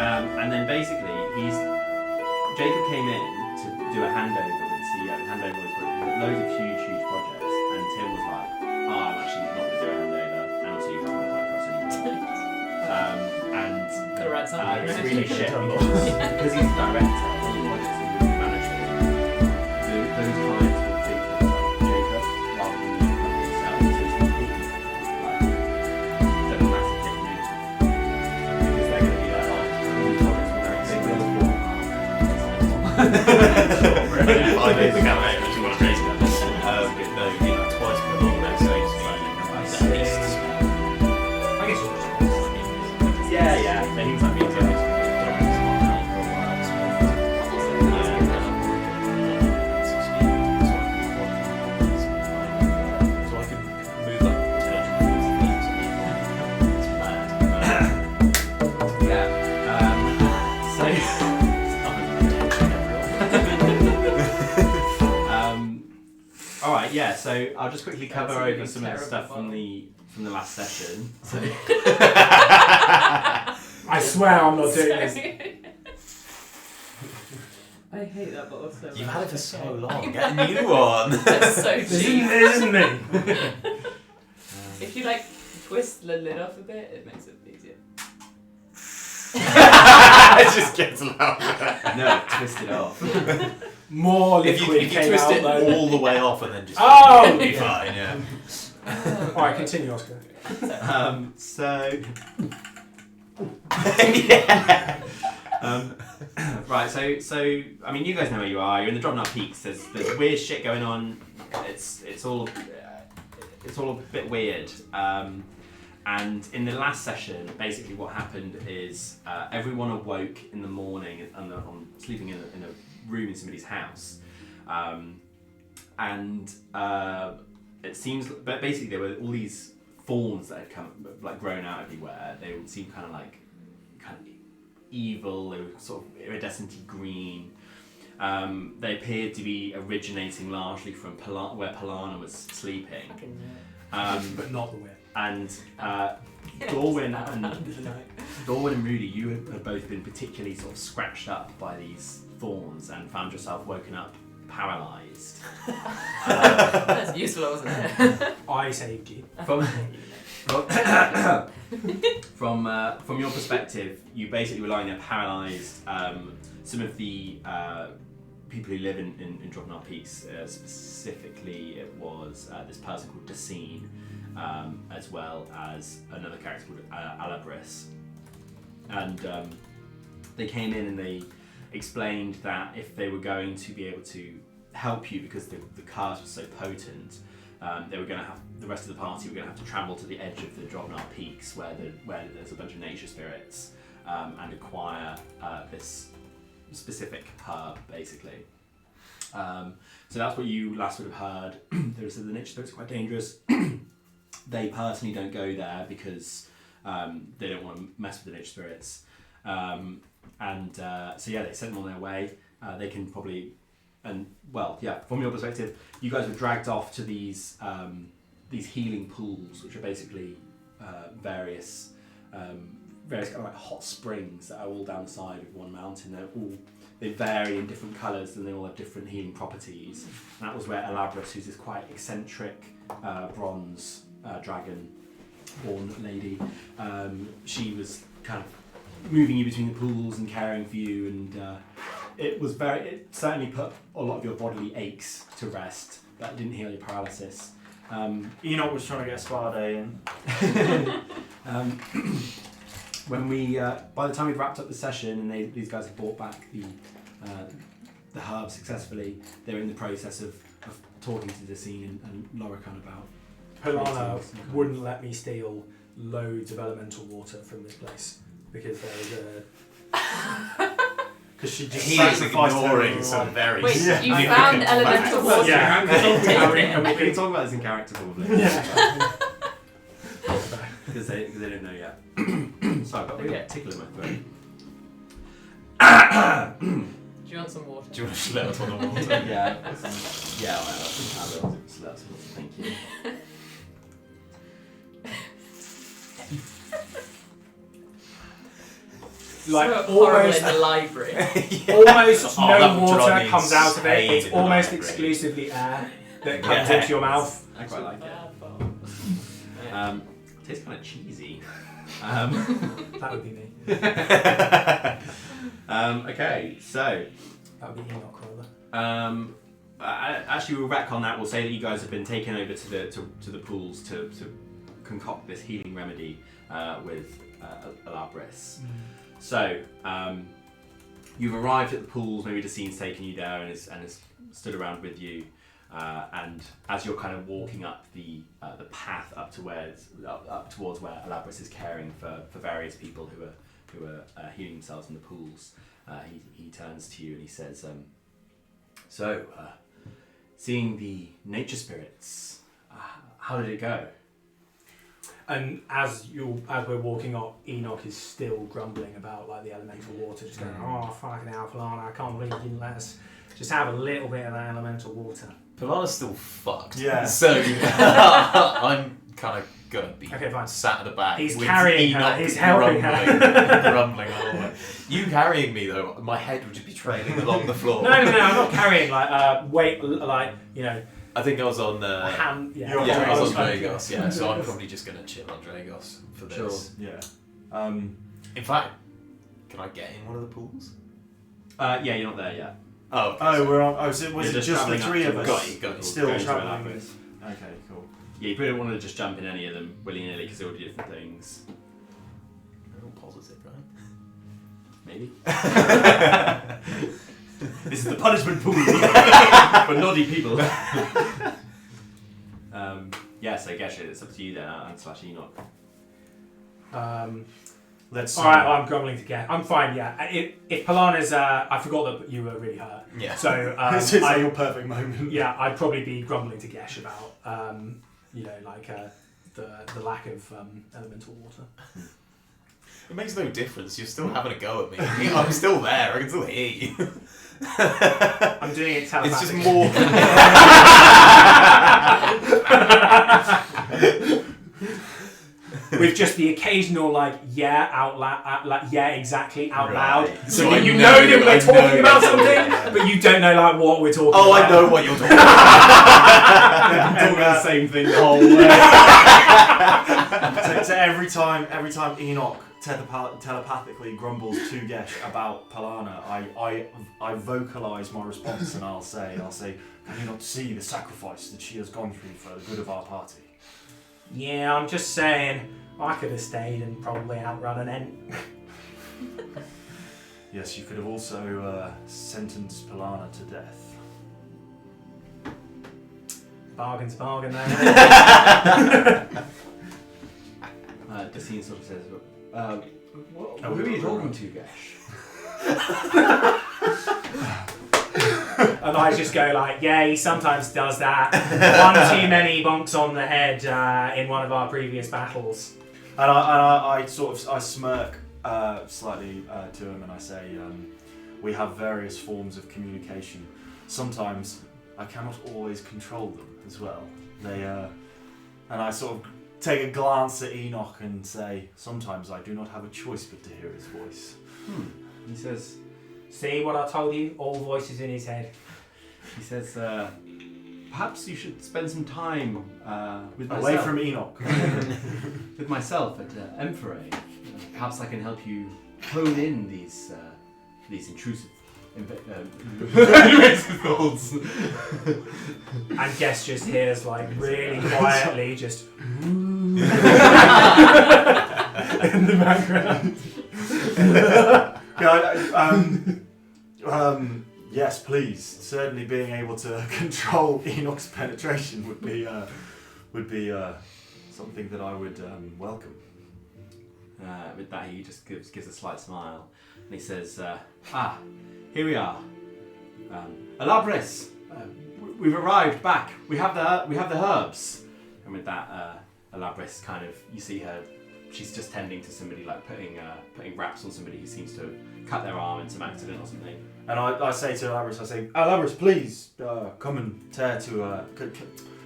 And then basically, Jacob came in to do a handover with the CEO. Handover was loads of huge projects, and Tim was like, I'm actually not going to do a handover, and also you can't work for us anymore. And gotta write something. it's really shit because he's the director of all the projects he really managed to do. Those clients will think that Jacob rather than the company itself. So it's completely like done a massive dick move because they're going to be like, all the projects are very big. I made the camera if you want to raise that. No, you know, twice per long, that's at least. I guess you're Yeah, things like me too. So I can move up all right, yeah. So I'll just quickly cover That's over some of the terrible stuff bottle. from the last session. So I swear I'm not doing this. I hate that bottle so much. You've had it for so long. Get a new one. That's so This cheap. isn't me. If you like twist the lid off a bit, it makes it easier. It just gets louder. no, twist it off. More If liquid you came twist out it though. all the way off and then just Oh! you'll be fine, yeah. Alright, continue, Oscar. So yeah. Right, so I mean, you guys know where you are. You're in the Drovnar Peaks. There's weird shit going on. It's all a bit weird. And in the last session, basically what happened is everyone awoke in the morning and on sleeping in a room in somebody's house, and it seems. But basically, there were all these thorns that had grown out everywhere. They would seem kind of evil. They were sort of iridescent green. They appeared to be originating largely from where Pilanna was sleeping. But not the way. And Dorwin and Rudy, you have both been particularly sort of scratched up by these thorns and found yourself woken up paralyzed. That's useful, wasn't it? I saved you. From your perspective, you basically were lying there paralyzed. Some of the people who live in Drovnar Peaks, specifically, it was this person called Dacine, as well as another character called Alabris. And they came in and they explained that if they were going to be able to help you because the curse was so potent, they were going to have the rest of the party were going to have to travel to the edge of the Drovnar Peaks where there's a bunch of nature spirits and acquire this specific herb, basically. So that's what you last would have heard. The nature spirits are quite dangerous. They personally don't go there because they don't want to mess with the nature spirits. So yeah, they sent them on their way. They can probably, from your perspective, you guys were dragged off to these healing pools, which are basically various kind of like hot springs that are all down the side of one mountain. They vary in different colours and they all have different healing properties. And that was where Alabris, who's this quite eccentric bronze dragon-born lady, she was kind of moving you between the pools and caring for you, and it certainly put a lot of your bodily aches to rest, but it didn't heal your paralysis. Enoch was trying to get a spa day in. When by the time we'd wrapped up the session and these guys had brought back the herbs successfully, they were in the process of talking to Dacine and Lorican about. Pilanna wouldn't let me steal loads of elemental water from this place because there was a. Because she just He is sacrificed ignoring her some very Wait, you significant found facts. elemental water? Yeah, And we can talk about this in character probably. Yeah. Because they don't know yet. Sorry, I've got a real tickle in my throat. Do you want some water? Do you want to slurp on the water? Yeah, I will. Thank you. like so horrible almost in the library. almost Oh, no that would water drive me comes out of it. insane It's in the almost library. exclusively air that comes Yes. into your mouth. I quite like it. Yeah. Tastes kind of cheesy. That would be me. Okay, so That would be Enoch rather. actually we'll retcon that. We'll say that you guys have been taken over to the pools to concoct this healing remedy with Alabris. So you've arrived at the pools. Maybe Dacine's taken you there and has stood around with you. And as you're kind of walking up the path up towards where Alabris is caring for various people who are healing themselves in the pools, he turns to you and he says, "So, seeing the nature spirits, how did it go?" And as we're walking up, Enoch is still grumbling about like the elemental water, just going, "Oh fucking hell, Pilanna, I can't believe you didn't let us just have a little bit of that elemental water." Pilanna's still fucked. Yeah. So I'm kind of gonna be Okay, fine. sat at the back. He's with carrying her, Enoch he's helping her. grumbling all the way. You carrying me though, my head would just be trailing along the floor. No, I'm not carrying weight, I think I was on a hand. Yeah, You're I was on Dragos. Dragos, yeah, so I'm probably just gonna chill on Dragos for this. Yeah. In fact, can I get in one of the pools? Yeah, you're not there yet. Oh, okay. Oh, we're on. Oh, so was You're it just the travelling up three to of the us? Got you. Still Going to travelling. Alabris. Okay, cool. Yeah, you probably don't want to just jump in any of them willy-nilly because they all do different things. They're all positive, right? Maybe. This is the punishment pool for naughty people. Yeah, so Gesh, it's up to you then, and / Enoch. Let's. All right, I'm grumbling to get. I'm fine. Yeah, if Pilanna's, I forgot that you were really hurt. Yeah. So This is your perfect moment. yeah, I'd probably be grumbling to Gesh about, the lack of elemental water. It makes no difference. You're still having a go at me. I'm still there. I can still hear you. I'm doing it It's telepathically. just more. With just the occasional out Right. loud, so So that I you know know that we're I talking know about that's something, what- but you don't know what we're talking Oh, about. I know what you're talking about. I'm talking about the same thing the whole way. So every time Enoch telepathically grumbles to Gesh about Pilanna, I vocalise my response and I'll say, "Can you not see the sacrifice that she has gone through for the good of our party?" Yeah, I'm just saying, I could have stayed and probably outrun an Ent. Yes, you could have also sentenced Pilanna to death. Bargain's a bargain there. Dacine sort of says, who Oh, are you right. talking to, Gesh? And I just go yeah, he sometimes does that. One too many bonks on the head in one of our previous battles. And I smirk slightly to him and I say, "We have various forms of communication. Sometimes I cannot always control them as well. They and I sort of take a glance at Enoch and say, sometimes I do not have a choice but to hear his voice." He says, See what I told you? All voices in his head. perhaps you should spend some time with Away myself. from Enoch. With myself at Emperor. Perhaps I can help you hone in these intrusive thoughts. And Guest just hears really quietly just in the background. Yes, please. Certainly, being able to control Enoch's penetration would be something that I would welcome. With that, he just gives a slight smile, and he says, here we are. Alabris, we've arrived back. We have the herbs. And with that, Alabris kind of, you see her, she's just tending to somebody, putting wraps on somebody who seems to have cut their arm in some accident or something. And I say to Alabris, Alabris, please come and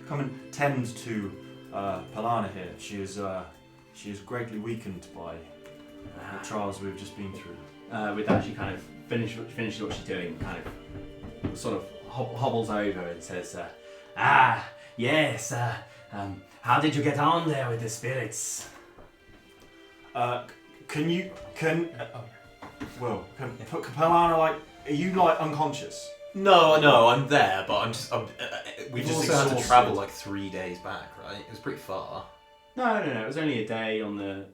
come and tend to Pilanna here. She is greatly weakened by the trials we've just been through. with that, she kind of finishes what she's doing, kind of sort of hobbles over and says, yes, how did you get on there with the spirits? Can Pilanna, like, are you like unconscious? No, I'm there, but we've just also had to exhausted. travel like 3 days back, right? It was pretty far. No, it was only a day on the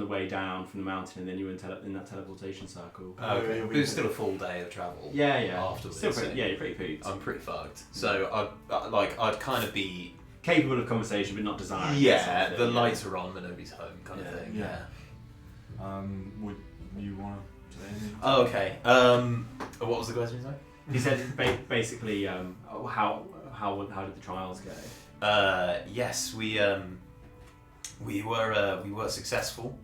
way down from the mountain, and then you were in that teleportation circle. Okay, yeah, but it was still a full day of travel. Yeah. Afterwards, Still so you're pretty pooped. I'm pretty fucked. So I'd kind of be Capable of conversation, but not desiring. yeah. something, The yeah. lights are on, but nobody's home, kind of thing. Yeah. Yeah. Would you want to say anything? Oh, okay. What was the question, sorry? He said basically, how did the trials go? Yes, we were successful,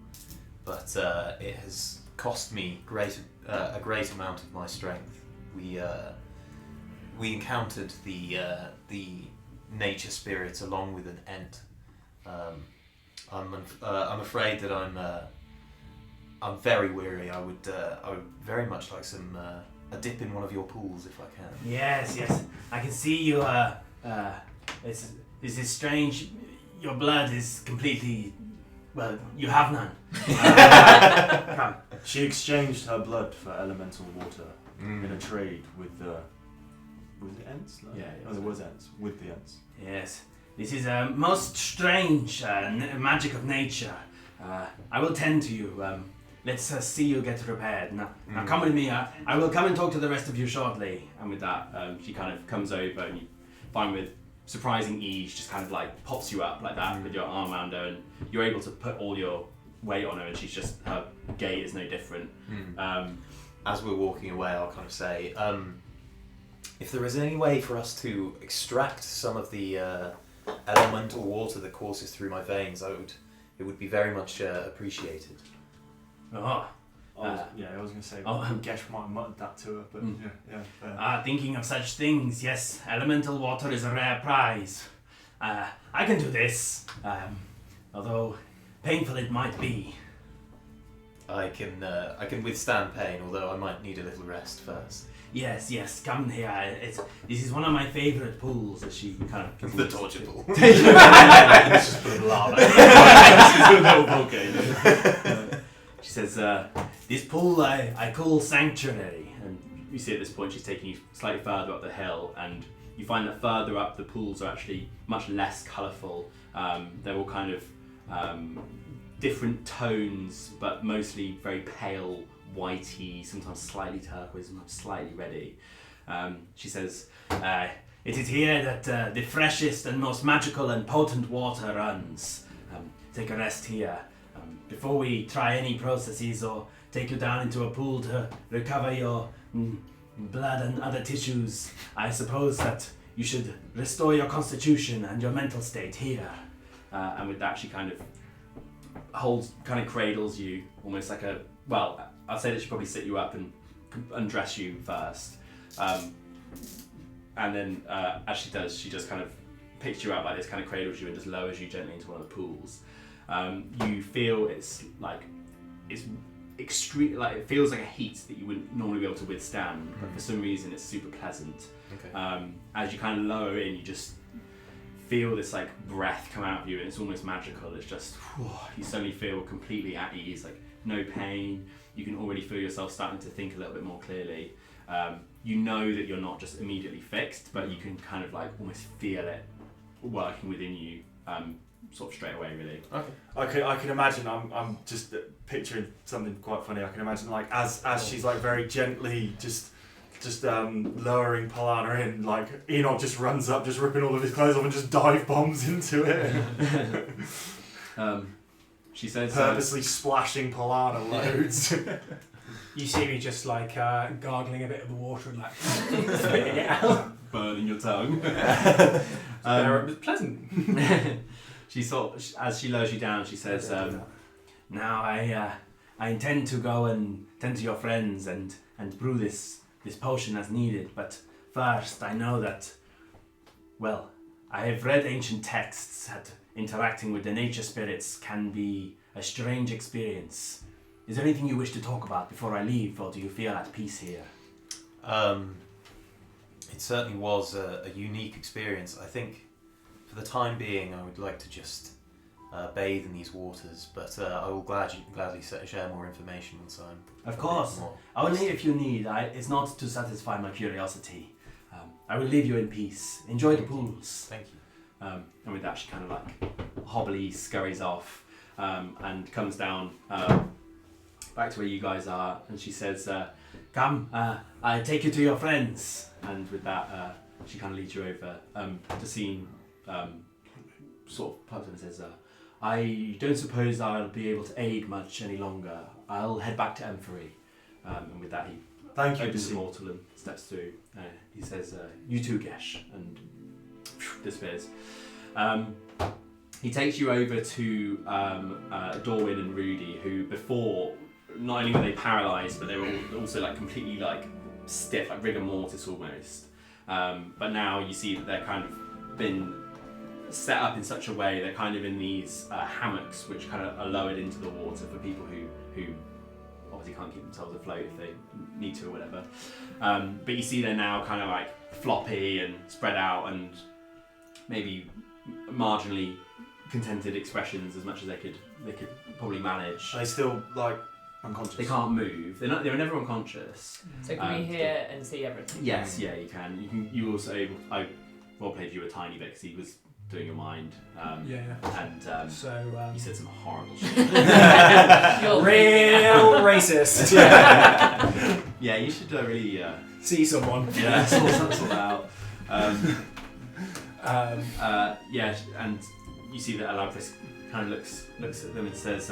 but it has cost me a great amount of my strength. We encountered the nature spirit along with an ent. I'm afraid that I'm very weary. I would very much like a dip in one of your pools if I can. Yes, I can see you. This is strange. Your blood is completely. Well, you have none. Come. She exchanged her blood for elemental water Mm. in a trade with the Ents? No? Yeah, Oh, there was Ents. With the Ents. Yes, this is a most strange magic of nature. I will tend to you. Let's see you get prepared. Now come with me. I will come and talk to the rest of you shortly. And with that, she kind of comes over, and you find with surprising ease, just kind of like pops you up like that with your arm around her, and you're able to put all your weight on her, and she's just, her gait is no different. As we're walking away, I'll kind of say, if there is any way for us to extract some of the elemental water that courses through my veins, it would be very much appreciated. Oh, I was going to say, Gesh might have muttered that to her, but fair. thinking of such things, yes, elemental water is a rare prize. I can do this, although painful it might be. I can withstand pain, although I might need a little rest first. Yes, come here. This is one of my favourite pools. So she kind of The torture pool. It's just full of lava. It's a little volcano. She says, This pool I call Sanctuary. and you see at this point she's taking you slightly further up the hill, and you find that further up the pools are actually much less colourful. They're all kind of different tones, but mostly very pale, whitey, sometimes slightly turquoise, sometimes slightly reddy. She says, It is here that the freshest and most magical and potent water runs. Take a rest here. Before we try any processes or take you down into a pool to recover your blood and other tissues, I suppose that you should restore your constitution and your mental state here. and with that she kind of cradles you, almost like a, well, I'd say that she'd probably sit you up and undress you first. And then as she does, she just kind of picks you up like this, kind of cradles you and just lowers you gently into one of the pools. You feel it's extreme, like it feels like a heat that you wouldn't normally be able to withstand, but for some reason it's super pleasant. Okay. As you kind of lower in, you just feel this like breath come out of you, and it's almost magical. It's just, you suddenly feel completely at ease, like no pain. You can already feel yourself starting to think a little bit more clearly. You know that you're not just immediately fixed, but you can kind of like almost feel it working within you, sort of straight away, really. Okay. I can imagine. I'm just picturing something quite funny. I can imagine like as she's like very gently just lowering Pilanna in, like Ennoch just runs up, just ripping all of his clothes off and just dive bombs into it. She says, purposely splashing Pilanna loads. You see me just like gargling a bit of the water and like spitting it out. burning your tongue. It was pleasant. As she lowers you down, she says, Now I intend to go and tend to your friends and brew this potion as needed, but first I know that, well, I have read ancient texts that interacting with the nature spirits can be a strange experience. Is there anything you wish to talk about before I leave, or do you feel at peace here? It certainly was a unique experience. I think for the time being I would like to just bathe in these waters, but I will gladly share more information once I'm... Of course. Only if you need. It's not to satisfy my curiosity. I will leave you in peace. Enjoy the pools. Thank you. And with that, she kind of like hobbly scurries off and comes down back to where you guys are, and she says, "Come, I take you to your friends." And with that, she kind of leads you over to Scene. Sort of pipes and says, "I don't suppose I'll be able to aid much any longer. I'll head back to Emphory." And with that, he opens the portal and steps through. He says, "You too, Gesh," and disappears. He takes you over to Dorwin and Rudy, who before, not only were they paralysed, but they were also like completely like stiff, like rigor mortis almost. But now you see that they're kind of been set up in such a way, they're kind of in these hammocks which kind of are lowered into the water for people who obviously can't keep themselves afloat if they need to or whatever. But you see they're now kind of like floppy and spread out and maybe marginally contented expressions as much as they could probably manage. Are they still like unconscious? They can't move. They were never unconscious. So can we hear and see everything? Yes, yeah, you can. You also, I role played you a tiny bit because he was doing your mind. And So you said some horrible shit. real racist. Yeah, you should really See someone. yeah sort that out. Yeah, and you see that Alagris kind of looks at them and says,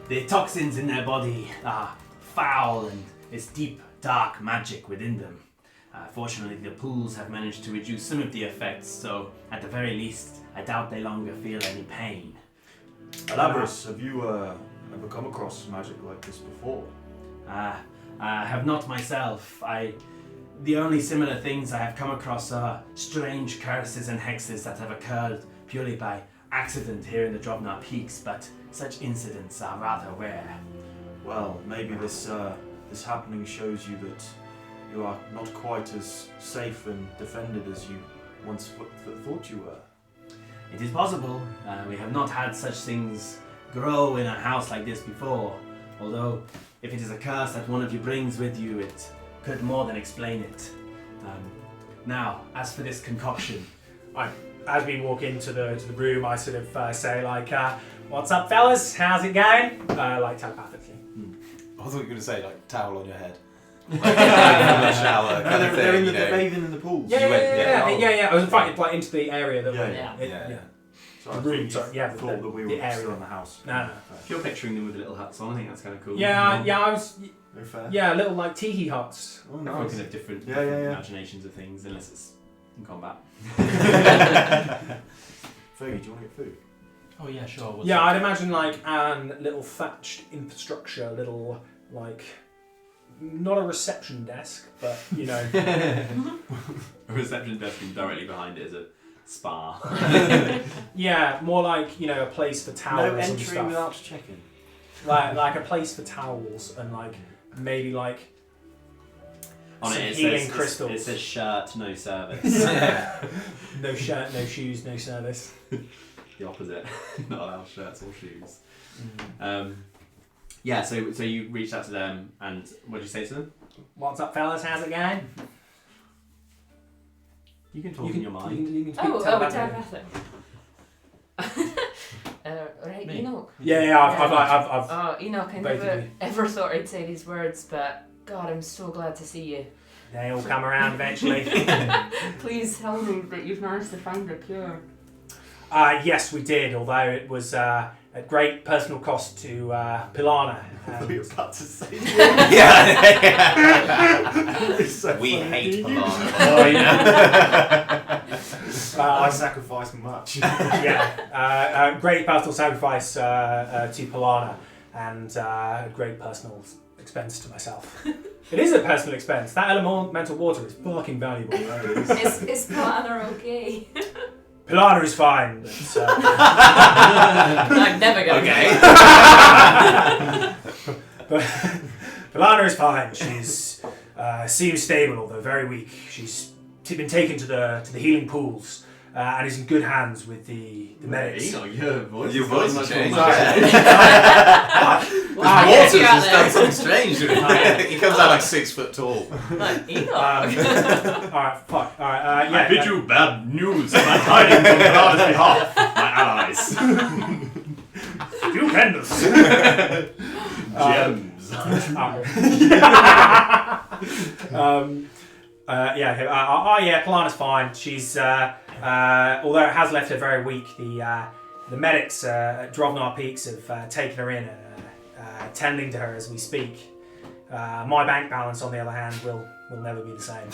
The toxins in their body are foul, and it's deep, dark magic within them. Fortunately, the pools have managed to reduce some of the effects, so at the very least, I doubt they longer feel any pain. Alagris, have you ever come across magic like this before? I have not myself. The only similar things I have come across are strange curses and hexes that have occurred purely by accident here in the Drovnar Peaks, but such incidents are rather rare. Well, maybe this happening shows you that you are not quite as safe and defended as you once thought you were. It is possible. We have not had such things grow in a house like this before, although if it is a curse that one of you brings with you, it could more than explain it. Now, as for this concoction, As we walk into the room, I sort of say like, "What's up, fellas? How's it going?" Like telepathically. I thought you were going to say like towel on your head. Like, from the shower. Kind of They're thing, they're bathing in the pools. Yeah. I was invited Oh. like into the area that Yeah. Yeah. So The I room, thought sorry, yeah, you thought that we were the area. still in the house. No. if you're picturing them with the little hats on, I think that's kind of cool. Yeah, I was. No fair. Yeah, little like teehee huts. Oh, Everyone nice. can have different Yeah. imaginations of things, unless it's in combat. Fergie, do you want to get food? Oh yeah, sure. Yeah, I'd imagine like an little thatched infrastructure, little like not a reception desk, but you know. A reception desk and directly behind it is a spa. Yeah, more like, you know, a place for towels No and entering stuff. without checking. Like a place for towels and like maybe like On some it, healing says, crystals. It says shirt, no service. No shirt, no shoes, no service. The opposite. Not allowed shirts or shoes. Yeah, so you reached out to them, and what did you say to them? What's up, fellas? How's it going? You can talk in your mind. You can speak Oh, telepathically. telepathic. Right, Me. Enoch. Yeah, I've Oh, Enoch, I never Basically. ever thought I'd say these words, but God, I'm so glad to see you. they all come around eventually. Please tell me that you've managed to find a cure. Yes, we did, although it was at great personal cost to Pilanna. I thought you were about to say Yeah. so We funny. hate Pilanna. Oh, yeah. I sacrifice much. Great personal sacrifice to Pilanna and great personal expense to myself. It is a personal expense. That elemental water is fucking valuable. Is Pilanna okay? Pilanna is fine. But, I'm never going but Pilanna is fine. She's seems stable, although very weak. She's been taken to the healing pools and is in good hands with the medics. Your voice Your voice has changed. Water has done something strange. He comes out like 6 foot tall. Like Enoch. Alright, fuck. Alright, yeah. I bid you bad news. I'm hiding from Pilanna's behalf. My allies. Stupendous. Gems. Yeah, Pilanna's fine. She's although it has left her very weak. The medics at Drovnar Peaks have taken her in and tending to her as we speak. My bank balance, on the other hand, will never be the same.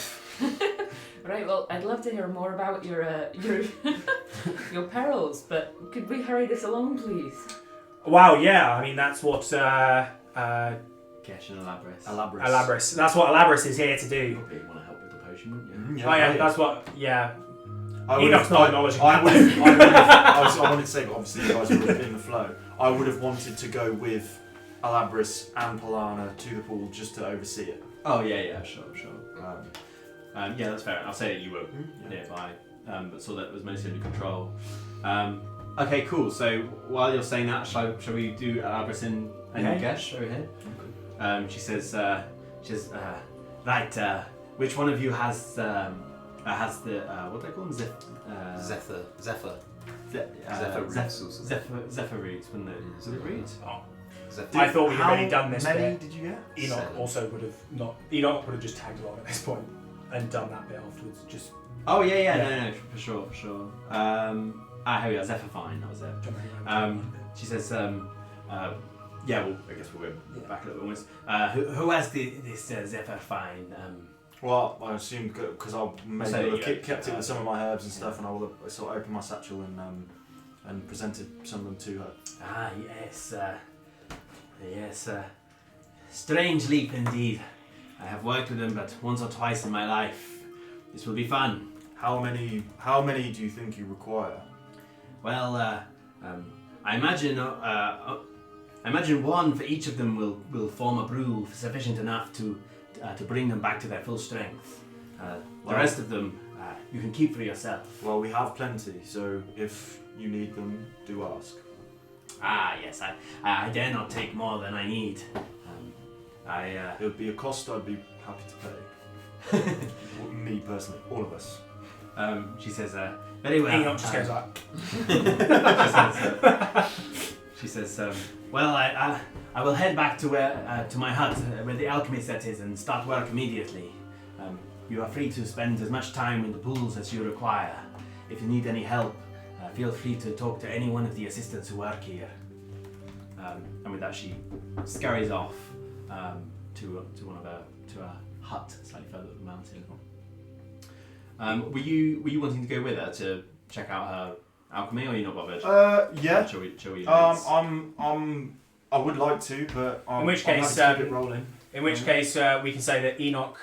Right, well, I'd love to hear more about your your perils, but could we hurry this along, please? Wow, yeah. I mean, that's what Gesh and Alabris. Alabris. That's what Alabris is here to do. Probably want to help with the potion, wouldn't you? Oh yeah, that's what. Yeah. I Enoch's not acknowledging I that. wanted to say, but obviously you guys were in the flow. I would have wanted to go with Alabris and Pilanna to the pool just to oversee it. Oh yeah, sure. Yeah, that's fair. I'll say that you were nearby, but saw that it was mostly under control. Okay, cool. So while you're saying that, shall we do Alabris and Gesh over here? She says, right. Which one of you has the what do they call them? Zephyr. Zephyr roots, wouldn't it? Was it roots? I thought we'd already done this. How many bit. did you get? Enoch 7. also would have not. Enoch would have just tagged along at this point and done that bit afterwards. Just. Oh yeah. No, for sure. Here we are. Zephyr fine. That was it. She says, yeah. Well, I guess we'll go back a little bit. Who has this Zephyr fine? Well, I assumed because I maybe kept it with some of my herbs and stuff, yeah. and I will have sort of opened my satchel and presented some of them to her. Ah, yes. Strange leap indeed. I have worked with them but once or twice in my life. This will be fun. How many do you think you require? Well, I imagine one for each of them will form a brew sufficient enough to bring them back to their full strength. The rest of them you can keep for yourself. Well, we have plenty, so if you need them, do ask. Ah, yes. I dare not take more than I need. It would be a cost I'd be happy to pay. Me personally, all of us. She says, very well. Enoch just goes like. She says, well, I will head back to my hut where the alchemy set is and start work immediately. You are free to spend as much time in the pools as you require. If you need any help, feel free to talk to any one of the assistants who work here. And with that, she scurries off to a hut slightly further up the mountain. Were you wanting to go with her to check out her alchemy, or are you not bothered? Yeah. Shall we? I would like to, but In which I'm case, happy to keep it rolling. In which case, we can say that Enoch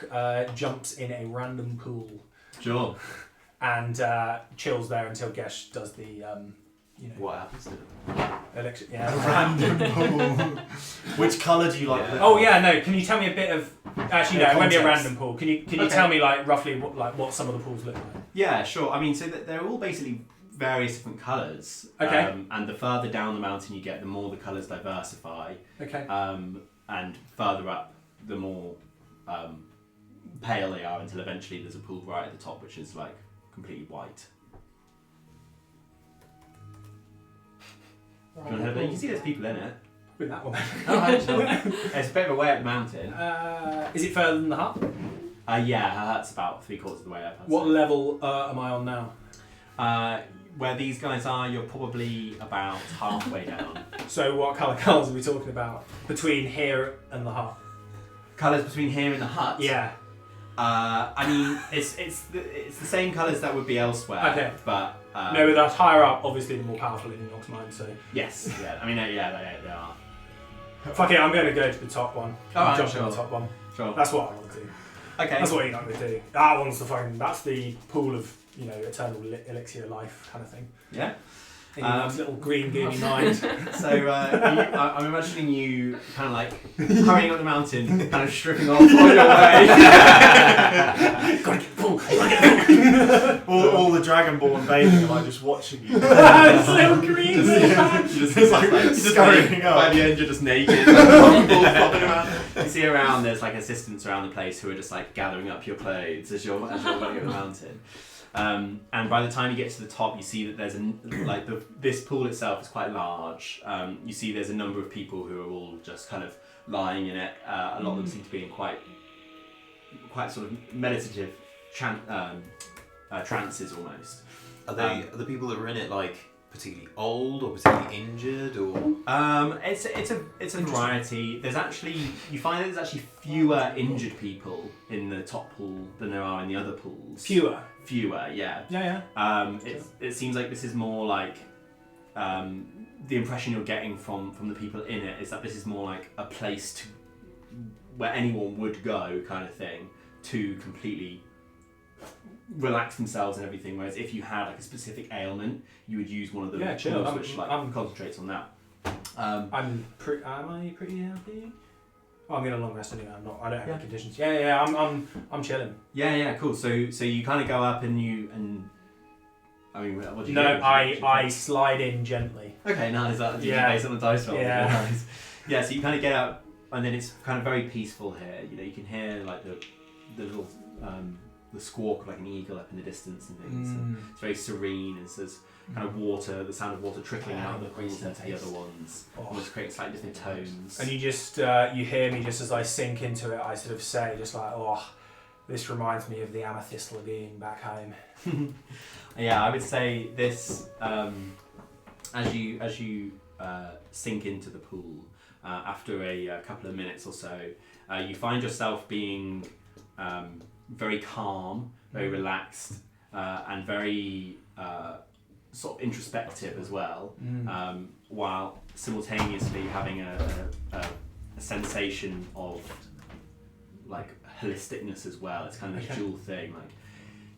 jumps in a random pool Sure. and chills there until Gesh does the, What happens to it? election. Yeah. Random pool. Which colour do you like? Yeah. Oh yeah, no. Can you tell me a bit of? Actually, no. It won't be a Context. random pool. Can you Okay. tell me roughly what some of the pools look like? Yeah, sure. I mean, so they're all basically various different colours. Okay. And the further down the mountain you get, the more the colours diversify. Okay. And further up, the more pale they are, until eventually there's a pool right at the top, which is like completely white. Do you want to have a look? You can see there's people in it. With that one. It's a bit of a way up the mountain. Is it further than the hut? Yeah, her hut's about 3/4 of the way up. I'd What say. level am I on now? Where these guys are, you're probably about halfway down. So what colours are we talking about between here and the hut? Colours between here and the hut? Yeah. I mean, it's the same colours that would be elsewhere. Okay. But No, with us higher up, obviously the more powerful in Enoch's mind. So yes, yeah. I mean, yeah, they are. fuck it, I'm going to go to the top one. Alright, Jump sure. to the top one. Sure. That's what I want to do. Okay. That's what Enoch would do. That one's the phone. That's the pool of eternal elixir of life kind of thing. Yeah. In his little green goony mind. So I'm imagining you kind of like hurrying up the mountain, kind of stripping off on your way. Gotta get pulled. all the dragonborn bathing are like just watching you. It's so green. Just like scurrying up. By the end, you're just naked. Flopping around. You see around, there's like assistants around the place who are just like gathering up your clothes as you're running up the mountain. And by the time you get to the top, you see that there's this pool itself is quite large. You see there's a number of people who are all just kind of lying in it. A lot of them seem to be in quite sort of meditative trances almost. Are the people that were in it like particularly old or particularly injured or? It's a variety. You find that there's actually fewer injured people in the top pool than there are in the other pools. Fewer, yeah. Yeah. It seems like this is more like the impression you're getting from the people in it is that this is more like a place where anyone would go, kind of thing, to completely relax themselves and everything. Whereas if you had like a specific ailment, you would use one of the tools which concentrates on that. Am I pretty healthy? Oh, I'm getting a long rest anyway. I don't have any conditions. Yeah. I'm chilling. Yeah. Cool. So you kind of go up and I mean, what do you do? I slide in gently. Okay, nice. Did you base on the dice roll? Yeah. Nice. Yeah. So you kind of get out, and then it's kind of very peaceful here. You can hear like the little the squawk of like an eagle up in the distance and things. And it's very serene. And there's kind of water, the sound of water trickling out of the pools into the other ones, almost creating slightly different tones. And you just you hear me just as I sink into it. I sort of say just like, this reminds me of the Amethyst Lagoon back home. Yeah, I would say this as you sink into the pool after a couple of minutes or so, you find yourself being very calm, very relaxed, and very sort of introspective as well, while simultaneously having a sensation of like holisticness as well. It's kind of this dual thing. Like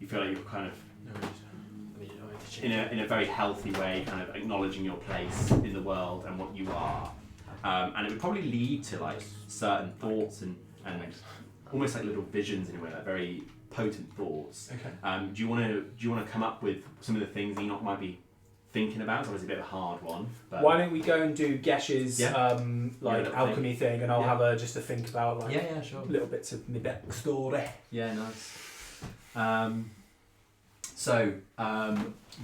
you feel like you're kind of in a very healthy way, kind of acknowledging your place in the world and what you are, and it would probably lead to like certain thoughts and almost like little visions in a way, like very potent thoughts. Okay. Do you want to come up with some of the things Enoch might be thinking about? It's obviously a bit of a hard one. But why don't we go and do Gesh's alchemy thing, and I'll have just to think about like sure. little bits of my backstory. Yeah, nice. So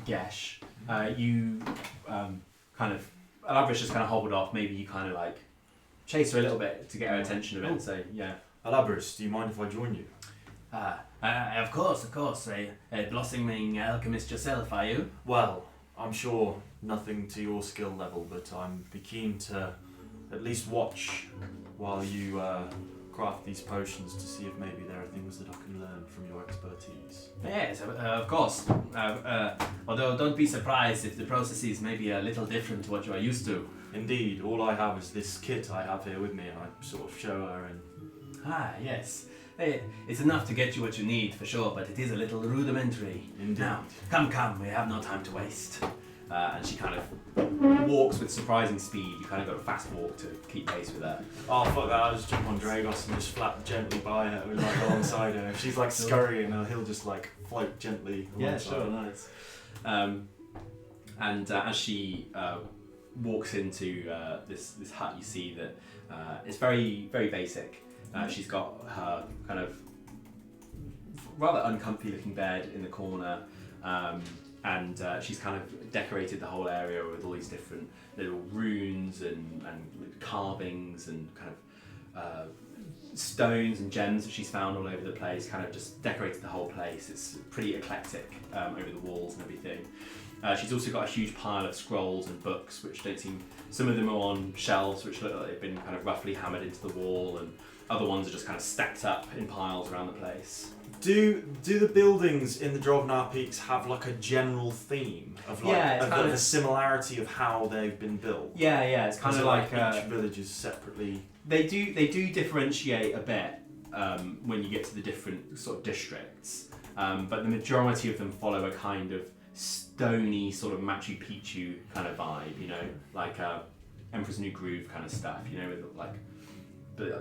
Gesh, you kind of Alabra's just kind of hobbled off. Maybe you kind of like chase her a little bit to get her attention a bit. And say, yeah. Alabras, do you mind if I join you? Of course. A blossoming alchemist yourself, are you? Well, I'm sure nothing to your skill level, but I'm be keen to at least watch while you craft these potions to see if maybe there are things that I can learn from your expertise. Yes, of course. Although don't be surprised if the processes may be a little different to what you are used to. Indeed, all I have is this kit I have here with me, and I sort of show her and... Yes. It's enough to get you what you need, for sure, but it is a little rudimentary. Indeed. Now, come, we have no time to waste. And she kind of walks with surprising speed. You kind of got a fast walk to keep pace with her. Oh, fuck that, I'll just jump on Dragos and just flap gently by her, like alongside her. If she's like scurrying, he'll just like float gently alongside her. Nice. And as she walks into this hut, you see that it's very, very basic. She's got her kind of rather uncomfy looking bed in the corner, and she's kind of decorated the whole area with all these different little runes and carvings and kind of stones and gems that she's found all over the place, kind of just decorated the whole place. It's pretty eclectic over the walls and everything. She's also got a huge pile of scrolls and books, which don't seem... Some of them are on shelves, which look like they've been kind of roughly hammered into the wall, and other ones are just kind of stacked up in piles around the place. Do the buildings in the Drovnar Peaks have like a general theme of like of a similarity of how they've been built? Yeah, it's kind of like each village is separately. They do differentiate a bit when you get to the different sort of districts. but the majority of them follow a kind of stony sort of Machu Picchu kind of vibe, you know, like Emperor's New Groove kind of stuff, you know, with like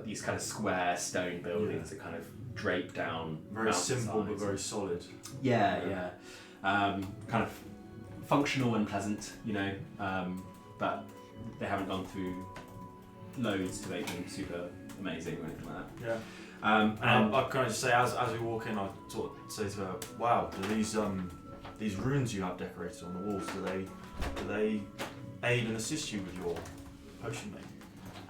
these kind of square stone buildings that kind of drape down. Very simple but very solid. Yeah. Kind of functional and pleasant, you know, but they haven't gone through loads to make them super amazing or anything like that. Yeah. And I kind of just say as we walk in, I sort of say to her, "Wow, do these runes you have decorated on the walls, do they aid and assist you with your potion making?"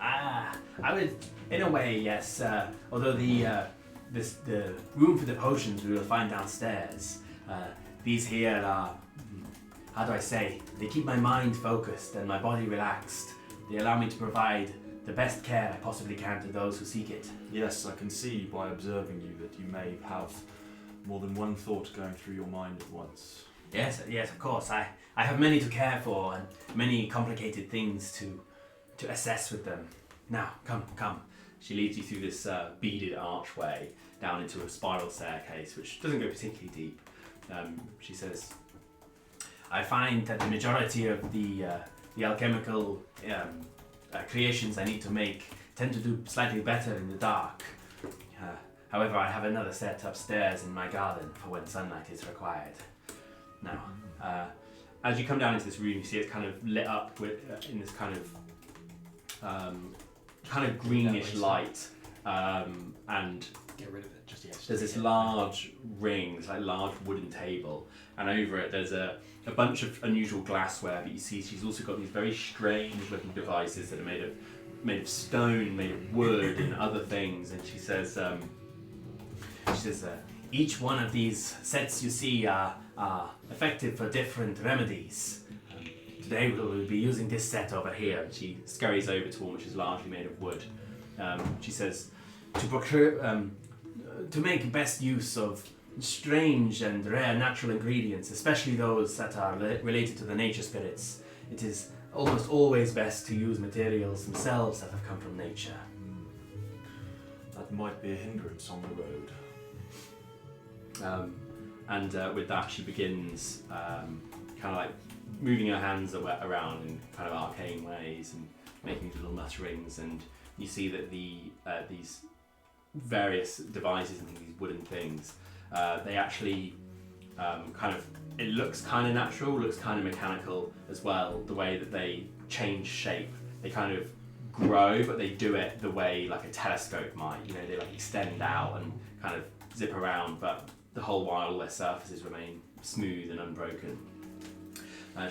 I would, in a way, yes. Although the room for the potions we will find downstairs, these here are, how do I say, they keep my mind focused and my body relaxed. They allow me to provide the best care I possibly can to those who seek it. Yes, I can see by observing you that you may have more than one thought going through your mind at once. Yes, of course. I have many to care for and many complicated things to assess with them. Now, come. she leads you through this beaded archway down into a spiral staircase, which doesn't go particularly deep. She says, I find that the majority of the alchemical creations I need to make tend to do slightly better in the dark. However, I have another set upstairs in my garden for when sunlight is required. Now, as you come down into this room, you see it's kind of lit up with in this kind of greenish light, and Get rid of it. Just there's this large ring, this like large wooden table, and over it there's a bunch of unusual glassware. But you see she's also got these very strange looking devices that are made of stone, made of wood, and other things. And she says, each one of these sets you see are effective for different remedies. Today we'll be using this set over here. and she scurries over to one which is largely made of wood. She says, To procure, to make best use of strange and rare natural ingredients, especially those that are related to the nature spirits, it is almost always best to use materials themselves that have come from nature. That might be a hindrance on the road. and with that she begins kind of like moving her hands around in kind of arcane ways and making little mutterings, and you see that these various devices and these wooden things, they actually it looks kind of natural, looks kind of mechanical as well, the way that they change shape. They kind of grow, but they do it the way like a telescope might, you know, they like extend out and kind of zip around, but the whole while their surfaces remain smooth and unbroken.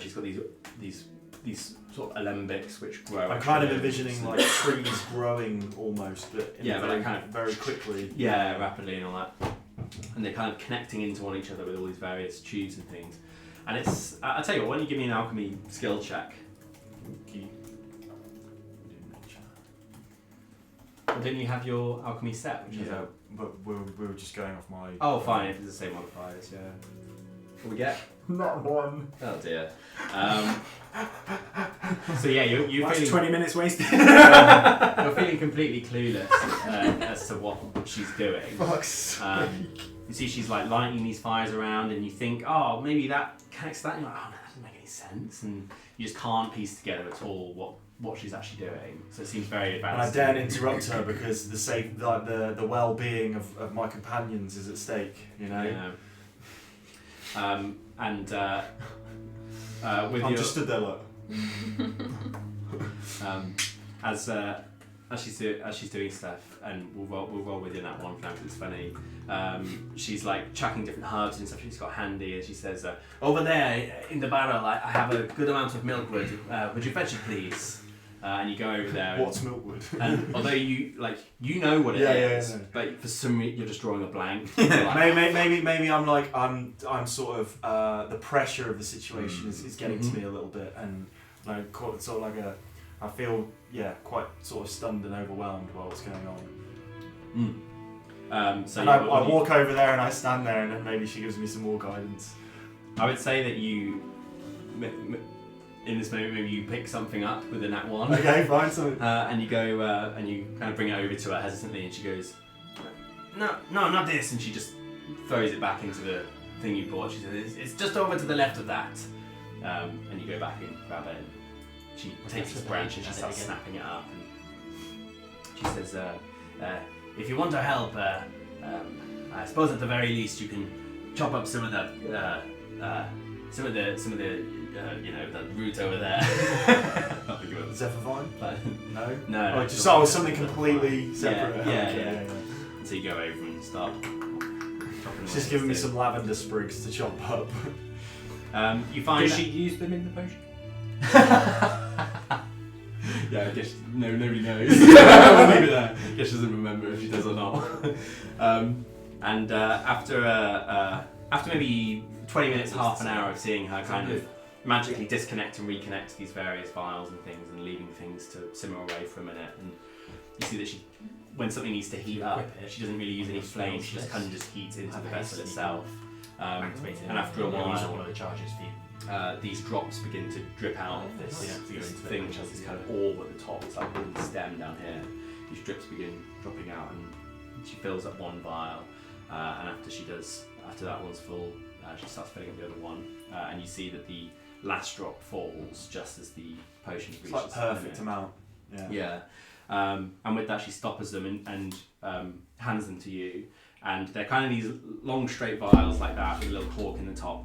She's got these sort of alembics which grow. I'm kind of envisioning like trees growing almost, but but kind of very quickly. Yeah, rapidly and all that. And they're kind of connecting into one each other with all these various tubes and things. And it's, I'll tell you what, why don't you give me an alchemy skill check? Okay. Well, didn't you have your alchemy set? Which is Yeah, but we were just going off my. Oh, fine, if it's the same modifiers, yeah. What we get? Not one. Oh dear. So yeah, you're That's feeling 20 minutes wasted. you're feeling completely clueless as to what she's doing. Fuck's You see she's like lighting these fires around, and you think, oh, maybe that connects to that. And you're like, oh no, that doesn't make any sense, and you just can't piece together at all what she's actually doing. So it seems very And I advanced. daren't interrupt her because the well-being of my companions is at stake. You know. Yeah. With I'm your, just stood there like. as she's doing stuff, and we'll roll within that one for now 'cause it's funny. She's like chucking different herbs and stuff she's got handy, and she says, "Over there in the barrel, I have a good amount of milkwood. Would you fetch it, please?" And you go over there. What's milkwood? And although you know what it is, yeah. but for some reason you're just drawing a blank. Maybe I'm sort of the pressure of the situation is getting to me a little bit, and like sort of like I feel quite sort of stunned and overwhelmed by what's going on. So and I walk over there and I stand there, and then maybe she gives me some more guidance. I would say that you, in this moment, maybe you pick something up with a nat 1. Okay, fine. So And you go and you kind of bring it over to her hesitantly, and she goes, "No, not this," and she just throws it back into the thing you bought. She says, "It's just over to the left of that." And you go back and grab it. And she takes this branch and she starts snapping it up. And she says, "If you want our help, I suppose at the very least you can chop up some of the root over there." Zephyrvine? No? No. Oh, just something completely separate. Yeah. So you go over and start chopping. She's just giving me some lavender sprigs to chop up. You find. Does she use them in the potion? Yeah, I guess nobody knows. We'll leave it there. I guess she doesn't remember if she does or not. And after maybe 20 minutes, half an hour of seeing her kind of magically disconnect and reconnect these various vials and things and leaving things to simmer away for a minute, and you see that when something needs to heat up, she doesn't really use any flame, she just kind of just heats into the vessel itself. And after a while, use all of the charges for you. these drops begin to drip out of this thing which has this kind of orb at the top. It's like a little stem down here. These drips begin dropping out, and she fills up one vial, and after that one's full, she starts filling up the other one, and you see that the last drop falls just as the potion reaches. It's like perfect amount. Yeah. And with that, she stoppers them and hands them to you, and they're kind of these long straight vials like that with a little cork in the top,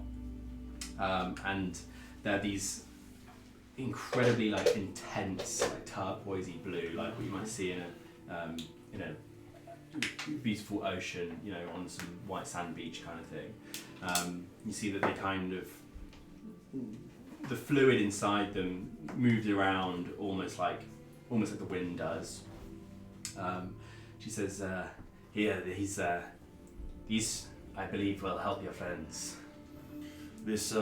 and they're these incredibly intense turquoisey blue, like what you might see in a beautiful ocean, on some white sand beach kind of thing. You see that they kind of, the fluid inside them moves around almost like the wind does. She says, "Here, these I believe will help your friends." This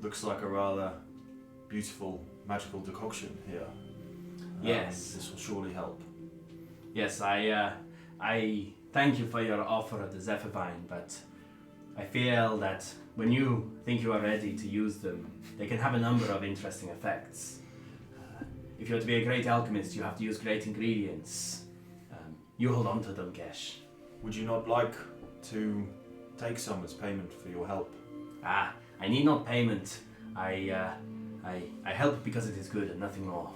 looks like a rather beautiful magical decoction here. Yes. This will surely help. Yes, I thank you for your offer of the Zephyrvine, but I feel that when you think you are ready to use them, they can have a number of interesting effects. If you're to be a great alchemist, you have to use great ingredients. You hold on to them, Gesh. Would you not like to take some as payment for your help? I need not payment. I help because it is good and nothing more.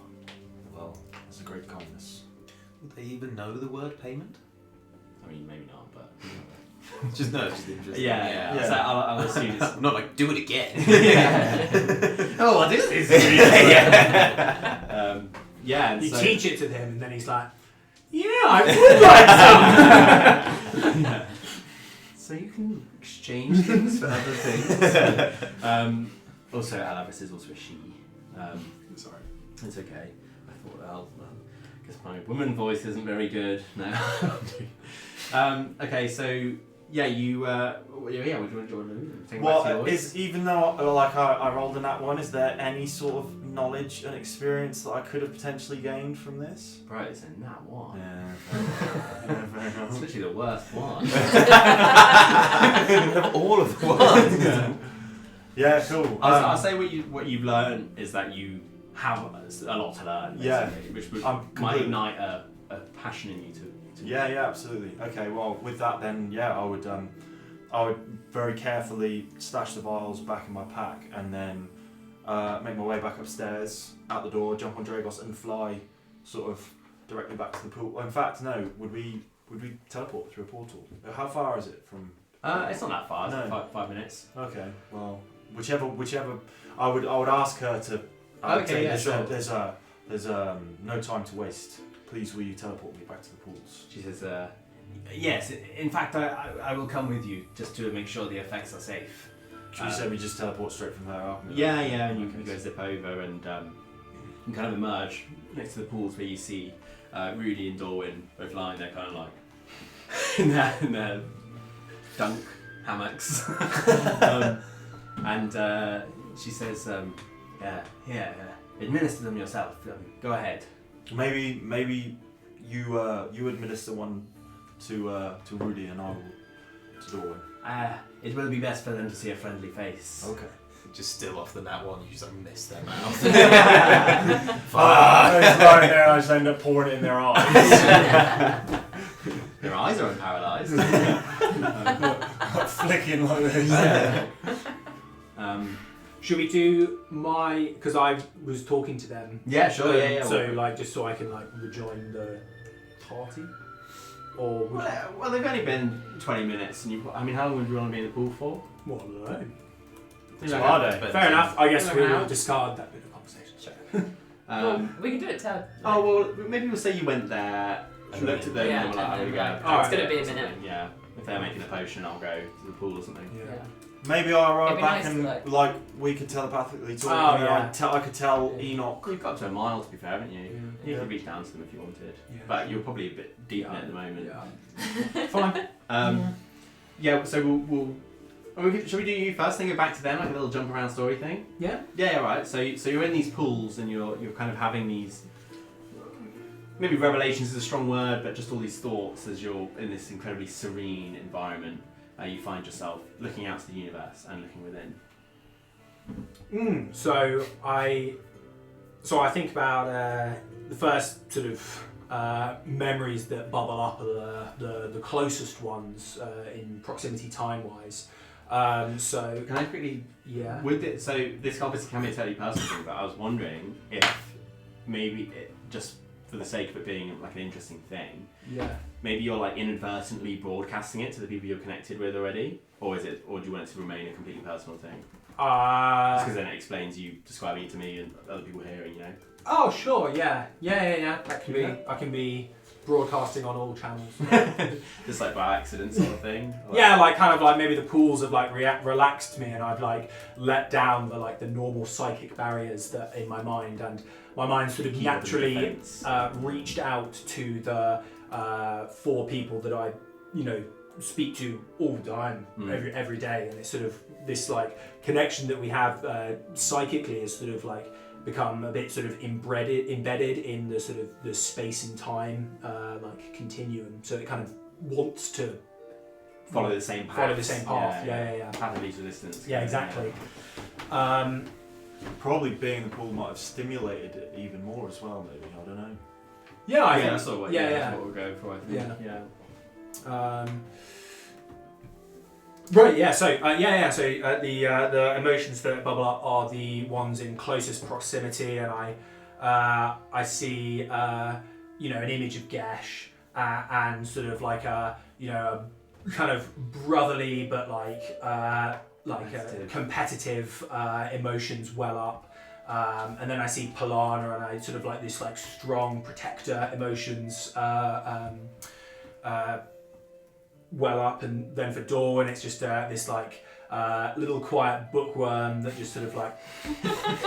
Well, that's a great kindness. Would they even know the word payment? I mean, maybe not, but... just interesting. Yeah. So I'll assume it's... Not like, do it again. Oh, what is this? And you so, teach it to him, and then he's like, "Yeah, I would like some." So you can exchange things for other things. Also, Alavis is also a she. Sorry. It's okay. I thought, I guess my woman voice isn't very good. No. Okay, so you. What do you want to do? Well, even though I rolled in that one, is there any sort of knowledge and experience that I could have potentially gained from this? Right, it's in that one. Yeah, very well. It's literally the worst one. Of all of the ones. Yeah, cool. I'll say what you've learned is that you have a lot to learn. Basically, which might ignite a passion in you to. Yeah, absolutely. Okay, well, with that then, I would very carefully stash the vials back in my pack, and then make my way back upstairs, out the door, jump on Dragos, and fly sort of directly back to the pool. Well, in fact, no. Would we teleport through a portal? How far is it from? It's not that far. It's No. 5 minutes. Okay, well, whichever. I would ask her to. Okay, yeah, sure. There's no time to waste. Please, will you teleport me back to the pools? She says, yes. In fact, I will come with you just to make sure the effects are safe. Should we say we just teleport straight from her? Yeah, and you can go zip over and you kind of emerge next to the pools where you see Rudy and Dorwin both lying there, kind of like in their dunk hammocks. And she says, here, administer them yourself. Go ahead. Maybe you administer one to Rudy and I will to Dorwin. It will be best for them to see a friendly face. Okay. Just still off the nat one, you just miss their mouth. It's right there. I just end up pouring it in their eyes. Their eyes are unparalysed. Flicking like this. Should we do my? Because I was talking to them. Yeah, sure. Yeah. So like, just so I can like rejoin the party, or would Well, they've only been 20 minutes, and how long would you want to be in the pool for? well, I don't know. It's my day. Fair enough. I guess we Around. will discard that bit of conversation. Well, we can do it, Ted. Oh well, maybe we'll say you went there, looked at them, Yeah, and were like, and "How do we then, go?" like, Alright, it's gonna be a Something, minute. Yeah, if they're making a potion, I'll go to the pool or something. Yeah. Maybe I arrive It'd be back nice and to, like we could telepathically talk. Oh, and yeah. I could tell Enoch. You've got up to a mile, to be fair, haven't you? You Yeah. could reach down to them if you wanted, Yeah. but you're probably a bit deep in it at the moment. Yeah. Fine. Yeah. So we'll. Shall we do you first? Then go back to them, like a little jump around story thing. Yeah. Yeah. Right. So you're in these pools and you're kind of having these. Maybe revelations is a strong word, but just all these thoughts as you're in this incredibly serene environment. You find yourself looking out to the universe and looking within. So I think about the first sort of memories that bubble up are the closest ones in proximity time-wise. So Can I quickly? yeah. With it, so this obviously can be a totally personal thing, but I was wondering if maybe just for the sake of it being like an interesting thing, Yeah. maybe you're like inadvertently broadcasting it to the people you're connected with already, or do you want it to remain a completely personal thing? Just because then it explains you describing it to me and other people hearing, you know. Oh sure, yeah. That can be. I can be broadcasting on all channels. Just like by accident sort of thing. Yeah, like kind of like maybe the pools have like relaxed me, and I've like let down the normal psychic barriers that in my mind, and my mind sort of Keep up the naturally defense. reached out to the 4 people that I speak to all the time, every day, and it's sort of this like connection that we have psychically is sort of like become a bit sort of embedded in the sort of the space and time like continuum, so it kind of wants to follow the same path. Yeah. Path of least resistance. Yeah, exactly. Probably being in the pool might have stimulated it even more as well. Maybe I don't know. Yeah, I think that's sort of what, that's what we're going for. I think. Yeah. Right. Yeah. So the emotions that bubble up are the ones in closest proximity, and I see an image of Gesh and sort of like a kind of brotherly but competitive emotions well up. And then I see Pilanna, and I sort of like this like strong protector emotions well up, and then for Dawn it's just this like little quiet bookworm that just sort of like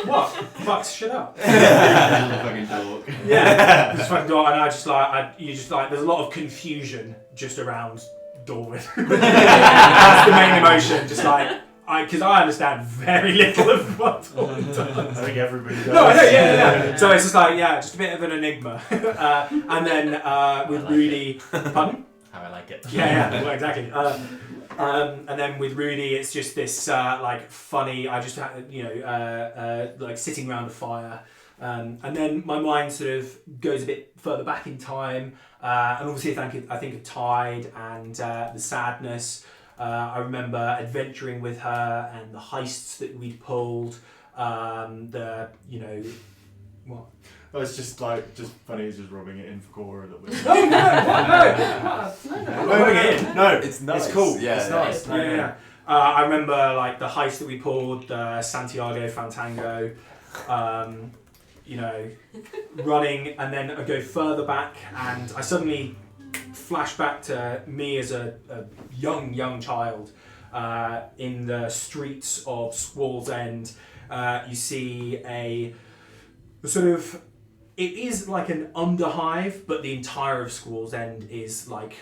what? Fuck, shut up. Fucking dog. Yeah, just fucking Dawn, and there's a lot of confusion just around Dawn. That's the main emotion, just like. Because I understand very little of what Dawn does. I think everybody does. No, I know, yeah. So it's just like, just a bit of an enigma. And then with Rudy... Pardon? How I like it. Yeah, well, exactly. And then with Rudy, it's just this like funny, I just like sitting around a fire. And then my mind sort of goes a bit further back in time. And obviously I think of Tide and the sadness. I remember adventuring with her and the heists that we'd pulled. What? Oh, it's just funny. It's just rubbing it in for Cora that we're. No, It's nice. It's cool. Yeah, it's yeah. nice. Yeah. I remember like the heist that we pulled, Santiago Fantango. Running, and then I go further back, and I suddenly flash back to me as a young child in the streets of Squall's End. You see a sort of, it is like an underhive, but the entire of Squall's End is like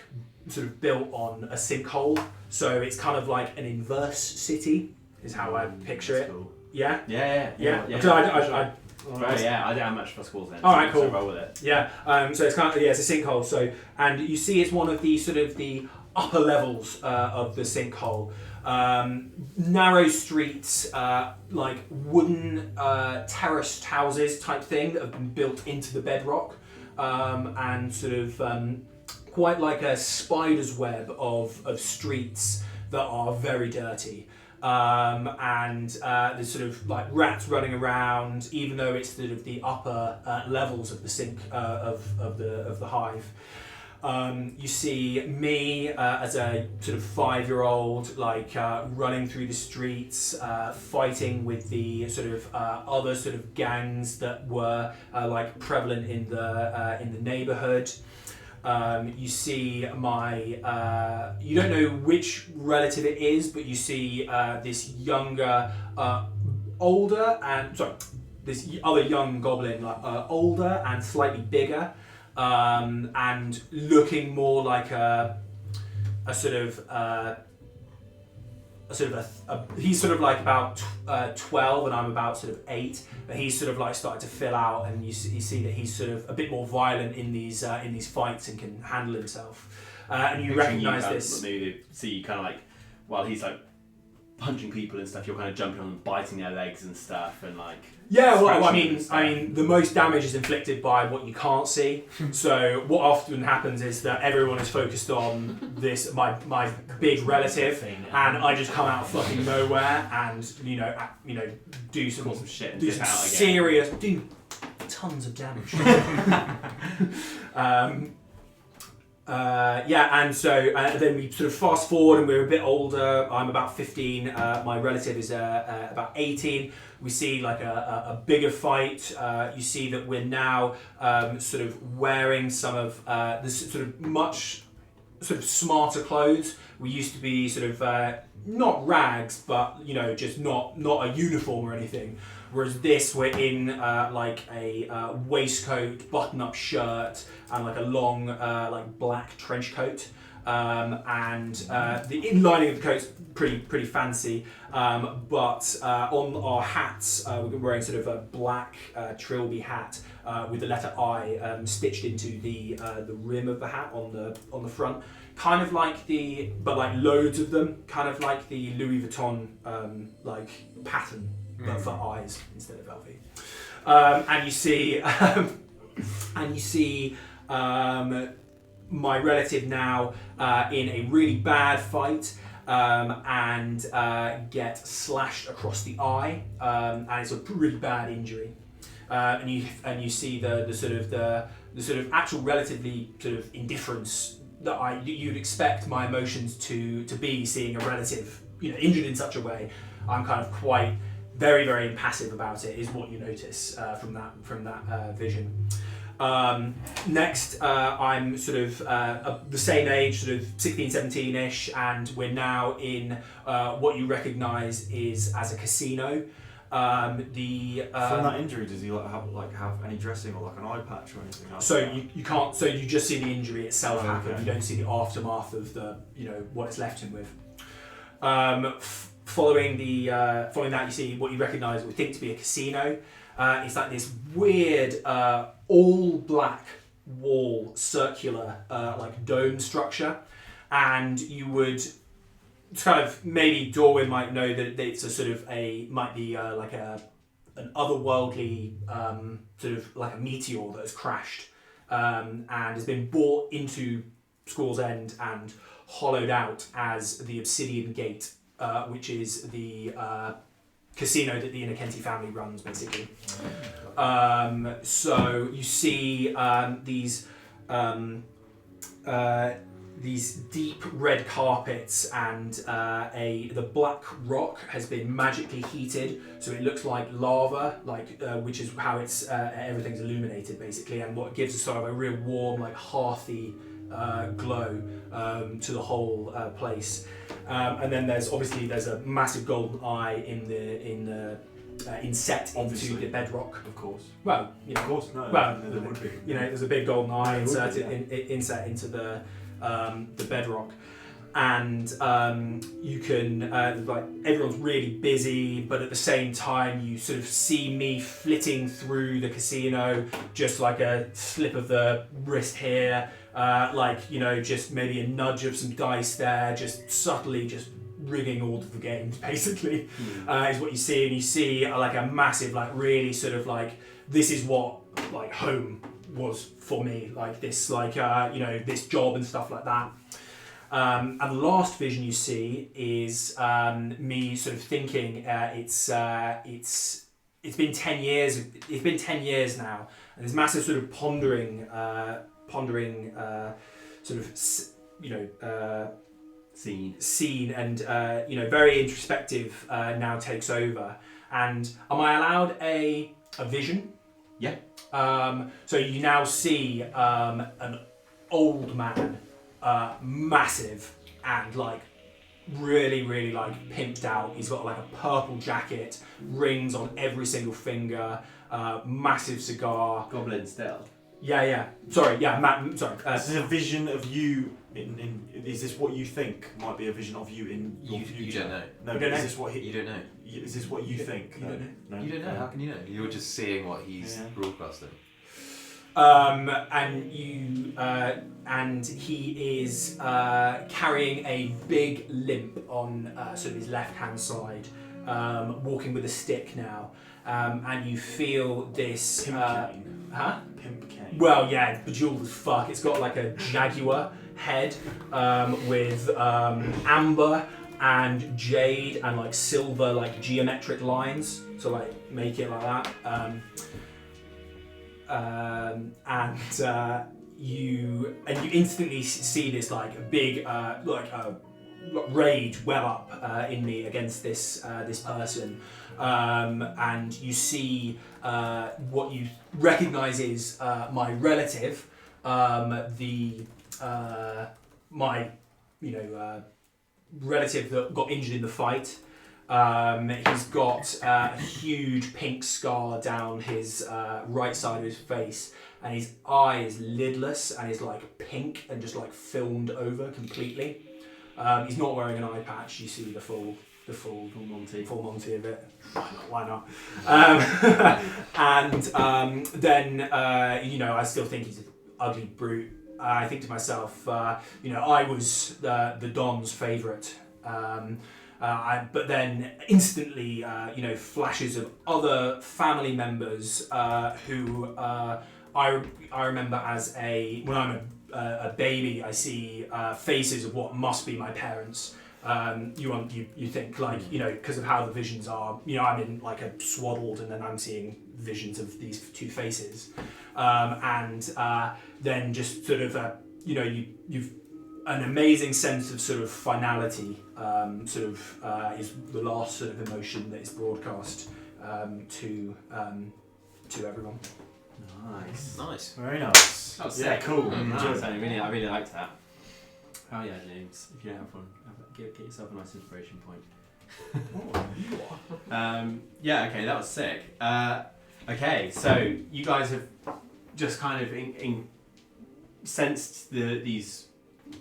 sort of built on a sinkhole, so it's kind of like an inverse city is how I picture it. Cool. Yeah. Yeah. Because I Right, yeah, I don't have much for schools then. Alright, cool. So roll with it. Yeah, so it's kind of, it's a sinkhole. So, and you see it's one of the sort of the upper levels of the sinkhole. Narrow streets, like wooden terraced houses type thing that have been built into the bedrock, and sort of quite like a spider's web of streets that are very dirty. And there's sort of like rats running around, even though it's sort of the upper levels of the sink of the hive. You see me as a sort of 5-year-old, like running through the streets, fighting with the sort of other sort of gangs that were like prevalent in the neighborhood. You see my, you don't know which relative it is, but you see this younger, older, and sorry, this other young goblin, like older and slightly bigger, and looking more like a sort of he's sort of like about 12 and I'm about sort of 8, but he's sort of like started to fill out, and you see that he's sort of a bit more violent in these fights and can handle himself. And you recognise this. Maybe see you kind of like while he's like punching people and stuff, you're kind of jumping on and biting their legs and stuff, and like. Yeah, well, I mean, the most damage is inflicted by what you can't see. So what often happens is that everyone is focused on this, my big relative, and I just come out of fucking nowhere and do some shit and do dip some out again. serious, do tons of damage. And so then we sort of fast forward and we're a bit older. I'm about 15. My relative is about 18. We see like a bigger fight. You see that we're now sort of wearing some of this sort of much sort of smarter clothes. We used to be sort of not rags, but just not a uniform or anything. Whereas this, we're in like a waistcoat, button-up shirt, and like a long like black trench coat. And the inlining of the coat's pretty fancy, but on our hats we're wearing sort of a black trilby hat with the letter I stitched into the rim of the hat on the front, kind of like but like loads of them, kind of like the Louis Vuitton like pattern, but for eyes instead of LV. And you see my relative now in a really bad fight and get slashed across the eye, and it's a really bad injury. And you see the sort of actual relatively sort of indifference that you'd expect my emotions to be, seeing a relative injured in such a way. I'm kind of quite very, very impassive about it, is what you notice from that vision. Next, I'm sort of the same age, sort of 16, 17-ish, and we're now in what you recognise is as a casino. From that injury, does he have any dressing or like an eye patch or anything else? So you can't. So you just see the injury itself happen. You don't see the aftermath of the what it's left him with. Following that, you see what you recognise, we think to be a casino. It's like this weird all black wall, circular like dome structure, and you would kind of, maybe Dorwin might know that it's a sort of might be like an otherworldly sort of like a meteor that has crashed and has been brought into Squall's End and hollowed out as the Obsidian Gate, which is the casino that the Innocenti family runs, basically. So you see these deep red carpets, and the black rock has been magically heated, so it looks like lava, which is how it's everything's illuminated, basically, and what gives a sort of a real warm, like hearthy glow to the whole place. And then there's a massive golden eye inset into the bedrock. Of course. Well, of course, no. Well, there would be. There's a big golden eye inset into the bedrock, and you can like everyone's really busy, but at the same time you sort of see me flitting through the casino, just like a slip of the wrist here, just maybe a nudge of some dice there, just subtly just rigging all of the games, basically, is what you see. And you see like a massive, like really sort of like, this is what like home was for me, like this, like this job and stuff like that. And the last vision you see is me sort of thinking it's been 10 years. It's been 10 years now, and this massive sort of pondering sort of scene, and very introspective now takes over. And am I allowed a vision? Yeah. So you now see an old man, massive and like really like pimped out. He's got like a purple jacket, rings on every single finger, massive cigar. Goblin still. Yeah. Sorry. Sorry. This is a vision of you. Is this what you think might be a vision of you in your You future? don't know. No, You but don't is know? this what You don't know. Is this what you think? You don't know. No. You don't know. How can you know? You're just seeing what he's Yeah. broadcasting. And he is carrying a big limp on sort of his left hand side, walking with a stick now, and you feel this. Pimp cane. Huh? Pimp cane. Well, yeah, it's bejeweled as fuck. It's got like a jaguar head with amber and jade and like silver like geometric lines to like make it like that. You instantly see this like big rage well up in me against this person, and you see what you recognise is my relative, my relative that got injured in the fight. He's got a huge pink scar down his right side of his face, and his eye is lidless and is like pink and just like filmed over completely. He's not wearing an eye patch. You see the full Monty of it. Why not? Then I still think he's an ugly brute. I think to myself, I was the Don's favourite. But then instantly, flashes of other family members who I remember when I'm a baby, I see faces of what must be my parents. You think like because of how the visions are. I'm in like a swaddled, and then I'm seeing visions of these two faces, and then just sort of you've an amazing sense of sort of finality. Is the last sort of emotion that is broadcast to everyone. Nice. Very nice. That was Yeah, sick. cool. Nice. I really liked that. Oh yeah, James. If you don't have one, get yourself a nice inspiration point. Yeah. Okay, that was sick. Okay, so you guys have just kind of sensed these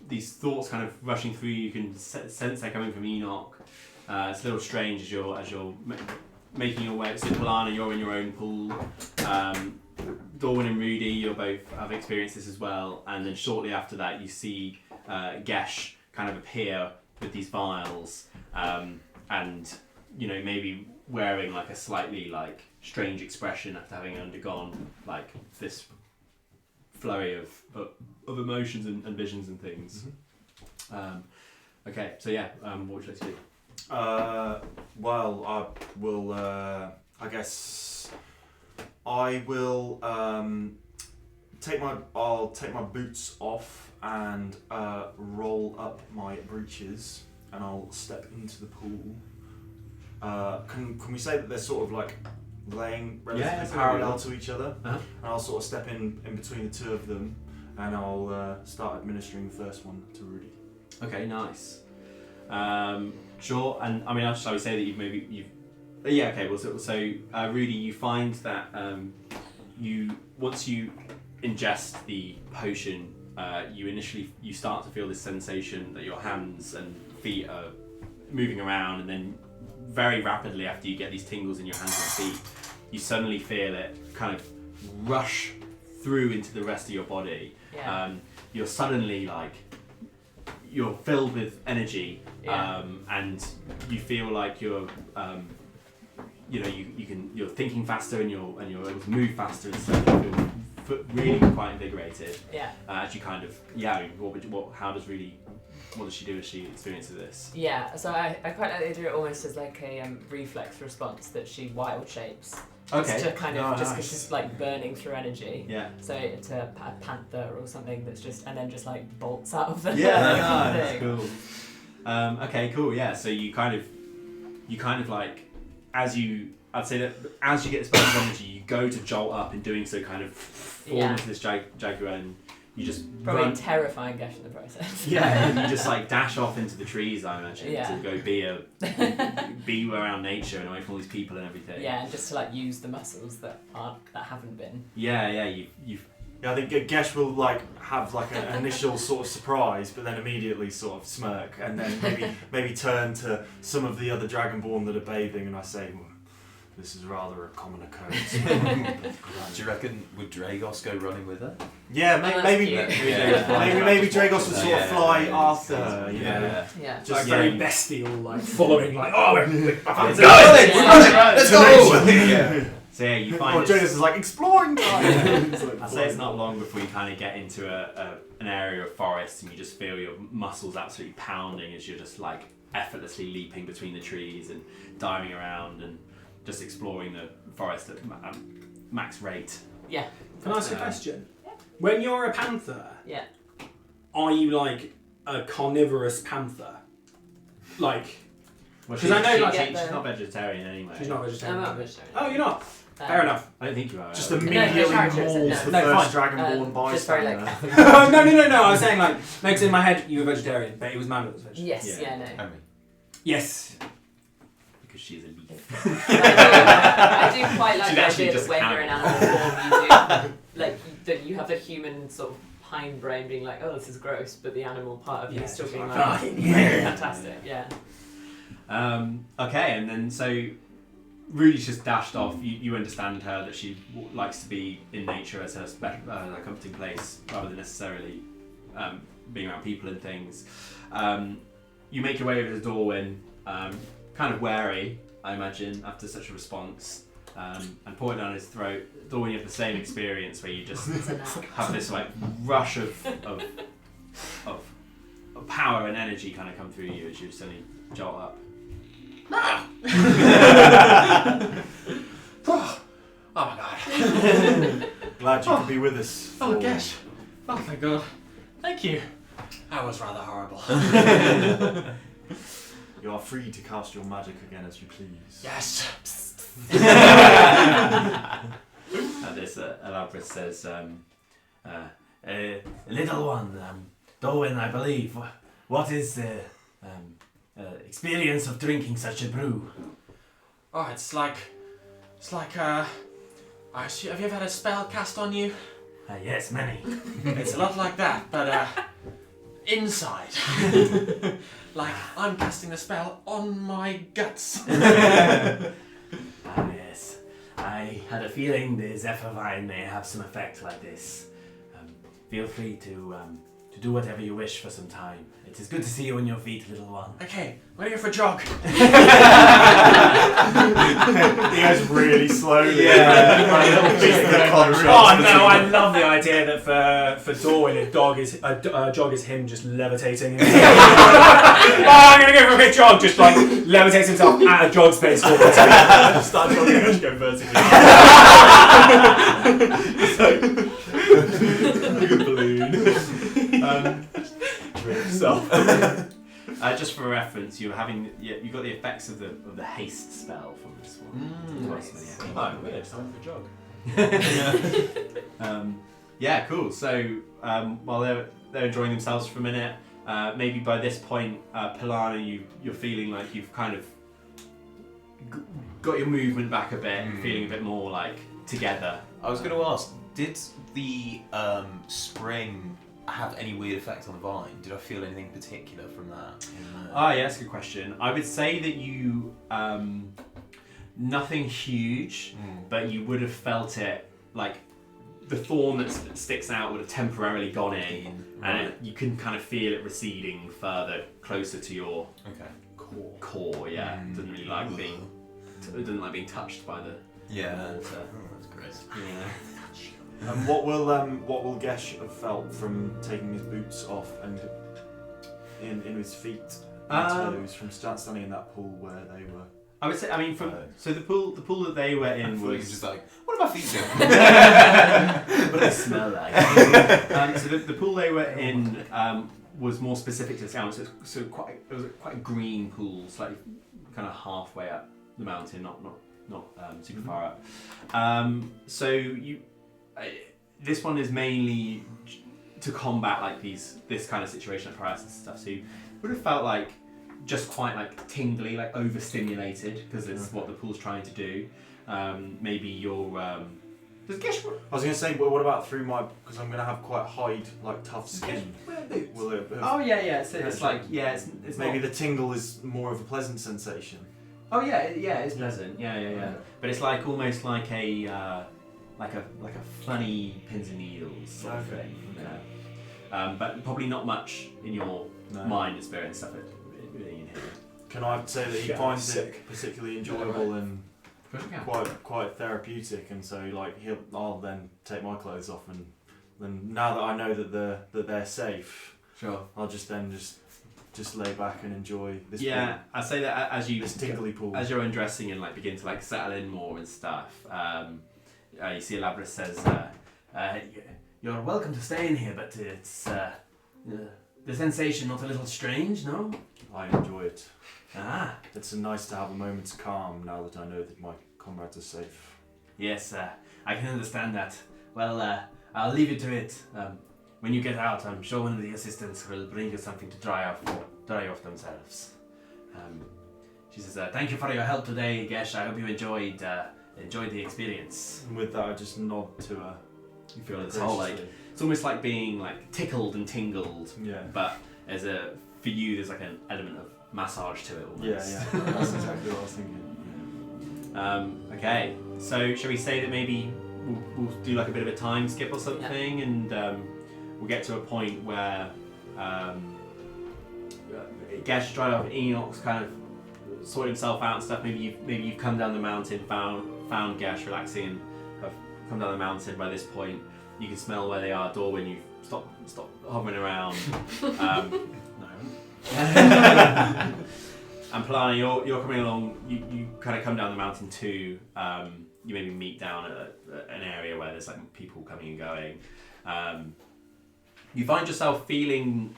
thoughts kind of rushing through you. You can sense they're coming from Enoch. It's a little strange as you're making your way. So Pilanna, you're in your own pool. Dorwin and Rudy, you both have experienced this as well. And then shortly after that, you see Gesh kind of appear with these vials, and maybe wearing like a slightly like strange expression after having undergone like this flurry of emotions and visions and things. Okay, so yeah, what would you like to do? Well, I will. I guess I will I'll take my boots off and roll up my breeches, and I'll step into the pool. Can we say that they're sort of like laying relatively parallel to each other? Uh-huh. And I'll sort of step in between the two of them, and I'll start administering the first one to Rudy. Okay, nice. Sure, and I mean, shall we say that you've yeah, okay. Well, so Rudy, you find that once you ingest the potion, you start to feel this sensation that your hands and feet are moving around, and then very rapidly after you get these tingles in your hands and feet, you suddenly feel it kind of rush through into the rest of your body. Yeah. You're suddenly like you're filled with energy, and you feel like you're you're thinking faster and you're able to move faster, and so you feel really quite invigorated. Yeah. As you kind of what does she do as she experiences this? Yeah, so I quite like the idea almost as like a reflex response that she wild shapes. Okay. Just to kind of, just nice. because she's like burning through energy. Yeah. So it's a panther or something that's just, and then just like bolts out of the That's thing. cool. Okay, cool. Yeah. So you kind of like I'd say that as you get this burst of energy, you go to jolt up, and doing so kind of form into this jaguar, and you just Probably run. terrifying Gesh in the process. Yeah, and you just like dash off into the trees, I imagine, Yeah. to go be around nature and away from all these people and everything. Yeah, and just to like use the muscles that haven't been. Yeah. You've Yeah, I think Gesh will like have like an initial sort of surprise, but then immediately sort of smirk, and then maybe turn to some of the other Dragonborn that are bathing, and I say, well, this is rather a common occurrence. Do you reckon would Dragos go running with her? Yeah, that's maybe cute. maybe Dragos would sort of fly after Yeah. her, you know. Yeah. Just Just very yeah. bestial, like following, like, oh, we're Let's let's go! Let's go! So yeah, you Or find Jonas is like exploring time. I'd say it's not long before you kind of get into an area of forest, and you just feel your muscles absolutely pounding as you're just like effortlessly leaping between the trees and diving around and just exploring the forest at max rate. Yeah. Can I ask a question? When you're a panther, Yeah. are you like a carnivorous panther? Like, Well, 'Cause I know, like, she's not vegetarian anyway. she's not I'm vegetarian. not vegetarian. Oh, you're not? Fair enough. I don't think you are. Just No, immediately characters, mauls no. the No, first fine. Dragonborn Just very like. bystander. no. I was saying like, next in my head, you were vegetarian, but it was man that was vegetarian. Yes. Yeah. Yeah. No. Yes. because she's a leaf. I do quite like She's the actually idea just that a when you're in camel. animal form, you do like that you have the human sort of hindbrain being like, oh, this is gross, but the animal part of you Yeah, is still just being like, like, "Fucking yeah." fantastic, yeah. Okay, and then so Rudy's just dashed off. You understand her that she likes to be in nature as her her comforting place rather than necessarily being around people and things. You make your way over to Dorwin, kind of wary, I imagine, after such a response, and pour it down his throat. Dorwin, you have the same experience where you just have this like rush of power and energy kind of come through you as you suddenly jolt up. Oh my god. Glad you could be with us. Oh, for- Gesh. Oh, thank God. Thank you. That was rather horrible. You are free to cast your magic again as you please. Yes. This Alabra says, Little one, Dorwin, I believe. What is the experience of drinking such a brew? Oh, it's like, have you ever had a spell cast on you? Yes, many. It's a lot like that, but inside. Like I'm casting a spell on my guts. Yes. I had a feeling the Zephyr Vine may have some effect like this. Feel free to do whatever you wish for some time. It is good to see you on your feet, little one. Okay, we're here for a jog. He goes really slowly. Oh no! I love the idea that for Dorwin, a jog is him just levitating. I'm gonna go for a quick jog, just like levitates himself at a jog space forward. Start jogging and just go vertically. Like a balloon. just for reference, you got the effects of the haste spell from this one. Oh, weird. Time for a jog. Yeah, cool. So while they're enjoying themselves for a minute, maybe by this point, Pilanna, you're feeling like you've kind of got your movement back a bit, feeling a bit more like together. I was going to ask, did the spring have any weird effect on the vine? Did I feel anything particular from that? Yeah, that's a good question. I would say that you nothing huge, but you would have felt it like the thorn that sticks out would have temporarily gone in, and you can kind of feel it receding further, closer to your core. Yeah, it doesn't really like being touched by the water. Yeah. Oh, that's great. Yeah. And what will Gesh have felt from taking his boots off and in his feet and toes from standing in that pool where they were? I would say, I mean, so the pool that they were in was just like, what are my feet doing? what do they smell like? So the pool they were in was more specific to the sound. So it was quite a green pool, slightly kind of halfway up the mountain, not super far up. So this one is mainly to combat like this kind of situation of paralysis and stuff. So you would have felt like just quite like tingly, like overstimulated, because it's what the pool's trying to do. Maybe you're. Does Gesh? I was going to say, well, what about through my? Because I'm going to have quite hide, like tough skin. Will it? Oh yeah. So it's like it's maybe not, the tingle is more of a pleasant sensation. Oh yeah, it's pleasant. Yeah. But it's like almost like a funny pins and needles sort of thing. Yeah. But probably not much in your mind experience stuff. In here. Can I say that he finds it particularly enjoyable and quite therapeutic, and so like I'll then take my clothes off, and then now that I know that they're safe, sure, I'll just lay back and enjoy this. Yeah, pool. I say that as you this tingly pool. As you're undressing and like begin to like settle in more and stuff. You see, Labras says, "You're welcome to stay in here, but it's the sensation not a little strange, no?" I enjoy it. Ah, It's nice to have a moment's calm now that I know that my comrades are safe. Yes, I can understand that. Well, I'll leave you to it. When you get out, I'm sure one of the assistants will bring you something to dry off themselves. She says, "Thank you for your help today, Gesh. I hope you enjoyed the experience." And with that, I just nod to her. you feel this whole like it's almost like being like tickled and tingled, Yeah. but for you, there's like an element of massage to it almost. Yeah. That's exactly what I was thinking. Okay, so shall we say that maybe we'll do like a bit of a time skip or something, and we'll get to a point where Gesh tried off, Enoch's kind of sorted himself out and stuff. Maybe you've come down the mountain, found Gesh relaxing, and have come down the mountain. By this point, you can smell where they are. Dorwin, you've stopped hovering around. And Pilanna, you're coming along. You kind of come down the mountain too. You maybe meet down at an area where there's like people coming and going. You find yourself feeling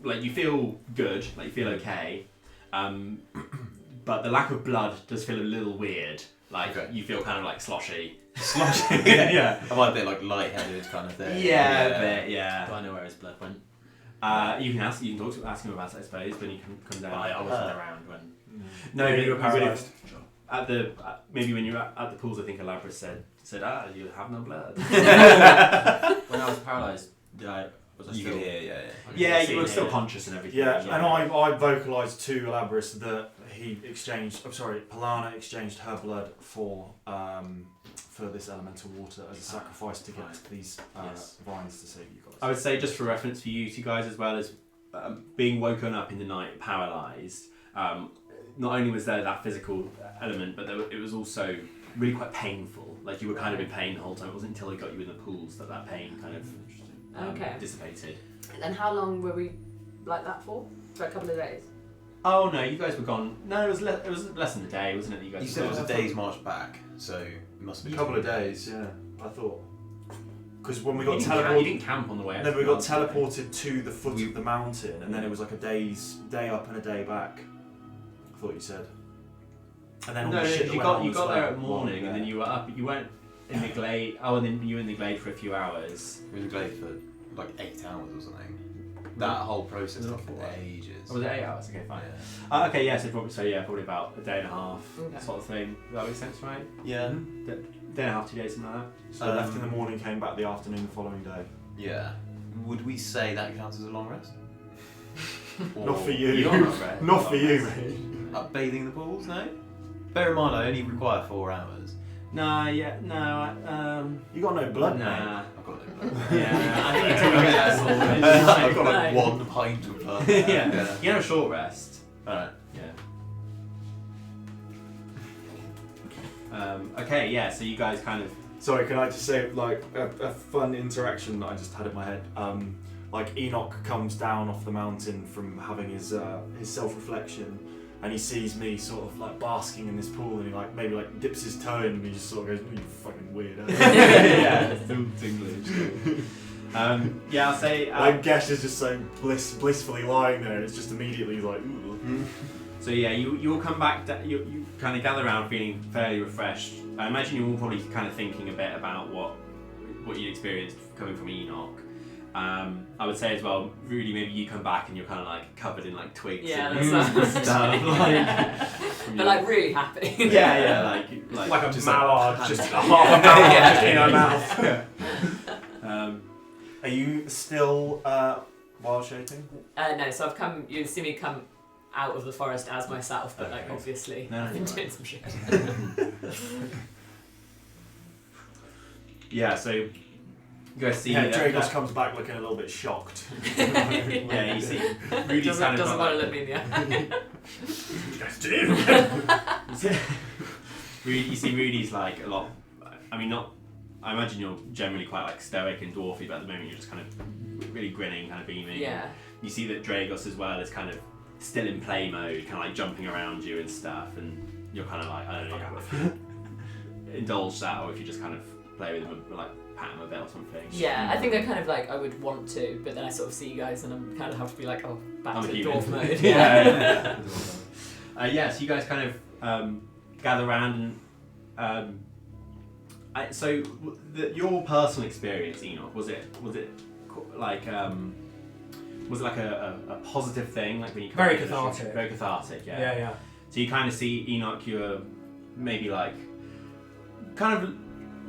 like you feel good, like you feel okay, but the lack of blood does feel a little weird. Like you feel kind of like sloshy. Yeah. Am I a bit like lightheaded kind of thing? Yeah, a bit. Yeah. Do I know where his blood went? You can ask him about it, I suppose, when you come down. I wasn't around when. No, Yeah, but you were paralysed. Maybe when you were at the pools, I think Alabra said, you have no blood. When I was paralysed, was I You still? could hear, yeah. Yeah, you were still conscious and everything. Yeah, and I vocalised to Alabris that Pilanna exchanged her blood for this elemental water as a sacrifice to get these vines to save you guys. I would say, just for reference for you two guys, as well as being woken up in the night paralysed, not only was there that physical element, but it was also really quite painful. Like you were kind of in pain the whole time. It wasn't until they got you in the pools that pain kind of dissipated. And how long were we like that for? For a couple of days? Oh no, you guys were gone. No, it was less than a day, wasn't it? That you guys. You said it was a day's march back, so it must have A been couple of days, yeah. I thought because when we got You teleported, didn't camp on the way. no, out we to got the mountain, teleported to the foot of the mountain, and then it was like a day up and a day back. I thought you said. And then all No, the shit that you went got on you as got there well at morning, while and then we you were up. You weren't in the glade. Oh, and then you were in the glade for a few hours. We were glade for like 8 hours or something. That whole process took ages. Oh, was it 8 hours? Okay, fine. Yeah. Okay, yeah. So probably about a day and a half, sort of thing. Does that make sense, right? Yeah. Day and a half, 2 days, something like that. So left in the morning, came back the afternoon the following day. Yeah. Would we say that counts as a long rest? Not for you. You're not right. Not for you, mate. Bathing in the pools, no? Bear in mind, I only require 4 hours. No, yeah, no. You got no blood, mate. Nah. I've got no blood. Yeah, I think it's I've got like 1 pint of blood. yeah. You have a short rest. Alright. Yeah. Okay, yeah. So you guys kind of Sorry, can I just say like a fun interaction that I just had in my head? Like Enoch comes down off the mountain from having his self-reflection, and he sees me sort of like basking in this pool, and he like maybe like dips his toe in, and he just sort of goes, "You fucking weirdo." Yeah, still English. Yeah, I'll say. Like Gesh is just so blissfully lying there, and it's just immediately like, ooh. So yeah, you all come back. You kind of gather around, feeling fairly refreshed. I imagine you're all probably kind of thinking a bit about what you experienced coming from Enoch. I would say as well, Rudy, maybe you come back and you're kind of like covered in like twigs Yeah, and that's stuff. But like really happy. Yeah, like a just mallard, like, just a half a mallard just in her mouth. Are you still wild shaping? No, so I've come. You see me come out of the forest as myself, but like Okay. obviously No, I've been you're doing right. some shit. Yeah, so you guys see Yeah, that- Dragos comes back looking a little bit shocked. Yeah, you see Rudy's kind doesn't of want to look me in the eye. You guys do. You see Rudy's like a lot. I mean, not. I imagine you're generally quite like stoic and dwarfy, but at the moment you're just kind of really grinning, kind of beaming. Yeah. You see that Dragos as well is kind of still in play mode, kind of like jumping around you and stuff, and you're kind of like, I don't know if you indulge that or if you just kind of play with him, or like pat him a bit or something. Yeah, I think I kind of like I would want to, but then I sort of see you guys and I'm kind of have to be like, oh, back I'm to a the human. dwarf mode. Yeah, so you guys kind of gather around and so your personal experience, Enoch, was it like a positive thing, like when you Very cathartic. Very cathartic, yeah. Yeah. So you kind of see Enoch, you're maybe like kind of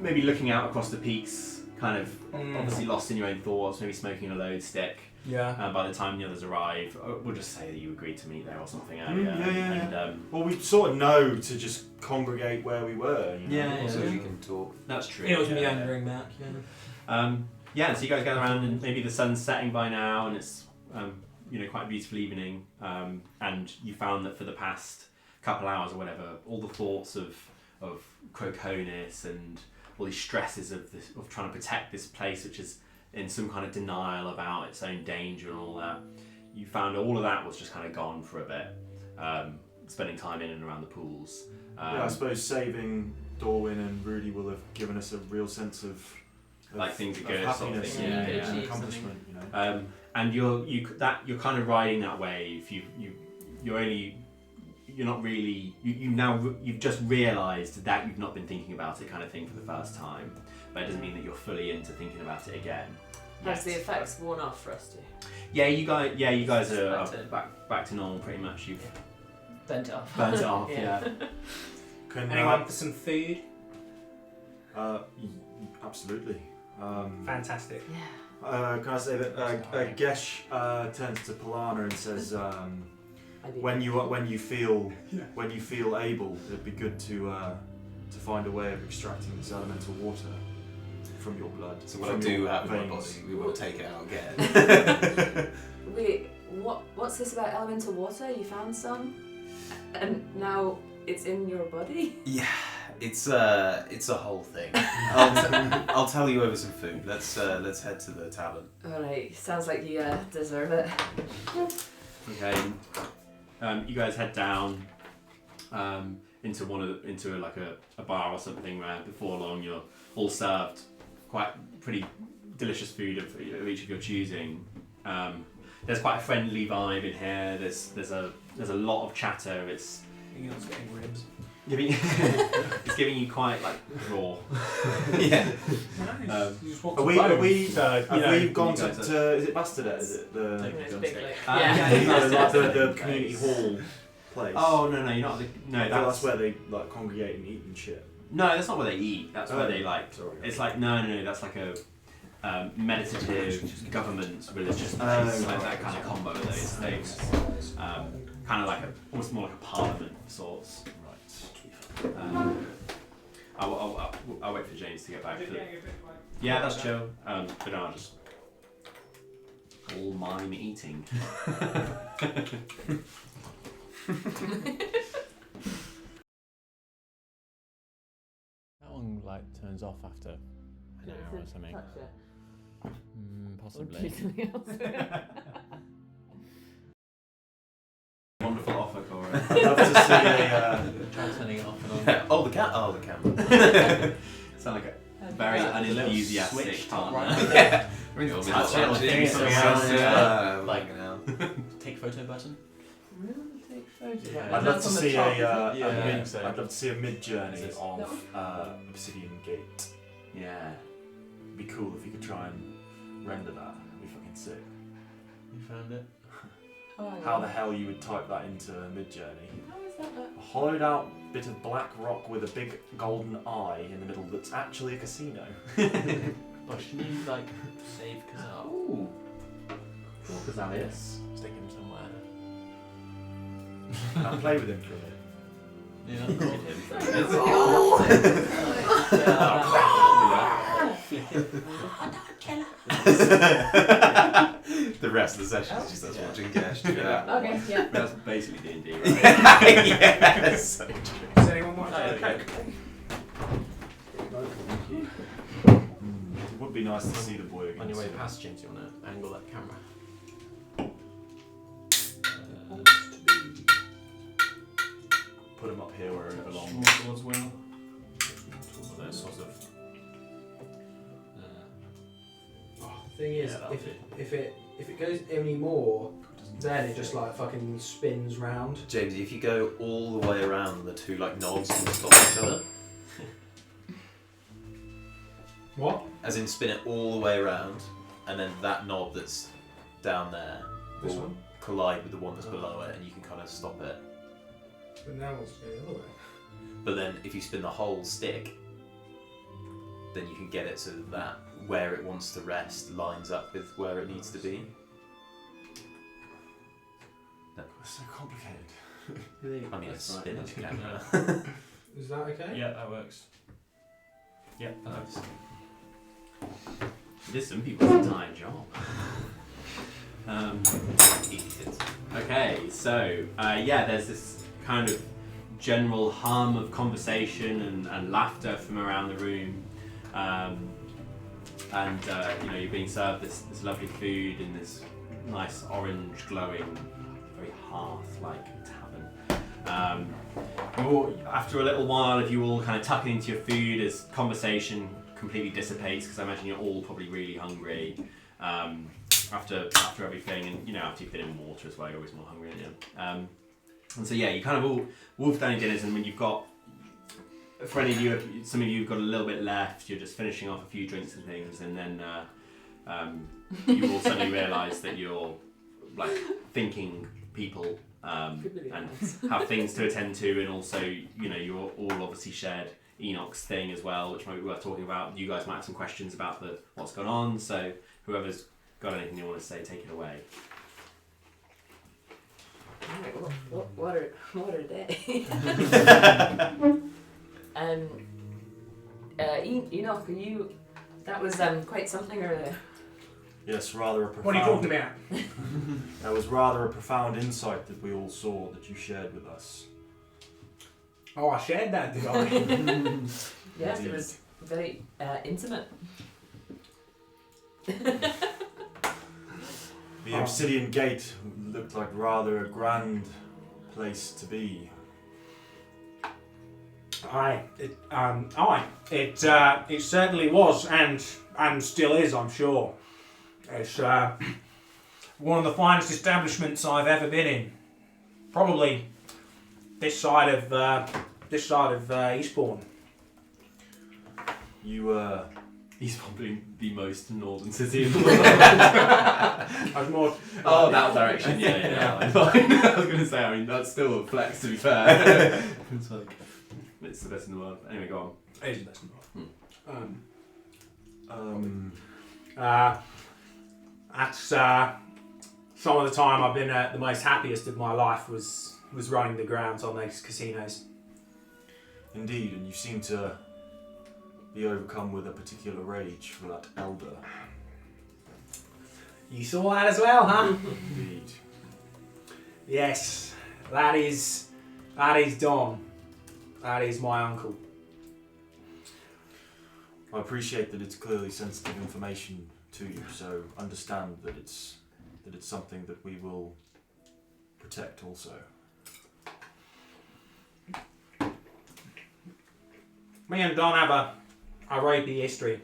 maybe looking out across the peaks, kind of obviously lost in your own thoughts, maybe smoking a load stick. Yeah. By the time the others arrive, we'll just say that you agreed to meet there or something earlier. Yeah. And, Well, we sort of know to just congregate where we were. You know? Yeah. So you can talk. that's true. It was yeah. meandering back. Yeah. Yeah, so you guys gather around and maybe the sun's setting by now and it's quite a beautiful evening, and you found that for the past couple hours or whatever, all the thoughts of Croconis and all these stresses of trying to protect this place, which is in some kind of denial about its own danger and all that, you found all of that was just kind of gone for a bit, spending time in and around the pools. Yeah, I suppose saving Dorwin and Rudy will have given us a real sense of like things are of good, sort of happiness thing. and Yeah, yeah. and Achieve accomplishment. You know. And you're kind of riding that wave. You've just realised that you've not been thinking about it, kind of thing, for the first time. But it doesn't mean that you're fully into thinking about it again. Has the yet. effects worn off for us too? Yeah, you guys are Back to- back to normal pretty much. You've Burnt it off. burnt it off. Yeah. Yeah. Can Anyone for some food? Absolutely. Fantastic. Yeah. Can I say that Gesh turns to Pilanna and says, I do. when you feel able, it'd be good to find a way of extracting this elemental water from your blood. So what I from do your have in my veins. body, we will take it out again. Wait, what's this about elemental water? You found some, and now it's in your body? Yeah, it's a whole thing. I'll tell you over some food. Let's head to the tavern. Alright, sounds like you deserve it. Okay. You guys head down into a bar or something where before long you're all served quite pretty delicious food of each of your choosing. There's quite a friendly vibe in here. There's a lot of chatter. It's Getting ribs. giving you quite like raw. Yeah. Have we gone you guys to is it Bastardet? Is it the It's big, like, the community hall place? Oh no, you're not. That's where they like congregate and eat and shit. No, that's not where they eat. That's where they like. Sorry. It's like no. That's like a meditative government religious place, like that kind of combo of those things. Kind of like almost more like a parliament of sorts. Right. I'll wait for James to get back. Yeah, that's chill. But no, I'll just all mime eating. How long, like, turns off after an hour or something. Touch it. Or Possibly. do something else. Wonderful offer, Cora. I'd love to see a. Try turning it off and on. Oh, the cat. Oh, the camera. Sound like a very unenthusiastic switch top partner. right. Yeah. Touch Touch it, it, something else, else. like- You know. Take photo button. Really? Take photos. Yeah. Right, I'd love that's to on the see top, a. isn't it? Yeah. Mid, I'd love to see a mid journey Is this- of Obsidian Gate. Yeah. It'd be cool if you could try and render that. It'd be fucking sick. You found it. Oh, How the hell you would type that into mid journey? How is that? A hollowed out bit of black rock with a big golden eye in the middle that's actually a casino. Oh, should you like save Khazal? Ooh. Cool, Khazalius. Stick him somewhere. And play with him for a bit. Yeah. The rest of the session is just us watching Gesh do that. Okay, yeah. That's basically D&D, right? Yes, so true. Does anyone want to Okay. It would be nice to see the boy again. On your way soon. past James, you want to angle that camera. Put him up here where it belongs. More towards Will. All those sorts of. The thing is, Yeah, that'll if it goes any more, then it just like fucking spins round. James, if you go all the way around, the two like knobs can stop each other. What? As in, spin it all the way around, and then that knob that's down there This will one? collide with the one that's below it, and you can kind of stop it. But now it's going the other way. But then, if you spin the whole stick, then you can get it so that where it wants to rest lines up with where it needs to be. It's so complicated. I mean, it's spinning the camera. Is that okay? Yeah, that works. Yeah, that works. It is some people's entire job. Okay, so there's this kind of general hum of conversation and laughter from around the room, you're being served this lovely food in this nice orange glowing, very hearth-like tavern. After a little while of you all kind of tucking into your food as conversation completely dissipates, because I imagine you're all probably really hungry after everything, and after you've been in water as well, you're always more hungry, aren't you? And so you kind of all wolf down your dinners, and when you've got, for any of you, some of you have got a little bit left, you're just finishing off a few drinks and things, and then you all suddenly realise that you're like thinking people and have things to attend to, and also you're all obviously shared Enoch's thing as well, which might be worth talking about. You guys might have some questions about what's gone on, so whoever's got anything you want to say, take it away. Alright, what are they? Enoch, that was quite something earlier. Yes, rather a profound. What are you talking about? That was rather a profound insight that we all saw that you shared with us. Oh, I shared that, did I? Yes, it was very intimate. The Obsidian Gate looked like rather a grand place to be. It certainly was, and still is, I'm sure. It's one of the finest establishments I've ever been in. Probably this side of Eastbourne. He's probably the most northern city in the world. I was more. Oh, that direction, yeah. Fine. I was going to say, I mean, that's still a flex, to be fair. It's like, it's the best in the world. Anyway, go on. It is the best in the world. That's some of the time I've been the most happiest of my life was running the grounds on those casinos. Indeed, and you seem to be overcome with a particular rage for that elder. You saw that as well, huh? Indeed. Yes, that is Don. That is my uncle. I appreciate that it's clearly sensitive information to you, so understand that it's something that we will protect also. Me and Don have a rapey history.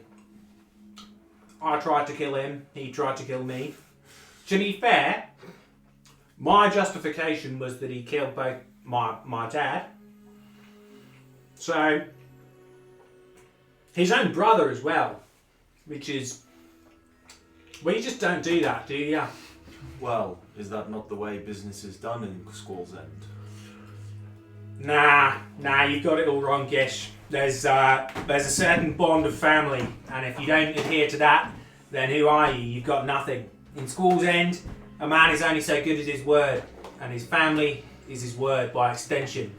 I tried to kill him, he tried to kill me. To be fair, my justification was that he killed both my dad. So, his own brother as well, which is... Well, you just don't do that, do you? Well, is that not the way business is done in Squall's End? Nah, you've got it all wrong, Gesh. There's a certain bond of family, and if you don't adhere to that, then who are you? You've got nothing. In Squall's End, a man is only so good as his word, and his family is his word by extension.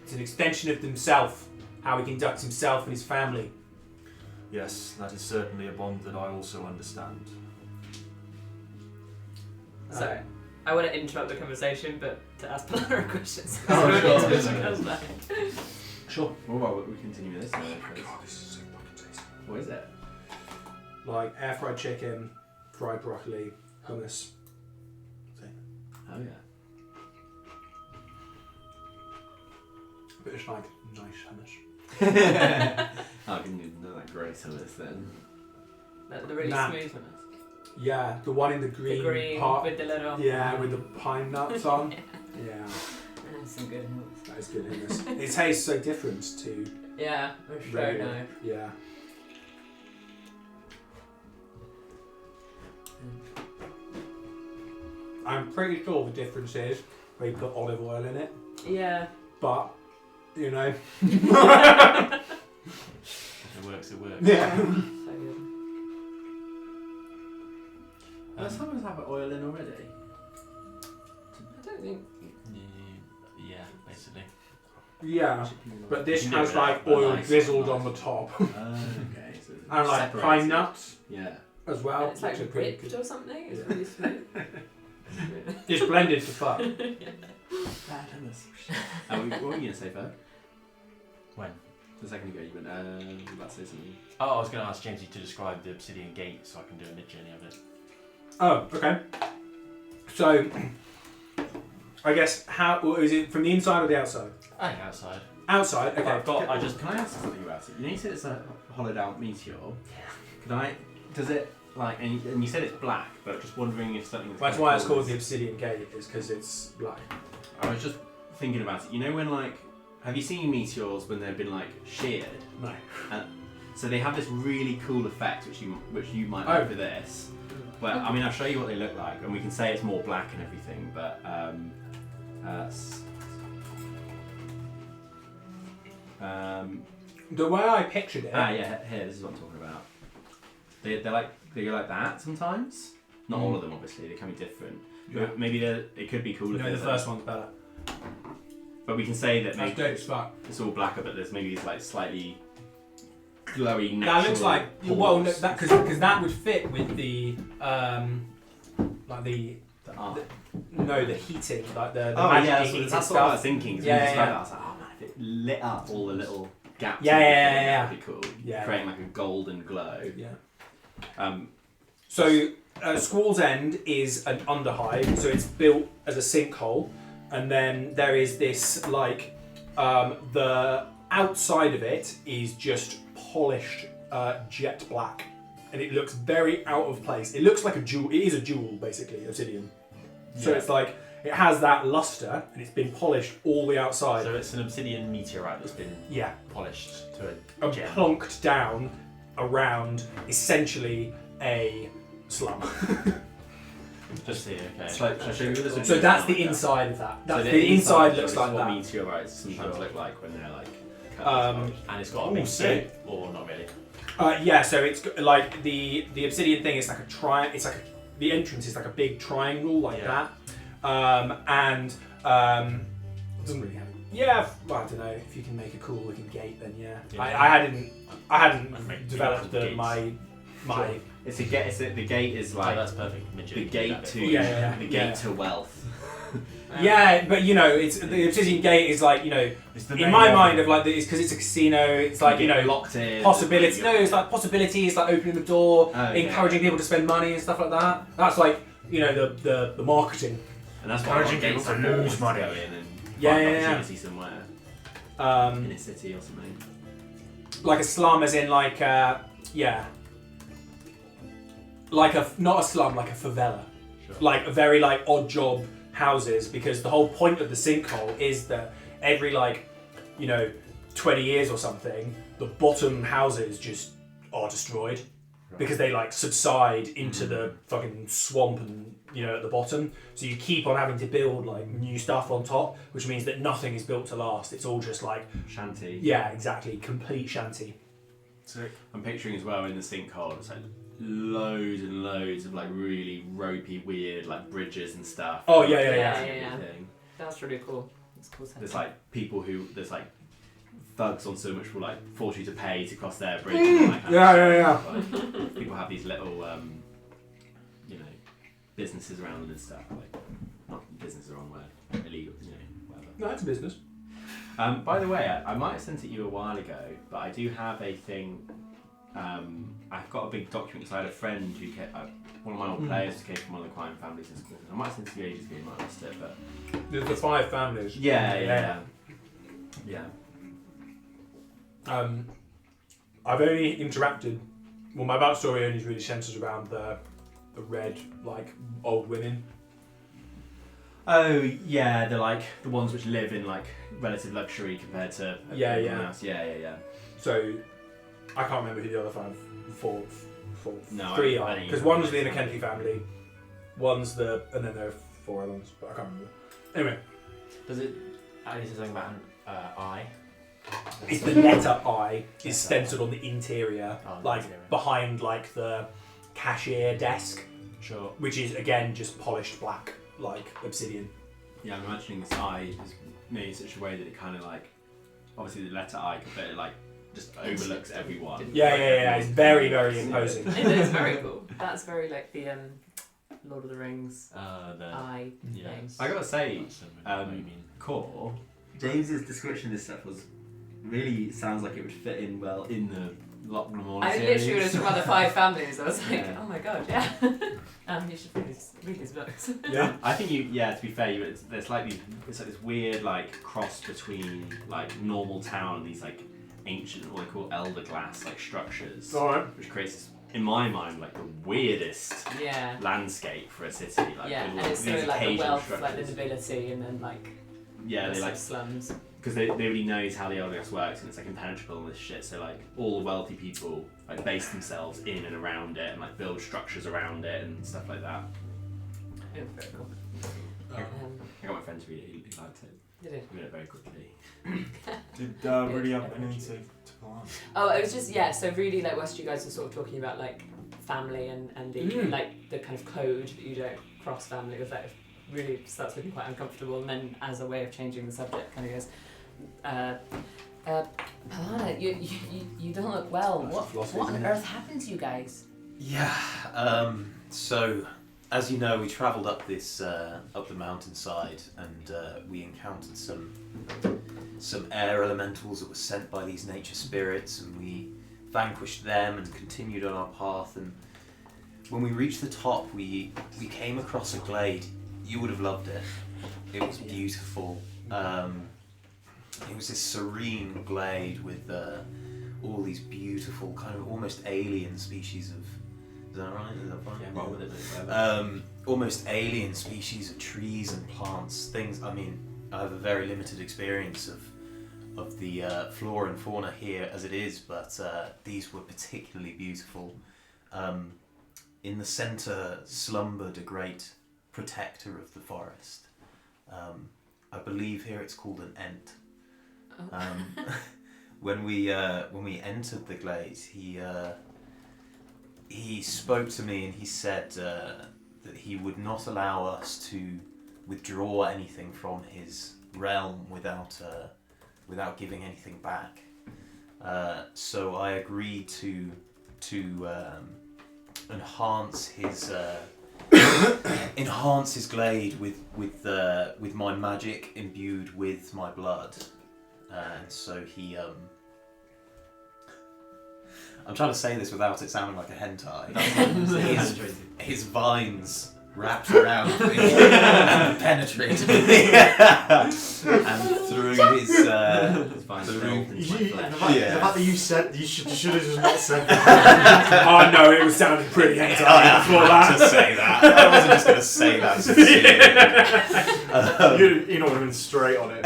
It's an extension of himself, how he conducts himself and his family. Yes, that is certainly a bond that I also understand. Sorry, I want to interrupt the conversation, but to ask Pilanna questions. Sure. Well, we continue this. Oh my god, this is so fucking tasty. What is it? Like air fried chicken, fried broccoli, hummus. Oh yeah. But it's like nice hummus. I can know that grey hummus then. The really Nah. smooth one. Yeah, the one in the green, pot. With the little... Yeah, with the pine nuts on. Yeah, That's some good hummus. that is good hummus. It tastes so different to Yeah, it's so regular. nice. Yeah. I'm pretty sure the difference is they put olive oil in it, Yeah. but you know. If it works, it works. Yeah. So good. Does hummus have oil in already? I don't think... Yeah, basically. Yeah, but this You can do has it like with oil nice- drizzled on the top, Okay. So and like separates pine it. nuts Yeah. as well. it's like which are pretty whipped good. or something. It's Yeah. really smooth. It's blended to fuck. Bad hummus. What were you going to say, Ferg? When? A second ago you went, about to say something. Oh, I was going to ask Jamesy to describe the obsidian gate so I can do a mid-journey of it. Oh, okay. So, I guess is it from the inside or the outside? I think outside. Outside. Okay. I've got. Can I ask something about it? You know, you said it's a hollowed out meteor. Does it, like, and you said it's black, but just wondering if something... That's why it's called the Obsidian Gate, is because it's black. I was just thinking about it. You know when, like, have you seen meteors when they've been, like, sheared? No. So they have this really cool effect, which you might like for this. But I mean, I'll show you what they look like, and we can say it's more black and everything. But The way I pictured it. yeah, here, this is what I'm talking about. They go like that sometimes. Not all of them, obviously. They can be different. Yeah. But maybe it could be cool. No, the first one's better. But we can say that That's maybe dope as fuck. it's all blacker, but there's maybe these like slightly glowy natural. That looks like pores. because that would fit with the like the heating, like the magic heating that's stuff. what I was thinking. Yeah, I yeah. was like, oh man, if it lit up all the little gaps. Yeah, in the yeah, thing, yeah, that'd be cool. Yeah. Creating like a golden glow. Yeah. So Squall's End is an underhive, so it's built as a sinkhole, and then there is this like the outside of it is just polished jet black, and it looks very out of place. It looks like a jewel. It is a jewel, basically, obsidian. So it's like it has that luster, and it's been polished all the outside. So it's an obsidian meteorite that's been polished to a and gem. plonked down around essentially a slum. Just here, okay. shall I show you what this So would that's be the like? inside of that. So That's the inside looks is like what that. meteorites sometimes look like when they're like cut. And it's got a Ooh, big sick. shape, or not really? Yeah, so it's like the obsidian thing is like a it's like the entrance is like a big triangle like that, and it doesn't really have. Yeah, well, I don't know if you can make a cool looking gate, then yeah. I hadn't I'd make developed gates. my. It's a gate. The gate is Oh, like that's perfect. the gate to Yeah. the gate to wealth. Yeah, but you know, it's the Obsidian Gate is like, you know, It's the in name my of mind it. of like it's because it's a casino. It's like, you know, locked in. possibility. No, it's like possibility. It's like opening the door, Oh, encouraging people to spend money and stuff like that. That's like, you know, the marketing. And that's why Encouraging people to lose money. Go in and Yeah, find yeah, yeah. opportunity somewhere in Um, a city or something. like a slum, as in like yeah, like a not a slum, like a favela, like a very like odd job houses, because the whole point of the sinkhole is that every like, you know, 20 years or something, the bottom houses just are destroyed because they like subside into the fucking swamp and, you know, at the bottom. So you keep on having to build like new stuff on top, which means that nothing is built to last. It's all just like, Shanty. yeah, exactly, complete shanty. Sick. I'm picturing as well in the sinkhole, it's like loads and loads of like really ropey, weird like bridges and stuff. Oh, yeah, yeah, Yeah, yeah. yeah, yeah. Everything. That's really cool. It's cool. There's like people who there's like thugs on so much will like force you to pay to cross their bridge. And all that kind Yeah, of yeah, stuff. Like, people have these little you know, businesses around them and stuff. Like, not business is the wrong word, illegal, you know, whatever. No, it's a business. By the way, I might have sent it you a while ago, but I do have a thing. I've got a big document because I had a friend who came, one of my old players who came from one of the crime families in school. I might have sent it to you ages ago, you might have missed it, but There's the 5 families. yeah. I've only interacted. Well, my backstory only really centres around the red, like, old women. Oh yeah, they're like the ones which live in like relative luxury compared to Yeah, everyone yeah. else. Yeah. So I can't remember who the other four, No, three I are. think Because one's the Innocenty family, one's the, and then there are 4 other ones, but I can't remember. Anyway, Does it? Is it something about an eye? it's the letter I is stenciled on the interior, Oh, the like interior. behind like the cashier desk, Sure. which is again just polished black, like obsidian. Yeah, I'm imagining this eye is made in such a way that it kind of like, obviously the letter I, but it like just overlooks everyone. Yeah. It's very, very imposing. It is very cool. That's very like the Lord of the Rings The eye yeah. thing. I gotta say, That's what you mean. Core, James's description of this stuff was really sounds like it would fit in well in the Loch Lomond I series. literally was talking about the 5 families. I was like, Yeah. oh my god, yeah. You should read his books. Yeah. I think to be fair, there's like it's like this weird like cross between like normal town and these like ancient, what they call elder glass like structures, Alright. which creates this, in my mind, like the weirdest Yeah. landscape for a city. Like Yeah, with and all it's these sort of like the occasional wealth, like the structures. nobility, and then like Yeah, the they like slums. because nobody knows how the elder glass works and it's like impenetrable and this shit. So like all the wealthy people like base themselves in and around it and like build structures around it and stuff like that. It was very cool. I got my friend to read it. He liked it. Did it? He read it very quickly. Did really have anything to plan? Oh, it was just, yeah, so really like whilst you guys were sort of talking about like family and the like the kind of code that you don't cross family, it was like really starts looking quite uncomfortable, and then as a way of changing the subject kind of goes, Pilanna, you don't look well. What on earth happened to you guys? Yeah. So, as you know, we travelled up this up the mountainside, and we encountered some air elementals that were sent by these nature spirits, and we vanquished them and continued on our path. And when we reached the top, we came across a glade. You would have loved it. It was beautiful. It was this serene glade with all these beautiful, kind of almost alien species of. Is that right? Is that fine? Yeah, roll with it, whatever. Almost alien species of trees and plants. Things. I mean, I have a very limited experience of the flora and fauna here as it is, but these were particularly beautiful. In the centre slumbered a great protector of the forest. I believe here it's called an ent. When we entered the glade, he spoke to me and he said that he would not allow us to withdraw anything from his realm without giving anything back. So I agreed to enhance his enhance his glade with my magic imbued with my blood, and so he. I'm trying to say this without it sounding like a hentai. His vines wrapped around me and penetrated me, and through his vines through. delved into my The flesh. fact Yeah. that you said you should have just not said that. Oh no, it was sounding pretty I hentai have before had to that. say that. I wasn't just going to say that. Sincerely. You know what I mean, straight on it.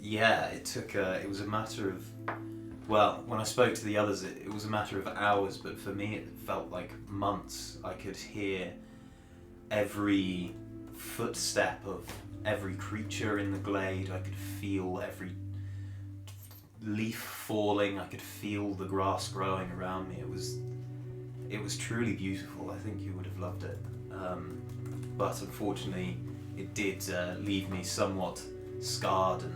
Yeah. It took. It was a matter of. Well, when I spoke to the others, it was a matter of hours, but for me, it felt like months. I could hear every footstep of every creature in the glade. I could feel every leaf falling. I could feel the grass growing around me. It was truly beautiful. I think you would have loved it. But unfortunately, it did leave me somewhat scarred and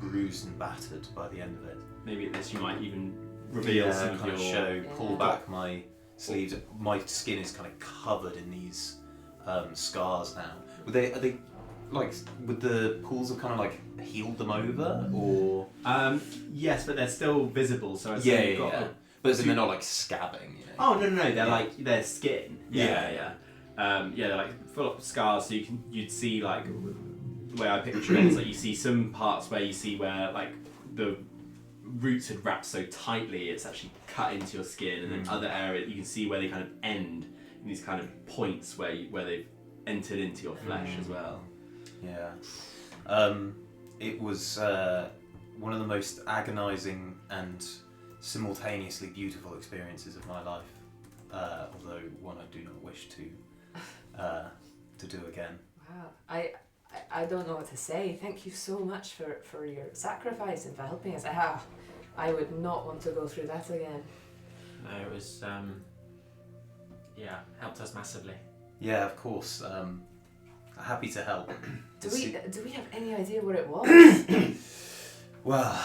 bruised and battered by the end of it. Maybe at this you might even reveal some of kind of your... show, pull back my sleeves. My skin is kind of covered in these scars now. Are they like, would the pools have kind of like healed them over, or? Yes, but they're still visible, so I'd say Yeah. you've got a- But as in they're not like scabbing, you know? Oh no, they're like their skin. Yeah. Yeah, they're like full of scars, so you'd see like the way I picture it is like you see some parts where you see where like the roots had wrapped so tightly it's actually cut into your skin, and then other areas you can see where they kind of end in these kind of points where they've entered into your flesh as well. Yeah. It was one of the most agonizing and simultaneously beautiful experiences of my life, although one I do not wish to do again. Wow. I don't know what to say. Thank you so much for your sacrifice and for helping us. I would not want to go through that again. No, it was, helped us massively. Yeah, of course. Happy to help. Do we have any idea what it was? Well,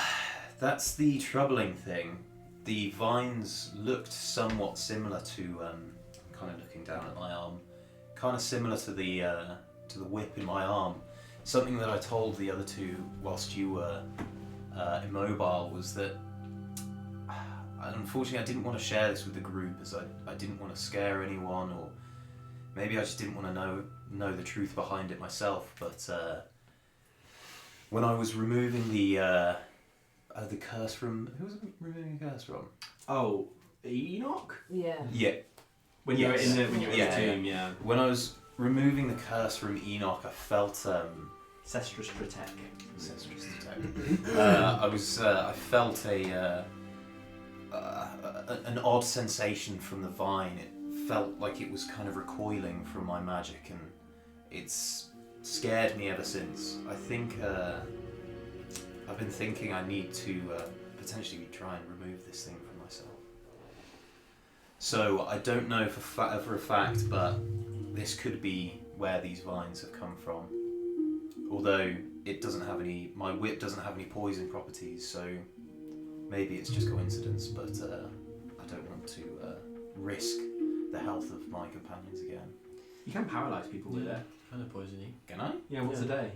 that's the troubling thing. The vines looked somewhat similar to, kind of looking down at my arm, kind of similar to the whip in my arm. Something that I told the other two whilst you were immobile was that, unfortunately, I didn't want to share this with the group as I didn't want to scare anyone, or maybe I just didn't want to know the truth behind it myself. But when I was removing the curse from, who was removing the curse from? Oh, Enoch? Yeah. Yeah. When you were Yes. in the tomb, yeah. When I was removing the curse from Enoch, I felt Cestrus Protect. I felt an odd sensation from the vine. It felt like it was kind of recoiling from my magic, and it's scared me ever since. I think I've been thinking I need to potentially try and remove this thing from myself. So I don't know for a fact, but this could be where these vines have come from. Although it doesn't have any, my whip doesn't have any poison properties, so maybe it's just coincidence. But I don't want to risk the health of my companions again. You can paralyze people with it. Kind of poisoning. Can I? Yeah, once a day.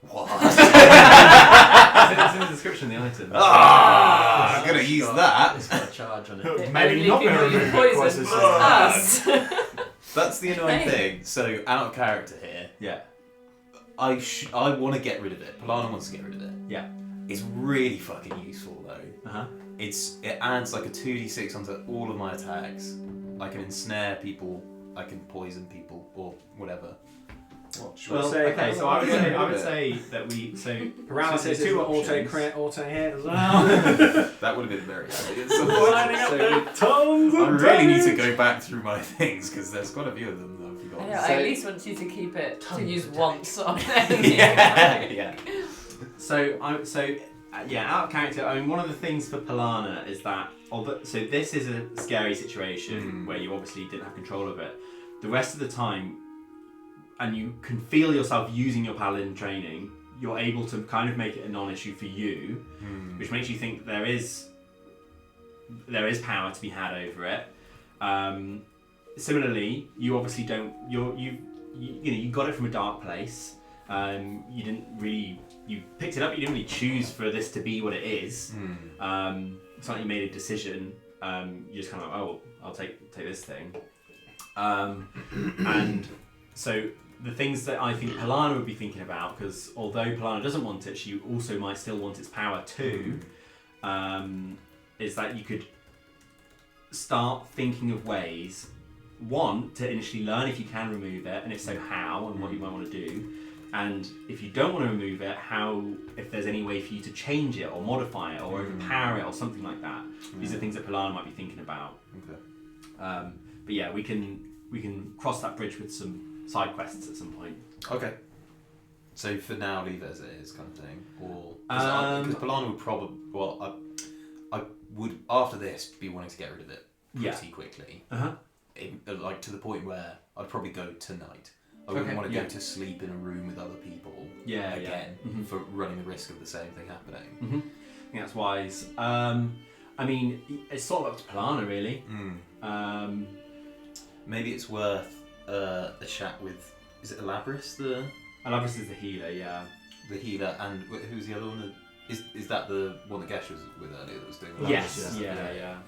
What? It's in the description of the item. I'm gonna use that. It's got a charge on it. Maybe Only not people going to you remove it poison quite so was soon. us. That's the annoying Hey. thing. So out of character here, Yeah. I want to get rid of it. Pilanna wants to get rid of it. Yeah. It's really fucking useful though. Uh-huh. It adds like a 2d6 onto all of my attacks. I can ensnare people, I can poison people, or whatever. Well, okay, so I would say that we Paralysis so is two an auto options. crit, auto hit as well. That would have been very obvious. Lining up there with tons I of really need to damage. go back through my things because there's quite a few of them that I've I forgotten. know, I at least want you to keep it to Tons use of once on enemy. yeah. Out of character. I mean, one of the things for Pilanna is that so this is a scary situation where you obviously didn't have control of it. The rest of the time, and you can feel yourself using your paladin training, you're able to kind of make it a non-issue for you, which makes you think there is there is power to be had over it. Similarly, you obviously don't. You got it from a dark place. You didn't really. You picked it up. You didn't really choose for this to be what it is. It's not like you made a decision. You just kind of I'll take this thing. And so the things that I think Pilanna would be thinking about, because although Pilanna doesn't want it, she also might still want its power too. Is that you could start thinking of ways. One, to initially learn if you can remove it, and if so, how, and what you might want to do. And if you don't want to remove it, if there's any way for you to change it or modify it or overpower it or something like that. These are things that Pilanna might be thinking about. Okay. But yeah, we can cross that bridge with some side quests at some point. Okay. So for now, leave it as it is, kind of thing, or because Pilanna would probably I would after this be wanting to get rid of it pretty quickly. Like to the point where I'd probably go tonight. I wouldn't want to go to sleep in a room with other people again for running the risk of the same thing happening. I think that's wise. I mean, it's sort of up to Pilanna, really. Maybe it's worth a chat with. Is it Elabris? Elabris is the healer, yeah. The healer, and who's the other one? Is that the one that Gesh was with earlier that was doing Elabris? Yes, yeah.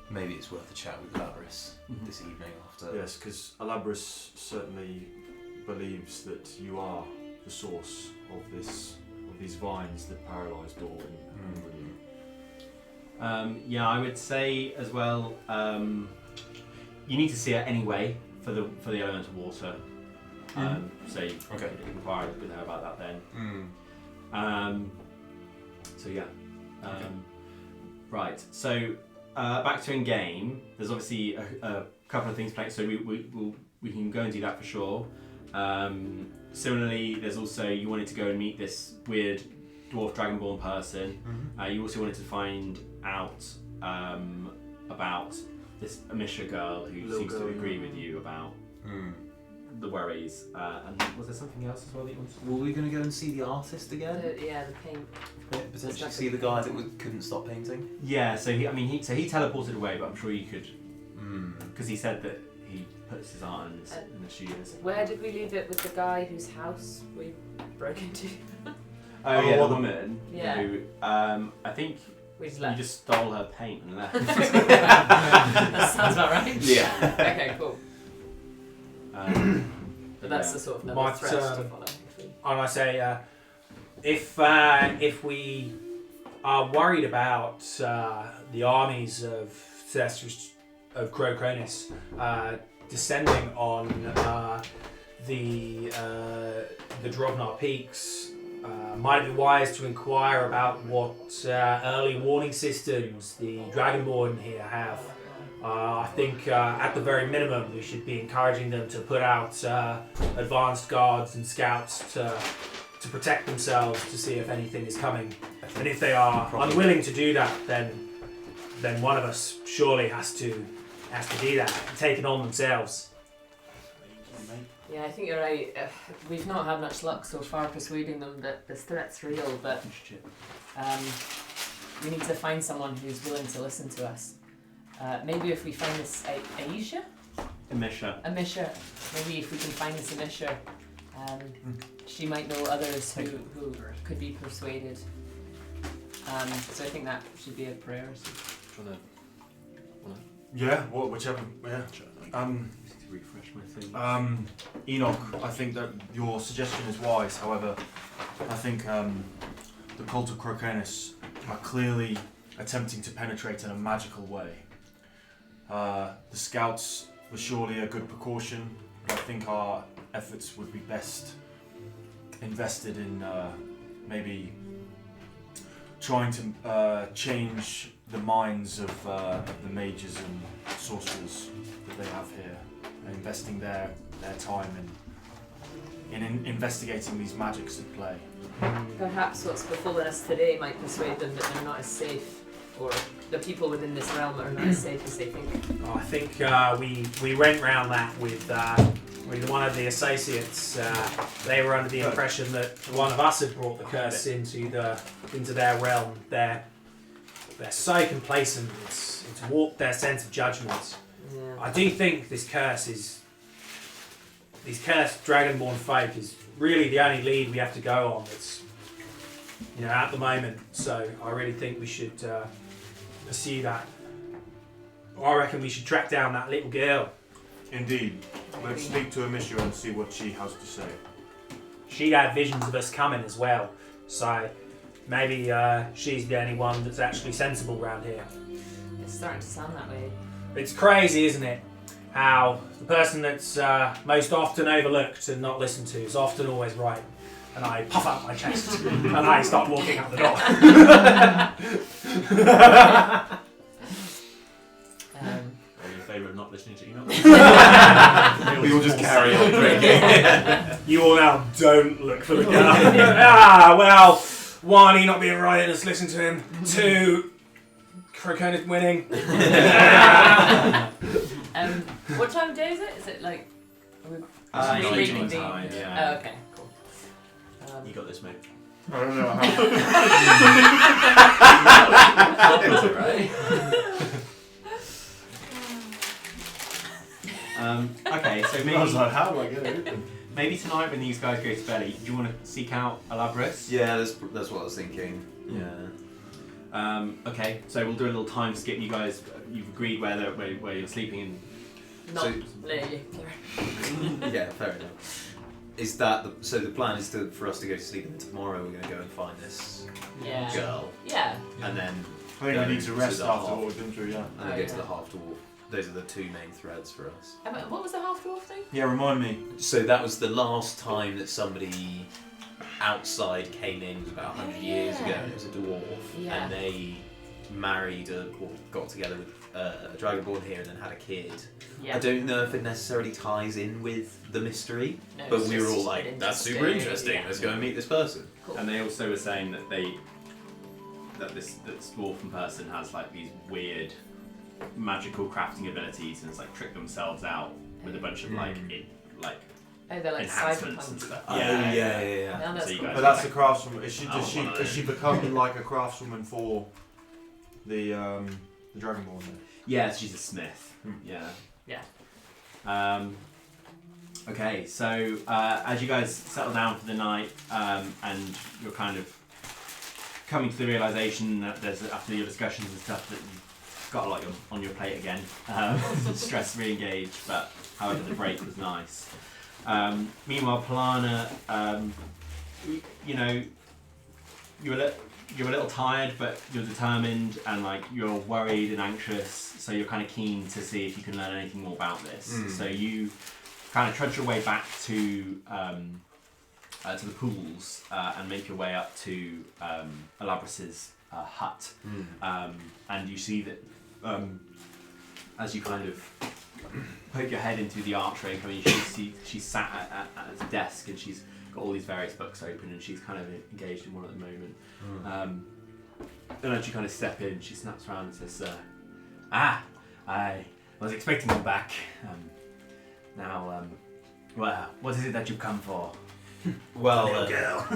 Maybe it's worth a chat with Elabris this evening after. Yes, because Elabris certainly believes that you are the source of these vines that paralyzed all in yeah, I would say as well. You need to see her anyway for the elemental water. So you can inquire with her about that then. So yeah. Right. So back to in game. There's obviously a couple of things playing. So we can go and do that for sure. Similarly, there's also you wanted to go and meet this weird dwarf dragonborn person. You also wanted to find out about this Amisha girl who seems to agree with you about the worries. And was there something else as well that you wanted to do? Were we going to go and see the artist again? The paint. Potentially see the guy that couldn't stop painting? Yeah, so he teleported away, but I'm sure you could, because he said that he puts his art in the studios. Where did we leave it with the guy whose house we broke into? The woman. Yeah. Who, I think We just you left. just stole her paint and left. That sounds about right. Yeah. Okay, cool. But that's the sort of another Might, thread to follow. And I say, if we are worried about the armies of Croconis descending on the Drovnar peaks, might it be wise to inquire about what early warning systems the Dragonborn here have? I think at the very minimum we should be encouraging them to put out advanced guards and scouts to protect themselves to see if anything is coming. And if they are unwilling to do that, then one of us surely has to do that and take it on themselves. Yeah, I think you're right. We've not had much luck so far persuading them that this threat's real, but we need to find someone who's willing to listen to us. Maybe if we find this Amisha, maybe if we can find this Amisha, she might know others who could be persuaded. So I think that should be a priority. Yeah, whichever. Yeah. To refresh my thing. Enoch, I think that your suggestion is wise. However, I think the cult of Croconis are clearly attempting to penetrate in a magical way. The scouts were surely a good precaution, but I think our efforts would be best invested in maybe trying to change the minds of the mages and sorcerers that they have here, and investing their time in investigating these magics at play. Perhaps what's befallen us today might persuade them that they're not as safe, or the people within this realm are not as safe as they think. I think we went round that with one of the associates. They were under the impression that one of us had brought the curse into their realm. they're so complacent. It's warped their sense of judgment. Yeah. I do think these cursed dragonborn folk is really the only lead we have to go on. That's at the moment. So I really think we should pursue that. I reckon we should track down that little girl. Indeed. Let's speak to Amicia and see what she has to say. She had visions of us coming as well, so maybe she's the only one that's actually sensible around here. It's starting to sound that way. It's crazy, isn't it? How the person that's most often overlooked and not listened to is often always right. And I puff out my chest and I start walking out the door. Are you in favour of not listening to Enoch? We all just carry on drinking. You all now don't look for the guy. Well, one, he not being right and us listen to him. Two, Croconus winning. What time of day is it? Is it like... Night reconvene? time, yeah. Oh, okay, cool. You got this, mate. I don't know how. It's alright. Okay, so I was maybe like, how do I get it open? maybe tonight when these guys go to bed, do you want to seek out Alabris? Yeah, that's what I was thinking. Yeah. Okay, so we'll do a little time skip. You guys, you've agreed where you're sleeping in. Not So- literally. Yeah, fair enough. Is that so? The plan is for us to go to sleep, and then tomorrow we're going to go and find this Yeah. girl, Yeah. and then I think we need to rest after what we've been through, yeah. and then Oh, go to yeah. the half dwarf. Those are the two main threads for us. What was the half dwarf thing? Yeah, remind me. So that was the last time that somebody outside came in, was about 100 years ago, and it was a dwarf, Yeah. and they married or got together with a dragonborn here and then had a kid. Yeah. I don't know if it necessarily ties in with the mystery, No, but it's we were just all like, that's super interesting, yeah. let's go and meet this person. Cool. And they also were saying that this dwarfen person has like these weird magical crafting abilities and it's like trick themselves out with a bunch of like Oh, they're like enhancements and cyberpunk. stuff. Yeah, yeah. Yeah, that's So you cool. guys But that's the craftswoman. Is she Oh, does one of she become like a craftswoman for the dragonborn then? Yeah, she's a smith. Yeah. Yeah. Okay, so as you guys settle down for the night, and you're kind of coming to the realization that there's after your discussions and stuff that you've got a lot on your plate again. Stress re-engaged, but however the break was nice. Meanwhile, Pilanna, you're a little tired, but you're determined and like you're worried and anxious. So you're kind of keen to see if you can learn anything more about this. So you kind of trudge your way back to the pools and make your way up to Alabris's hut. And you see that as you kind of poke your head into the archway, she's sat at a desk and she's got all these various books open and she's kind of engaged in one at the moment. And as you kind of step in, she snaps around and says, I was expecting you back. Well, what is it that you've come for? Well, girl.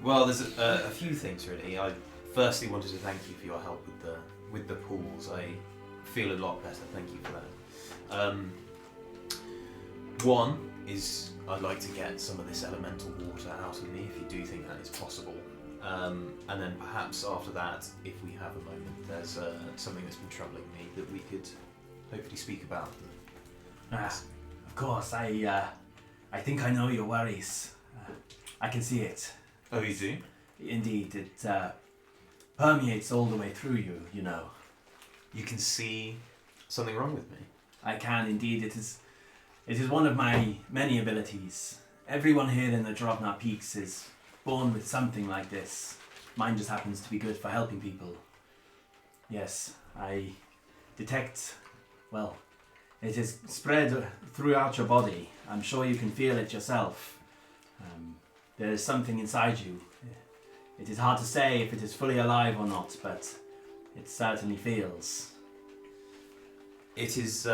well, there's a few things really. I firstly wanted to thank you for your help with the pools. I feel a lot better. Thank you for that. One is I'd like to get some of this elemental water out of me, if you do think that is possible. And then perhaps after that, if we have a moment, there's something that's been troubling me that we could hopefully speak about. Of course, I think I know your worries. I can see it. Oh, you do? Indeed, it permeates all the way through you, you know. You can see something wrong with me? I can indeed. It is one of my many abilities. Everyone here in the Drovnar Peaks is born with something like this. Mine just happens to be good for helping people. Yes, I detect, well, it is spread throughout your body. I'm sure you can feel it yourself. There is something inside you. It is hard to say if it is fully alive or not, but it certainly feels. It is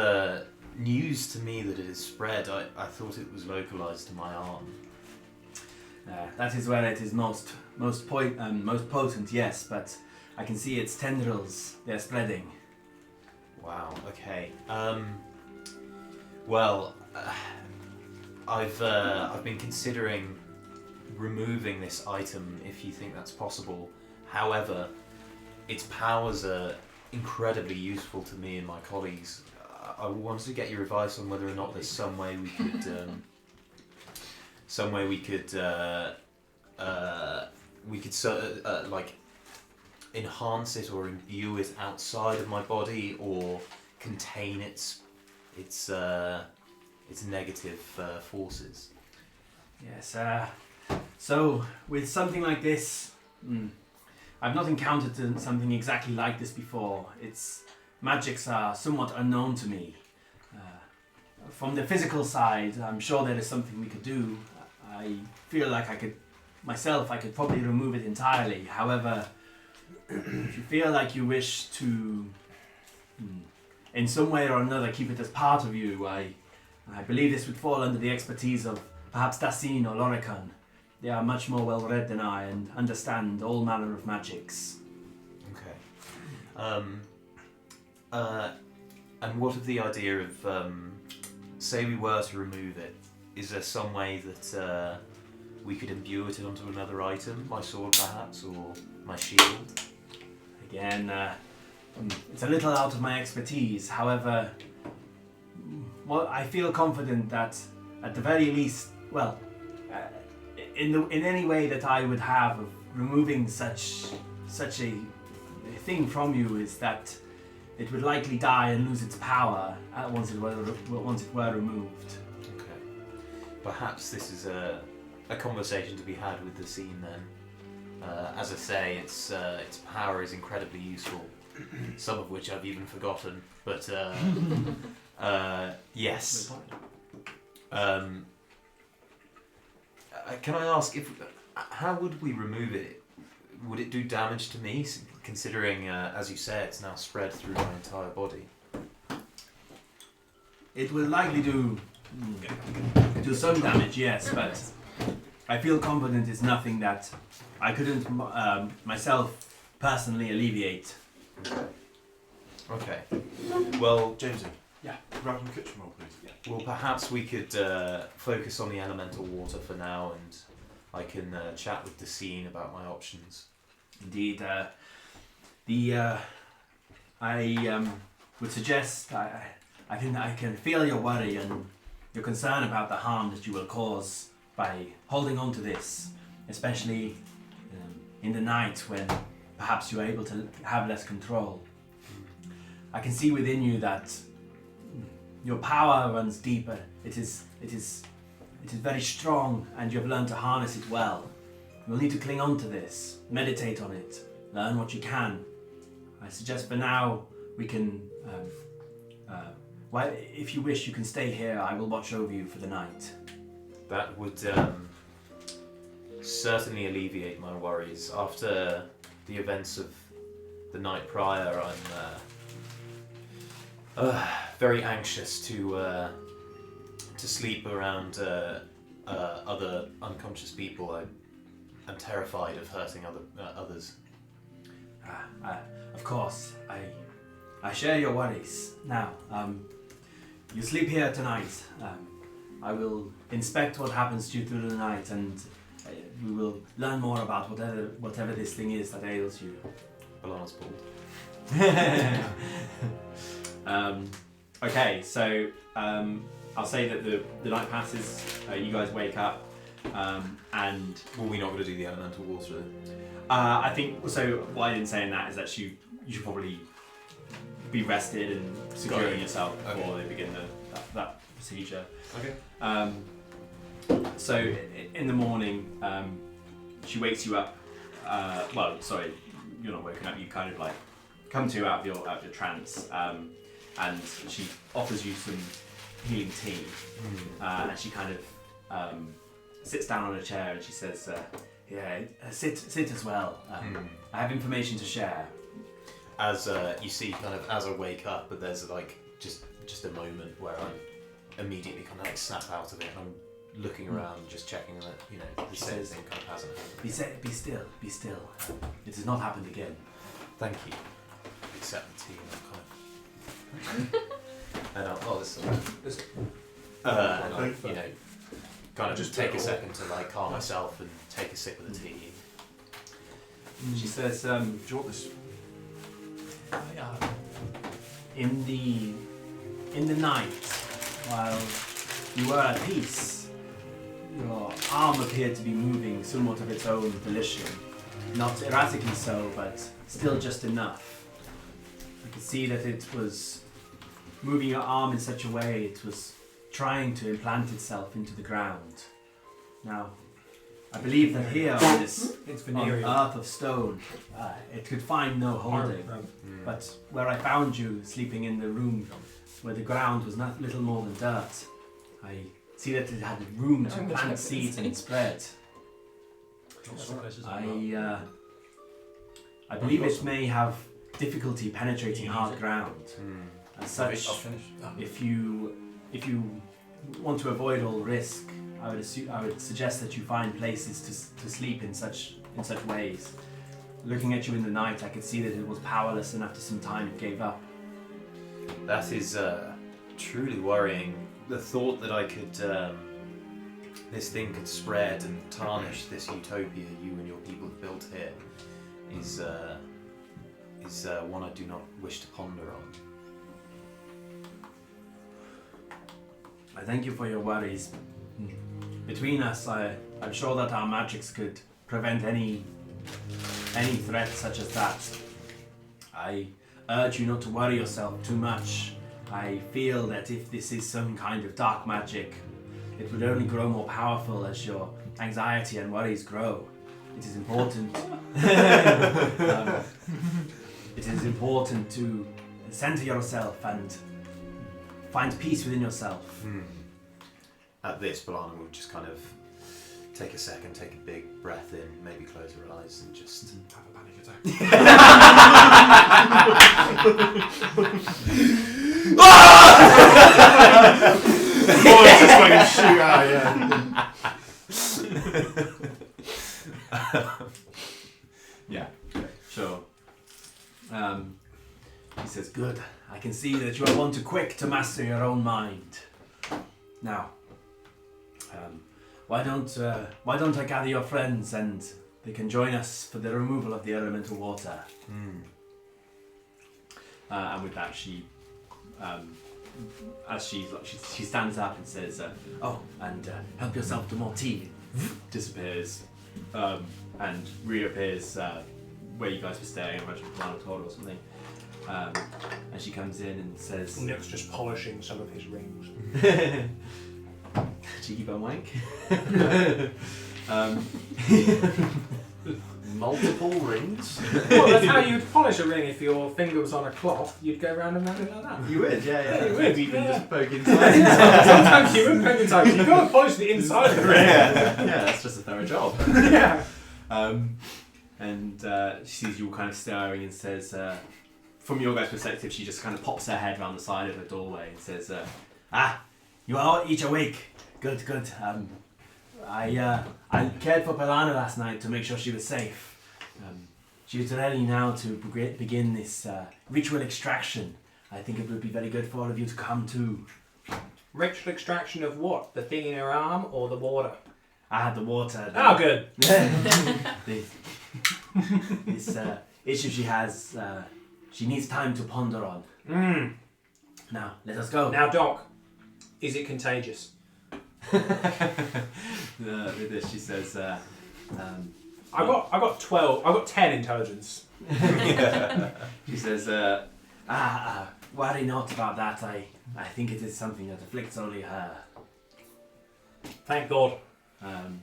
news to me that it is spread. I thought it was localized to my arm. That is where it is most potent, yes, but I can see its tendrils. They're spreading. Wow. Okay. Well, I've been considering removing this item if you think that's possible. However, its powers are incredibly useful to me and my colleagues. I wanted to get your advice on whether or not there's some way we could like enhance it or imbue it outside of my body, or contain its negative forces. Yes. So with something like this, I've not encountered something exactly like this before. Its magics are somewhat unknown to me. From the physical side, I'm sure there is something we could do. I feel like I could probably remove it entirely. However, if you feel like you wish to, in some way or another, keep it as part of you, I believe this would fall under the expertise of perhaps Dasin or Loricon. They are much more well-read than I and understand all manner of magics. Okay. And what of the idea of, say we were to remove it, is there some way that we could imbue it onto another item? My sword perhaps, or my shield? Again, it's a little out of my expertise. However, I feel confident that at the very least, in any way that I would have of removing such a thing from you, is that it would likely die and lose its power once it were removed. Okay. Perhaps this is a conversation to be had with the scene then. As I say, its power is incredibly useful, some of which I've even forgotten. But yes. Can I ask how would we remove it? Would it do damage to me, considering, as you say, it's now spread through my entire body? It will likely do some damage, yes, but I feel confident it's nothing that I couldn't myself personally alleviate. Okay. Well, Jamesy. Yeah. Grab some kitchen roll, please. Yeah. Well, perhaps we could focus on the elemental water for now, and I can chat with the scene about my options. Indeed, I would suggest I can feel your worry and your concern about the harm that you will cause by holding on to this, especially in the night when perhaps you are able to have less control. I can see within you that your power runs deeper. It is very strong, and you have learned to harness it well. You'll need to cling on to this, meditate on it, learn what you can. I suggest for now we can, if you wish, you can stay here. I will watch over you for the night. That would certainly alleviate my worries. After the events of the night prior, I'm very anxious to sleep around other unconscious people. I'm terrified of hurting others. Of course, I share your worries. Now, you sleep here tonight. I will inspect what happens to you through the night, and we will learn more about whatever this thing is that ails you. Pilanna's bald. Okay, so I'll say that the night passes, you guys wake up, and... Were we not going to do the elemental water? I think, so what I didn't say in that is that you should probably be rested and securing yourself before they begin that procedure. Okay. So in the morning, she wakes you up. You're not woken up. You kind of like come to out of your trance, and she offers you some healing tea, and she kind of sits down on a chair and she says, sit as well. I have information to share. As you see, kind of as I wake up, but there's like just a moment where I immediately kind of like snap out of it, and I'm looking around, just checking that the She same says, thing kind of hasn't happened. Be still. It has not happened again. Thank you. Accept the tea and kind of. And I'll, this and I'll, kind of just take a second to like calm myself and take a sip of the tea. She says, Do you want this? In the night, while you were at peace, your arm appeared to be moving somewhat of its own volition. Not erratically so, but still just enough. You could see that it was moving your arm in such a way it was trying to implant itself into the ground. Now, I believe that here on this on earth of stone, it could find no holding. But where I found you sleeping in the room where the ground was little more than dirt, I see that it had room to plant seeds and spread. I believe it may have difficulty penetrating hard ground. As such, if you want to avoid all risk, I would suggest that you find places to sleep in such ways. Looking at you in the night, I could see that it was powerless, and after some time, it gave up. That is truly worrying. The thought that I could, this thing could spread and tarnish this utopia you and your people have built here, is one I do not wish to ponder on. I thank you for your worries. Between us, I'm sure that our magics could prevent any threat such as that. I urge you not to worry yourself too much. I feel that if this is some kind of dark magic, it would only grow more powerful as your anxiety and worries grow. It is important. It is important to center yourself and find peace within yourself. At this, Pilanna will just kind of take a second, take a big breath in, maybe close her eyes and just Have a panic attack. Boys just fucking shoot out, yeah, sure. He says, good. I can see that you are one too quick to master your own mind. Now, why don't I gather your friends and they can join us for the removal of the elemental water? And with that, she stands up and says, Help yourself to more tea. disappears, and reappears where you guys were staying. I imagine Pilanna told her or something. And she comes in and says, Nick's just polishing some of his rings. cheeky bum wank. Multiple rings? Well, that's how you'd polish a ring if your finger was on a cloth. You'd go round and round it like that. You would, yeah. You would, Even yeah. just poke inside. Sometimes you would poke inside. You've got to polish the inside of the ring. Yeah, that's just a thorough job. Yeah. And she sees you all kind of staring and says, from your guys' perspective, she just kind of pops her head around the side of the doorway and says, You are each awake. Good. I cared for Pilanna last night to make sure she was safe. She is ready now to begin this ritual extraction. I think it would be very good for all of you to come too. Ritual extraction of what? The thing in her arm or the water? I had the water. Oh, good. This issue she has, she needs time to ponder on. Now, let us go. Now, Doc, is it contagious? with this, she says, I got 12. I got 10 intelligence. she says, worry not about that. I think it is something that afflicts only her. Thank God. and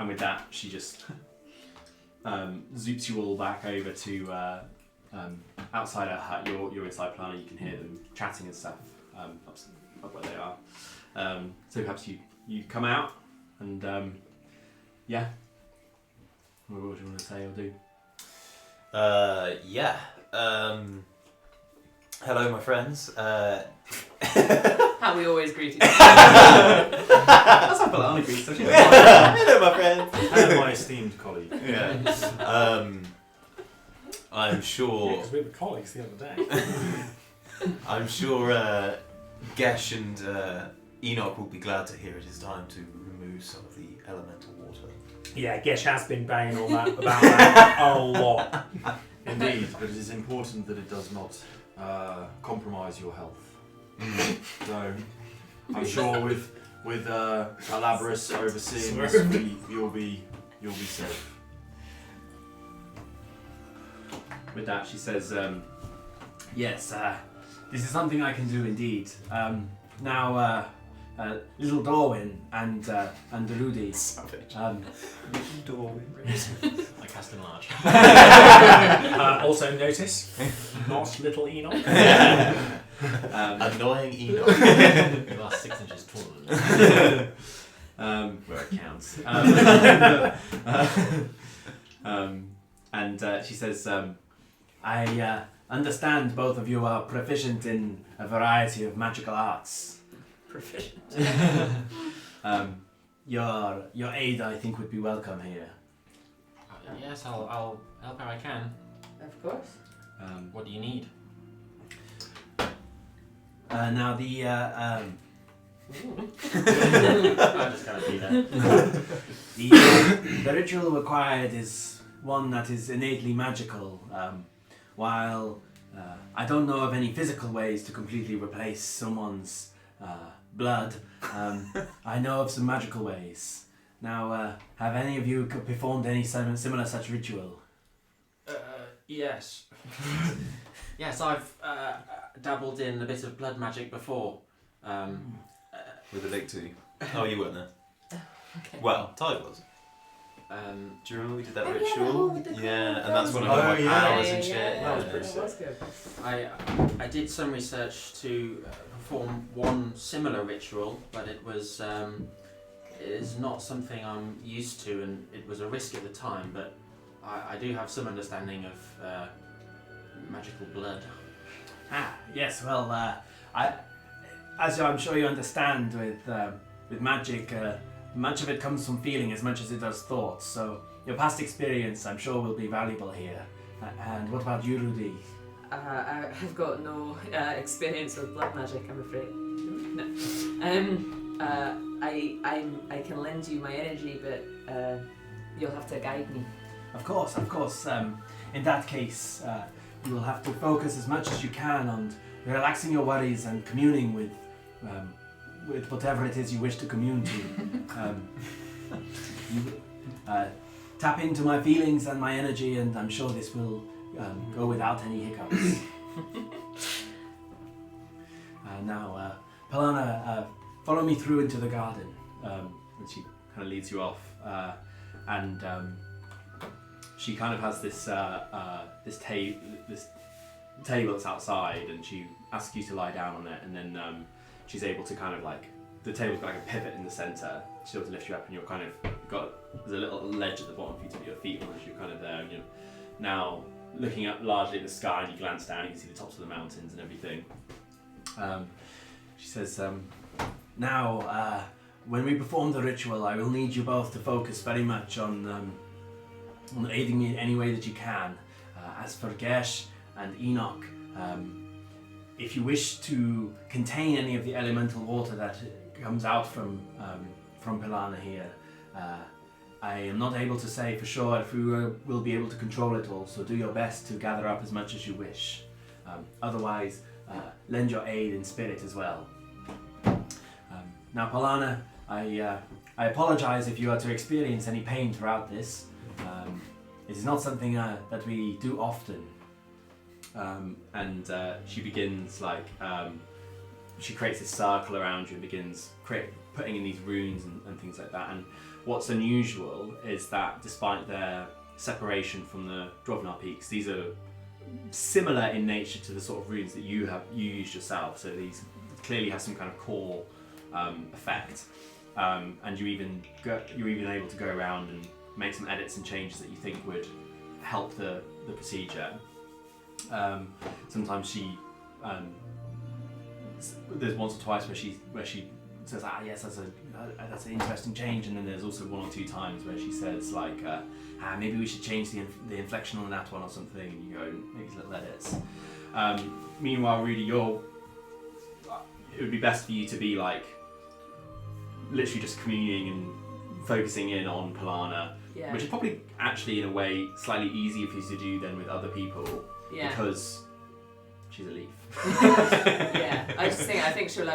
with that, she just zoops you all back over to outside her hut. You're inside Pilanna. You can hear them chatting and stuff up where they are. So perhaps you come out and yeah. What do you want to say or do? Yeah. Hello, my friends. How we always greet each other. That's how Pilanna greets. Hello, my friends. And my esteemed colleague. Yeah. I'm sure. Because we were colleagues the other day. I'm sure Gesh and Enoch will be glad to hear it is time to remove some of the elemental water. Yeah, Gesh has been banging on that about that a lot. Indeed, but it is important that it does not compromise your health. So I'm sure with Alabris overseeing this, you'll be safe. With that, she says, yes, this is something I can do indeed. Now, little Dorwin and Rudy. I cast enlarge. Also notice, not little Enoch. Annoying Enoch. You are 6 inches taller than Where it counts. And she says, I understand both of you are proficient in a variety of magical arts. Proficient. Your aid, I think, would be welcome here. Yes, I'll help how I can. Of course. What do you need? Now the I just gotta do that. the ritual required is one that is innately magical. While I don't know of any physical ways to completely replace someone's blood, I know of some magical ways. Now, have any of you performed any similar such ritual? Yes. Yes, I've dabbled in a bit of blood magic before. With a victory. Oh, you weren't there. Okay. Well, Ty was. Do you remember we did that ritual? Yeah, And that's when I Oh, got my yeah. powers and Yeah, shit. yeah, That was yeah, pretty that was good. I did some research to perform one similar ritual, but it is not something I'm used to, and it was a risk at the time. But I do have some understanding of magical blood. Yes. Well, as I'm sure you understand, with magic, much of it comes from feeling as much as it does thought. So your past experience, I'm sure, will be valuable here. And what about you, Rudy? I've got no experience with blood magic, I'm afraid. No. I can lend you my energy, but you'll have to guide me. Of course. In that case, you will have to focus as much as you can on relaxing your worries and communing with whatever it is you wish to commune to. Tap into my feelings and my energy, and I'm sure this will go without any hiccups. Now, Pilanna, follow me through into the garden. And she kind of leads you off, and she kind of has this table that's outside, and she asks you to lie down on it, and then she's able to kind of the table's got like a pivot in the centre. She's able to lift you up, and you're kind of there's a little ledge at the bottom for you to put your feet on as you're kind of there, and you're now looking up largely at the sky, and you glance down, you can see the tops of the mountains and everything. She says, now, when we perform the ritual, I will need you both to focus very much on aiding me in any way that you can. As for Gesh and Enoch, if you wish to contain any of the elemental water that comes out from Pilanna here, I am not able to say for sure if we will be able to control it all, so do your best to gather up as much as you wish. Otherwise, lend your aid in spirit as well. Now, Pilanna, I apologize if you are to experience any pain throughout this. It is not something that we do often. And she begins she creates this circle around you and begins putting in these runes and things like that. And what's unusual is that despite their separation from the Drovnar peaks, these are similar in nature to the sort of runes that you used yourself. So these clearly have some kind of core effect, and you're even able to go around and make some edits and changes that you think would help the procedure. Sometimes she there's once or twice where she says, yes, that's an interesting change, and then there's also one or two times where she says like, maybe we should change the inflection on that one or something, and you go, make little edits. Meanwhile, Rudy, it would be best for you to be like literally just communing and focusing in on Pilanna, which is probably actually in a way slightly easier for you to do than with other people because she's a leaf. Yeah, I think she'll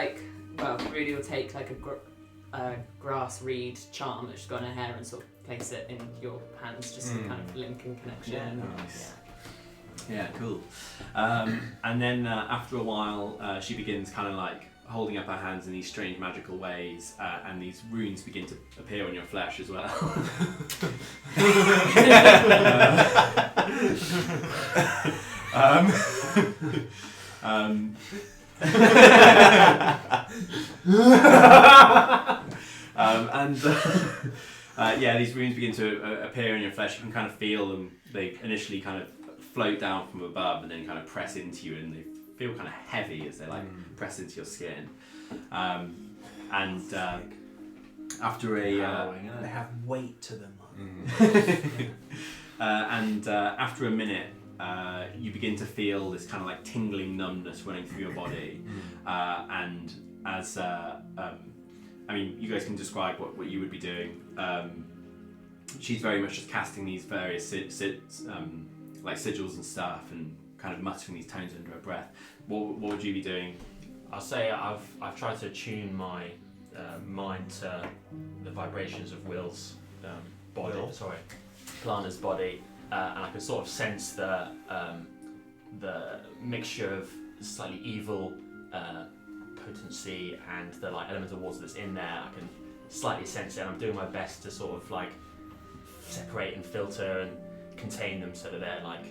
Rudy will take like a grass reed charm that she's got in her hair and sort of place it in your hands, just to kind of link and connection. Yeah, nice. Yeah, cool. And then after a while, she begins kind of like holding up her hands in these strange magical ways, and these runes begin to appear on your flesh as well. These runes begin to appear in your flesh. You can kind of feel them. They initially kind of float down from above and then kind of press into you, and they feel kind of heavy as they like press into your skin. After a they have weight to them. After a minute, you begin to feel this kind of like tingling numbness running through your body, and as you guys can describe what you would be doing. She's very much just casting these various like sigils and stuff, and kind of muttering these tones under her breath. What would you be doing? I'll say I've tried to tune my mind to the vibrations of Will's body. Pilanna's body, and I can sort of sense the mixture of slightly evil potency and the like element of water that's in there. I can slightly sense it, and I'm doing my best to sort of like separate and filter and contain them so that they're like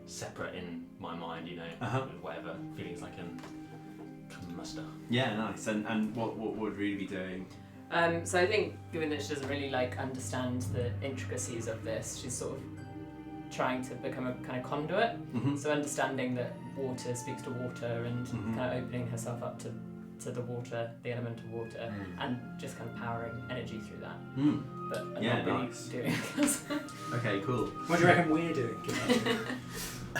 separate in my mind, whatever feelings I can muster. Yeah, nice. And what would Rudy be doing? So I think, given that she doesn't really understand the intricacies of this, she's sort of trying to become a kind of conduit. Mm-hmm. So understanding that water speaks to water, and kind of opening herself up to the water, the element of water, and just kind of powering energy through that. But I'm not really doing this. Okay, cool. What do you reckon we're doing?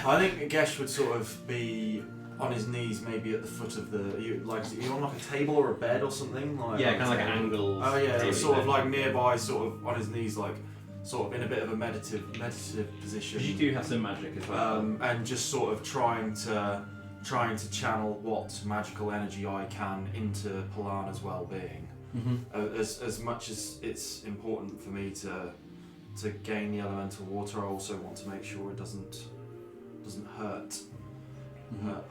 I think Gesh would sort of be on his knees, maybe at the foot of you on like a table or a bed or something? Kind of like an angle. Oh yeah, sort of like nearby, sort of on his knees, like sort of in a bit of a meditative position. Because you do have some magic as well. And just sort of trying to channel what magical energy I can into Pilanna's well-being. As much as it's important for me to gain the elemental water, I also want to make sure it doesn't hurt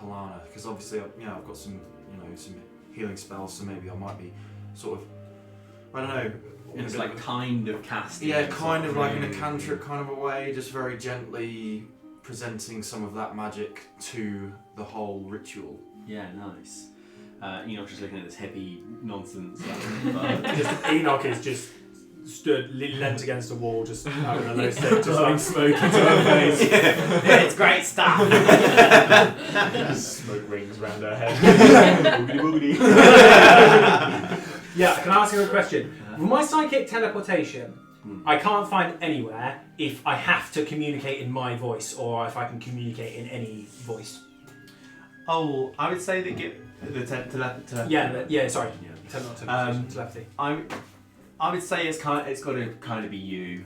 Pilanna, because obviously I've got some healing spells, so maybe I might be sort of, I don't know, it's like kind of casting. Yeah, kind of like in a cantrip kind of a way, just very gently presenting some of that magic to the whole ritual. Yeah, nice. Enoch just looking at this hippie nonsense. Enoch is just stood leant against a wall, just having a low stick, just like smoking to her face. Yeah, it's great stuff. Smoke rings around her head. Boogity. Yeah, can I ask you a question? With my psychic teleportation, I can't find anywhere if I have to communicate in my voice or if I can communicate in any voice. Oh, I would say that telepathy. Telepathy. I would say it's got to kind of be you.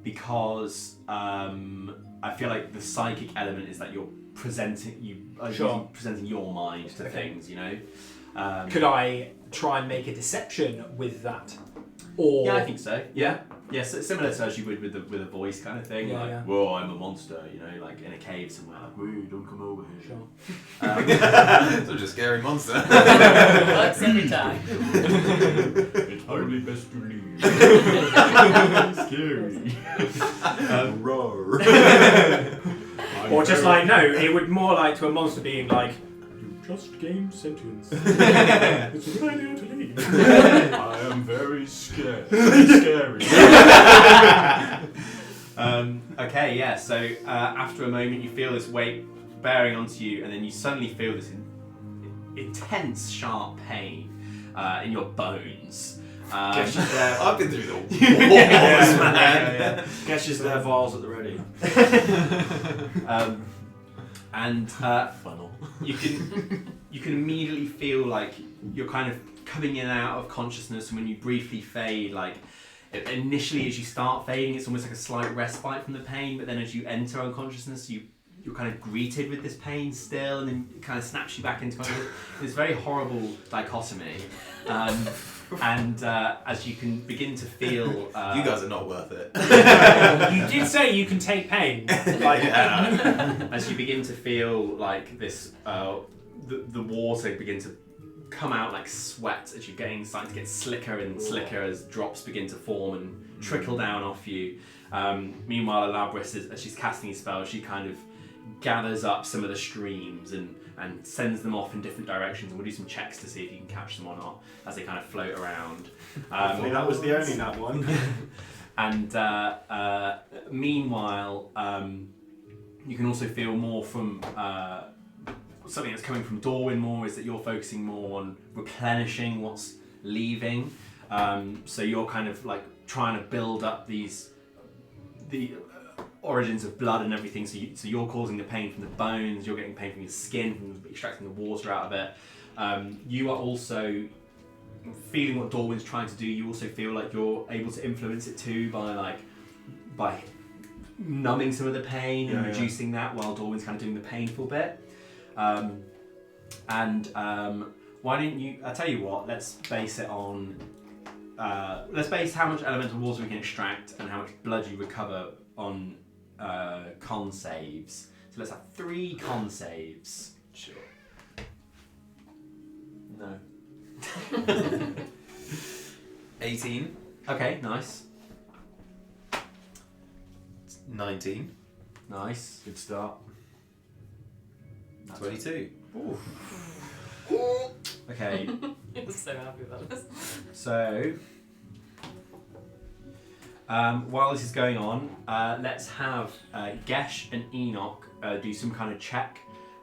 Because I feel like the psychic element is that you're presenting your mind to things, Could I try and make a deception with that? Or I think so. Yeah. Yes, similar to as you would with a voice kind of thing. Whoa, I'm a monster, like in a cave somewhere. Like, whoa, don't come over here. Sure. Such a scary monster. Works every time. It's probably best to leave. Scary. Roar. Or just it would more like to a monster being like, you just gained sentience. It's a good idea to leave. I am very scared. Scary. Okay, yeah. So after a moment, you feel this weight bearing onto you, and then you suddenly feel this intense, sharp pain. in your bones. Gesh is there. I've been through the wars, Yeah. Gesh is there, vials at the ready. And Funnel. you can immediately feel like you're kind of coming in and out of consciousness, and when you briefly fade, like initially as you start fading, it's almost like a slight respite from the pain, but then as you enter unconsciousness, you're kind of greeted with this pain still, and then it kind of snaps you back into this very horrible dichotomy. And as you can begin to feel, You guys are not worth it. You did say you can take pain. Like, as you begin to feel like this, the water begin to come out like sweat as you're starting to get slicker and slicker as drops begin to form and trickle down off you. Meanwhile, Elabris, as she's casting his spell, she kind of gathers up some of the streams and sends them off in different directions, and we'll do some checks to see if you can catch them or not as they kind of float around. I think that was the only nat one. And meanwhile, you can also feel more from something that's coming from Dorwin more, is that you're focusing more on replenishing what's leaving. So you're kind of like trying to build up the origins of blood and everything. So you're causing the pain from the bones, you're getting pain from your skin, from extracting the water out of it. You are also feeling what Dorwin's trying to do. You also feel like you're able to influence it too by numbing some of the pain and reducing that while Dorwin's kind of doing the painful bit. Why don't you? I tell you what. Let's base it on. Let's base how much elemental water we can extract and how much blood you recover on con saves. So let's have 3 con saves. Sure. No. 18. Okay, nice, 19. nice. Good start. 22. Okay, I'm so happy about this. so while this is going on, let's have Gesh and Enoch do some kind of check.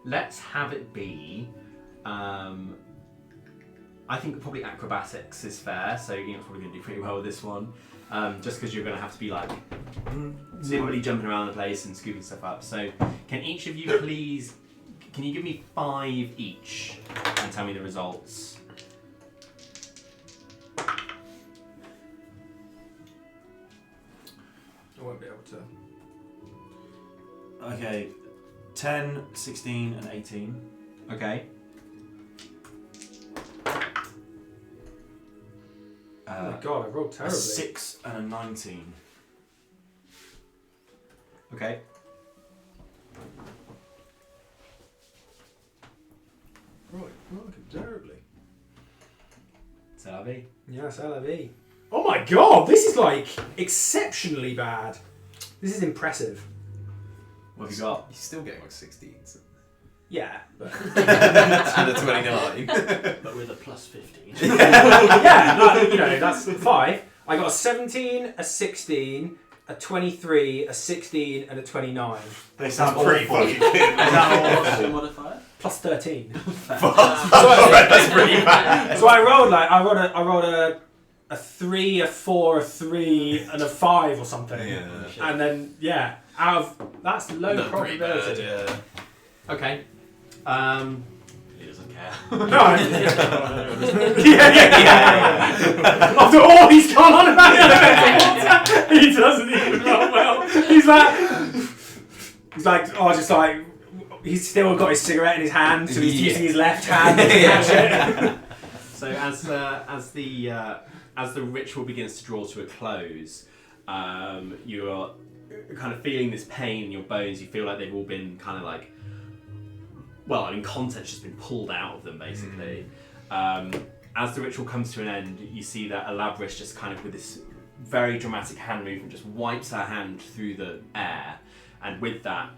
Let's have it be. I think probably acrobatics is fair, so Enoch's probably going to do pretty well with this one, just because you're going to have to be like nimbly jumping around the place and scooping stuff up. So can each of you please, can you give me 5 each and tell me the results? I won't be able to. Okay, 10, 16, and 18. Okay. Oh my god, I rolled A terribly. 6 and a 19. Okay. Right, working terribly. Salavi. Yes, LV. Oh my god, this is like exceptionally bad. This is impressive. What have you got? You're still getting like 16s. Yeah, but And a 29. But with a plus 15. yeah, like, you know, that's 5. I got a 17, a 16, a 23, a 16, and a 29. They sound pretty awful. fucking good. What's your modifier? Plus 13. That's pretty bad. So I rolled a 3, a 4, a 3, and a 5 or something. Yeah. And then out of that's low Not pretty bad, probability. yeah. Okay. He doesn't care. No, yeah. After all he's gone on about it, he doesn't even roll well. He's like, he's still got his cigarette in his hand, so he's using his left hand to catch it. So as the ritual begins to draw to a close, you are kind of feeling this pain in your bones. You feel like they've all been kind of like, well, I mean, content's just been pulled out of them, basically. As the ritual comes to an end, you see that Elabris just kind of, with this very dramatic hand movement, just wipes her hand through the air, and with that,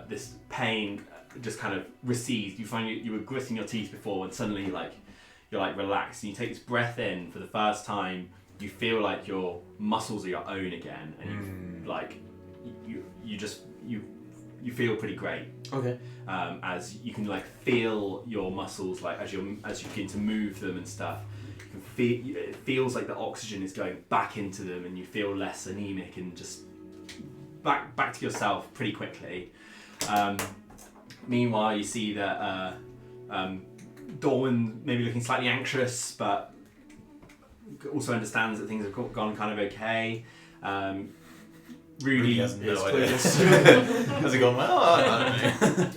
this pain just kind of recedes. You find you were gritting your teeth before, and suddenly, you're relaxed, and you take this breath in for the first time. You feel like your muscles are your own again, and you feel pretty great. Okay. As you can feel your muscles as you begin to move them and stuff. it feels like the oxygen is going back into them, and you feel less anemic and just back to yourself pretty quickly. Meanwhile, you see that Dorwin maybe looking slightly anxious, but also understands that things have gone kind of okay. Rudy has no idea. Has it gone well? I don't know.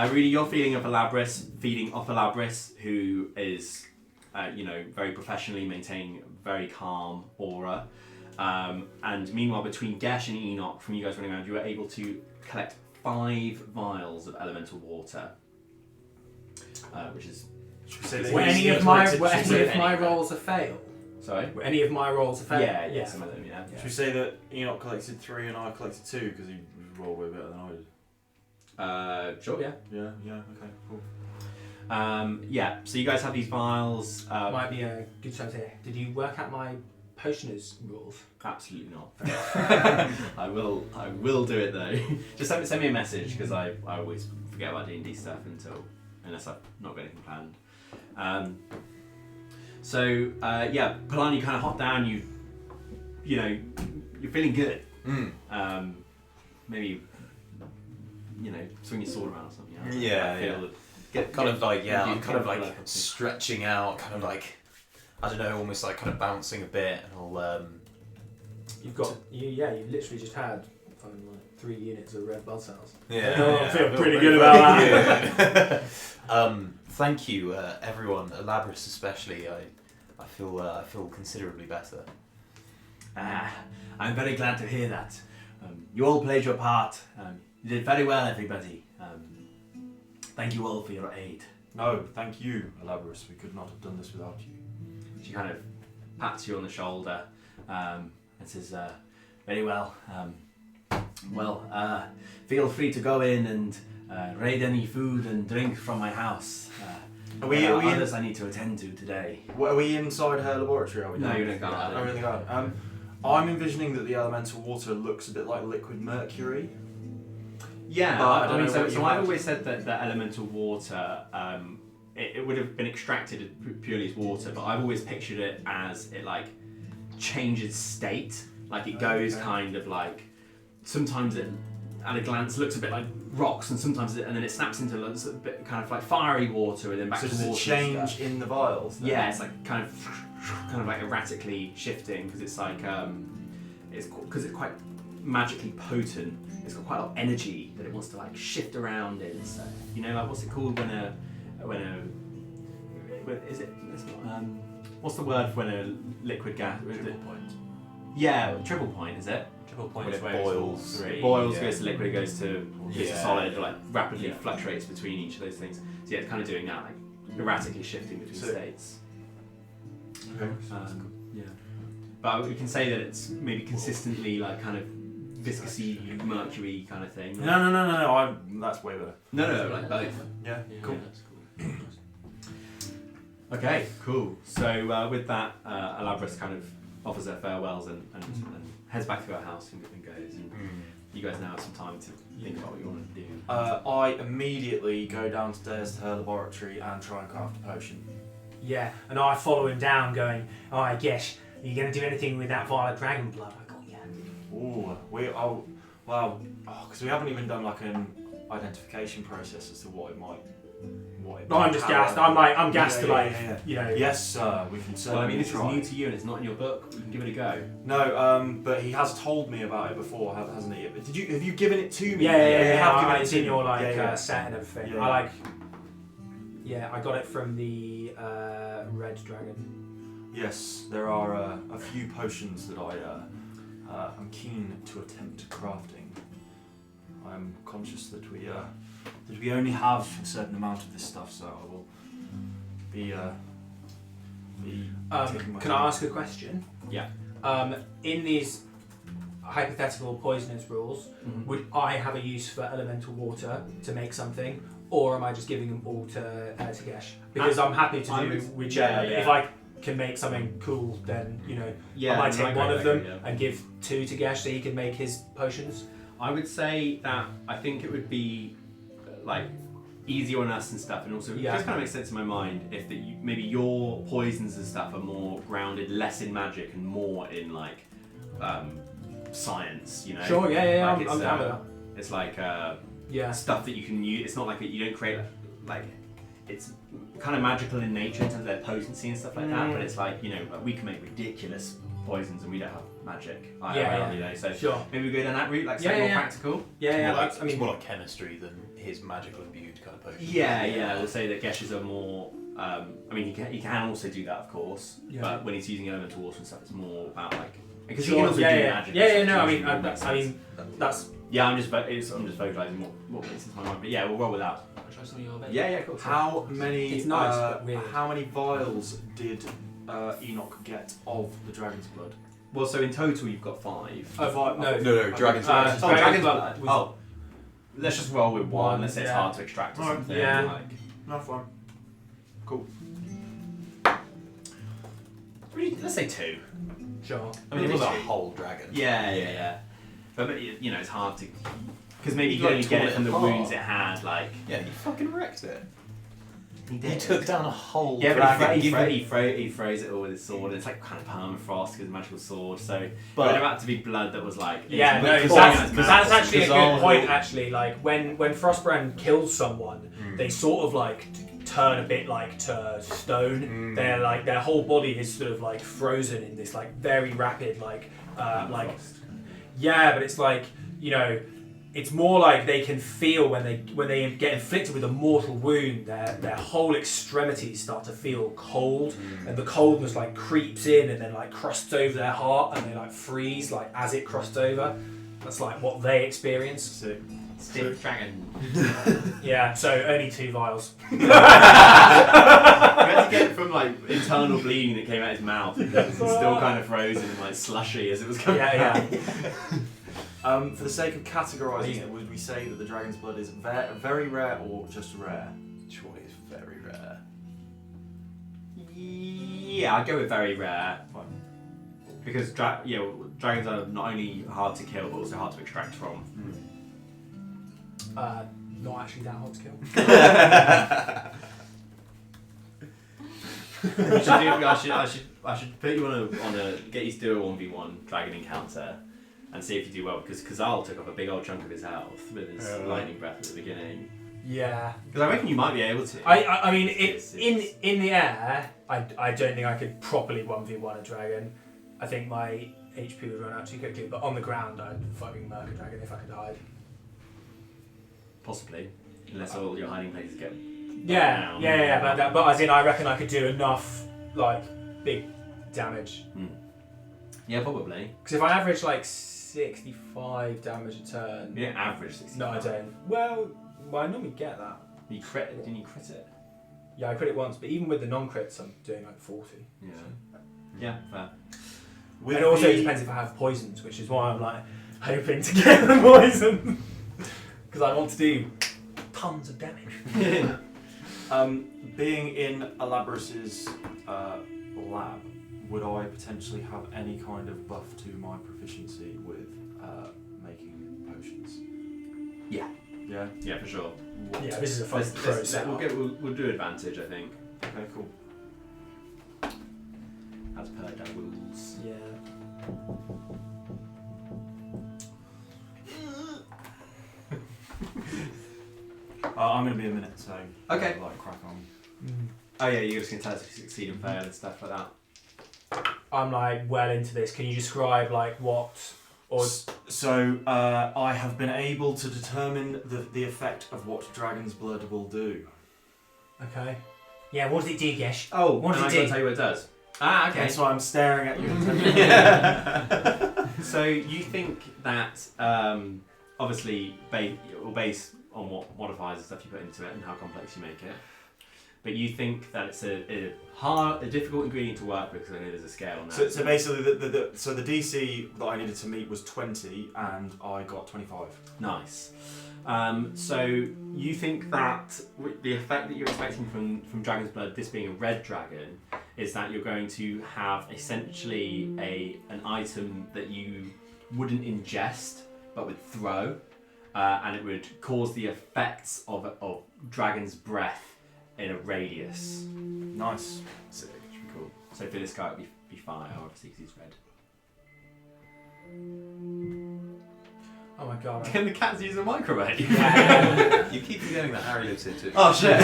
Rudy, you're feeding off Elabris, who is, very professionally maintaining a very calm aura. And meanwhile, between Gesh and Enoch, from you guys running around, you were able to collect 5 vials of elemental water, which is. Were any of my rolls a fail? Sorry? Were any of my rolls a fail? Yeah, some of them, yeah. Should we say that Enoch collected 3 and I collected 2 because he rolled way better than I did? Sure, yeah. Yeah, okay, cool. So you guys have these vials. Might be a good time to hear. Did you work out my potioner's rules? Absolutely not. I will do it though. Just send me a message, because I always forget about D&D stuff unless I've not got anything planned. Pilanna, you kind of hop down. You're feeling good. Maybe swing your sword around or something. I'm kind of like stretching out, kind of like, I don't know, almost like kind of bouncing a bit, and I'll You've literally just had 3 units of red blood cells. I feel pretty good about that. Thank you, everyone, Elabris especially. I feel considerably better. I'm very glad to hear that. You all played your part. You did very well, everybody. Thank you all for your aid. No, thank you, Elabris. We could not have done this without you. She kind of pats you on the shoulder and says, Very well. Feel free to go in and raid any food and drink from my house. Are we others I need to attend to today. Are we inside her laboratory? Are we? No, you're in the Oh, garden. we're in the garden. I'm envisioning that the elemental water looks a bit like liquid mercury. Yeah, But I don't know what you so I've meant. always said that the elemental water, it would have been extracted purely as water, but I've always pictured it as it like changes state, like it goes kind of like, sometimes it at a glance looks a bit like rocks, and sometimes and then it snaps into a bit kind of like fiery water and then back So to does water. it change and stuff. in the vials? Then? Yeah, it's like kind of like erratically shifting, because it's like because it's quite magically potent. It's got quite a lot of energy that it wants to like shift around in. So like what's it called when is it? It's not, what's the word when a liquid gas? Triple point. Yeah, triple point is it? Triple point When is it where boils. it's all 3. It boils, Yeah. goes to liquid, it goes to solid, like rapidly Yeah. fluctuates between each of those things. So yeah, it's kind of doing that, like erratically shifting between So- states. Okay. Yeah, but we can say that it's maybe consistently like kind of viscousy, mercury kind of thing. No. That's way better. No, like both. Yeah. Cool. Okay, cool. So with that, Elabris kind of offers her farewells and heads back to her house and goes. And you guys now have some time to think about what you want to do. I immediately go downstairs to her laboratory and try and craft a potion. Yeah, and I follow him down going, I guess, are you going to do anything with that vial of dragon blood? I go, yeah. Ooh, because we haven't even done like an identification process as to what it might. No, I'm just gassed. I'm gassed Yeah. you know. Yes, sir. We can Well, certainly I mean, this is try. new to you and it's not in your book. You can give it a go. No, but he has told me about it before, hasn't he? Have you given it to me? Yeah, You have given it it's to in your me. set and everything. Yeah. I got it from the red dragon. Yes, there are a few potions that I'm keen to attempt crafting. I'm conscious that we only have a certain amount of this stuff, so I will be taking my Can time. I ask a question? Yeah. In these hypothetical poisonous rules, would I have a use for elemental water to make something, or am I just giving them all to Gesh? Because I'm happy to do whichever. yeah. If I can make something cool, then I might take one of them and give 2 to Gesh so he can make his potions. I would say that I think it would be like easier on us and stuff, and also it just kind of makes sense in my mind if that maybe your poisons and stuff are more grounded, less in magic and more in like science, you know. Sure, yeah. Like I'm down with that. It's like stuff that you can use. It's not like you don't create like it's kind of magical in nature in terms of their potency and stuff like that. But it's like, you know, like we can make ridiculous poisons and we don't have magic. You know. So sure. maybe we go down that route, like something more practical. It's more like chemistry than his magical imbued kind of potion. Yeah. We'll say that Gesh is a more. I mean, he can also do that, of course. Yeah. But when he's using elemental water and stuff, it's more about like because Sure, he can also do magic. That's. Yeah, I'm just vocalizing what makes into my mind. But yeah, we'll roll with that. Try some of your bed. Yeah, cool. How many? It's nice, but weird. How many vials did Enoch get of the dragon's blood? Well, so in total you've got 5. No, dragon's blood. Dragon's blood. Oh, let's just roll with 1. One, Let's say it's yeah. hard to extract or Alright, something. yeah. Like, No, fine. Cool. let's say 2. Sure. I mean, it was a whole dragon. Yeah. But you know, it's hard to because maybe you Like, only get tore it it from the apart. wounds it had. Like Yeah, he fucking wrecked it. he He took down a whole Yeah, dragon. but he froze it all with his sword. And it's like kind of permafrost because magical sword. So But- but there had to be blood that was like Because that's actually a good point. Actually, like when Frostbrand kills someone, they sort of like turn a bit like to stone. They're like their whole body is sort of like frozen in this like very rapid like. Yeah, but it's like, you know, it's more like they can feel when they get inflicted with a mortal wound, their whole extremities start to feel cold, and the coldness like creeps in and then like crusts over their heart, and they like freeze like as it crossed over. That's like what they experience. Stiff dragon. Yeah, so only 2 vials. You had to get it from like internal bleeding that came out his mouth. It's still kind of frozen and like slushy as it was coming out. For the sake of categorising it, would we say that the dragon's blood is very rare or just rare? Surely it's very rare. Yeah, I'd go with very rare. Because dragons are not only hard to kill but also hard to extract from. Not actually that hard to kill. I should put you on a get you to do a 1v1 dragon encounter and see if you do well, because Khazal took off a big old chunk of his health with his lightning breath at the beginning. Yeah. Because I reckon you might be able to. I mean, in the air, I don't think I could properly 1v1 a dragon. I think my HP would run out too quickly, but on the ground, I'd fucking murk a dragon if I could hide. Possibly, unless all your hiding places get. Yeah, but as in, I reckon I could do enough, like, big damage. Yeah, probably. Because if I average, like, 65 damage a turn... You don't average 65. No, I don't. Well, I normally get that. You crit? Didn't you crit it? Yeah, I crit it once, but even with the non-crits, I'm doing, like, 40. Yeah. Yeah, fair. And it also depends if I have poisons, which is why I'm, like, hoping to get the poison. Because I want to do tons of damage. Being in Elabrus's lab, would I potentially have any kind of buff to my proficiency with making potions? Yeah. Yeah? Yeah, for sure. Yeah, this is a fun pro setup. We'll do advantage, I think. Okay, cool. As per the rules. Yeah. I'm going to be a minute, so Okay. like crack on. Oh yeah, you're just gonna tell us if you succeed and fail and stuff like that. I'm like well into this. Can you describe like what or So I have been able to determine the effect of what dragon's blood will do. okay? Yeah, what does it do, Gesh? Oh, What does and it I'm do? gonna tell you what it does. Ah, okay. That's why I'm staring at you. So you think that obviously based on what modifiers and stuff you put into it and how complex you make it, but you think that it's a difficult ingredient to work with because I know there's a scale on that. So basically, the DC that I needed to meet was 20, and I got 25. Nice. So you think that the effect that you're expecting from Dragon's Blood, this being a red dragon, is that you're going to have essentially an item that you wouldn't ingest but would throw, and it would cause the effects of dragon's breath in a radius. Nice. Sick. Should be cool. So for this guy, it would be fire, obviously, because he's red. Oh my god. Can the cats use a microwave? You keep forgetting that Harry lives here too. Oh shit!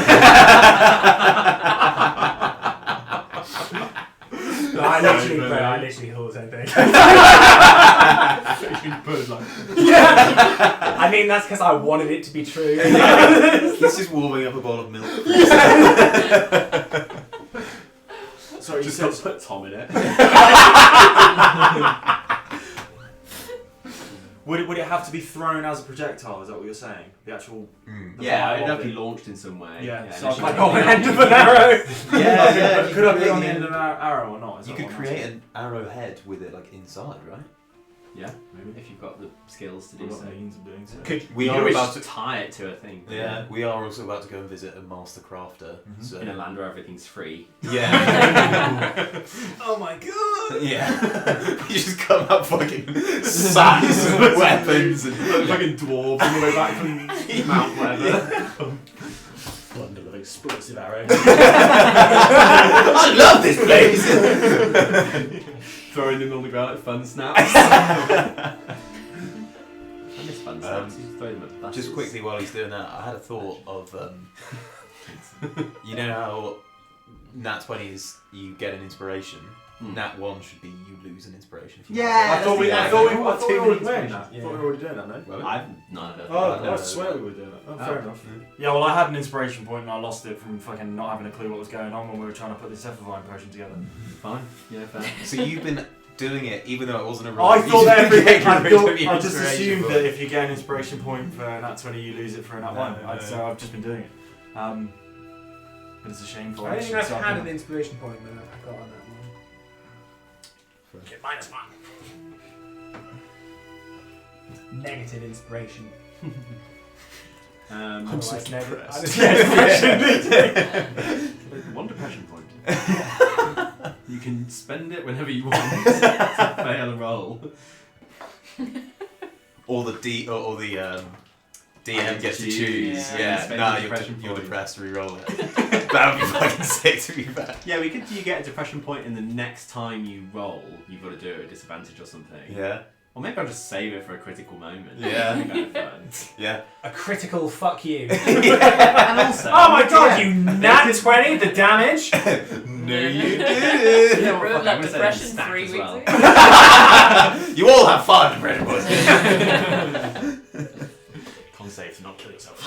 No, I literally thought the same thing. I mean, that's because I wanted it to be true. He's just warming up a bowl of milk. Sorry, Just you got to said put Tom in it. would it have to be thrown as a projectile? Is that what you're saying? The actual. The Yeah, fire it'd of have to be it? launched in some way. Yeah, so unless like you- on the end of an arrow. Yeah, Could I put it on the end of an arrow or not? Is You that could what I'm create an arrowhead with it like inside, right? Yeah, Maybe. if you've got the skills to We've do got so. means of doing so. We You are could always about to. tie it to a thing. Yeah, we are also about to go and visit a master crafter. Mhm. So In a land where everything's free. yeah, Oh my god! yeah. You just come up fucking sacks of weapons and Fucking dwarf on the way back from Mount whatever. Bundle of explosive arrows. I love this place. Throwing them on the ground like fun snaps. I miss fun snaps. You just throw them at buses. Just quickly while he's doing that, I had a thought of you know how Nat 20 is you get an inspiration. Nat 1 should be you lose an inspiration. If you Yeah, I thought we that's were the already idea. doing that. Yeah. I thought we were already doing that, no? Well, I've not heard of Oh, that. I swear we were doing that. Oh, fair Oh. enough. Yeah, well, I had an inspiration point and I lost it from fucking not having a clue what was going on when we were trying to put this Zephyrine potion together. Fine. Yeah, fair. So you've been doing it even though it wasn't a roll. I thought that You've been I getting rid of your just inspiration assumed point. that if you get an inspiration point for a Nat 20, you lose it for a Nat No, 1. no. So I've just been doing it. But it's a shameful I don't think action, I've so had I've an been- inspiration point, but I got on that one. Get -1. Negative inspiration. just depressed. One depression point. You can spend it whenever you want to fail a roll. Or the DM gets to choose. Yeah, Yeah, spend nah, the you're depression point. depressed, re-roll it. That would be fucking sick to be fair. Yeah, we could. You get a depression point, and the next time you roll, you've got to do it at a disadvantage or something. Yeah, Or maybe I'll just save it for a critical moment. Yeah. That'd be kind of fun. yeah. A critical fuck you. And also, Oh my god, you nat 20, the damage! No, you didn't. Yeah, well, Wrote fuck, that I'm gonna say depression snack 3 as weeks well. ago. You all have fun, depression boys. Con save to not kill yourself.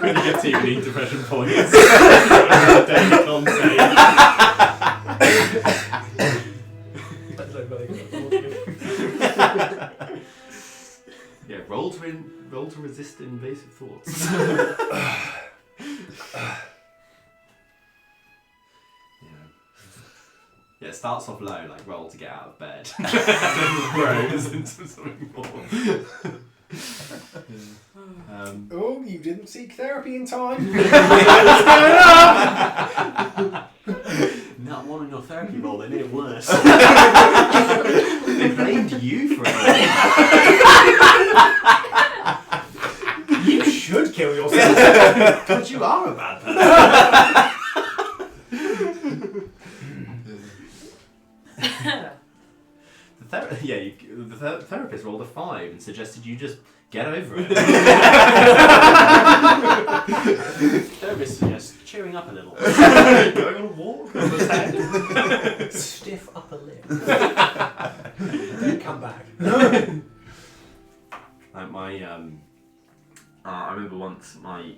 When you get to you need depression points. Daily con save. Yeah, roll to resist invasive thoughts. Yeah, it starts off low, like roll to get out of bed. Then grows into something more. Oh, you didn't seek therapy in time. Not one on your therapy roll, they made it worse. They blamed you for it. You should kill yourself. Because you are a bad person. The therapist rolled a 5 and suggested you just get over it. Therapist suggests cheering up a little. Going on a walk? Stiff upper lip. Don't come back. Like my, I remember once my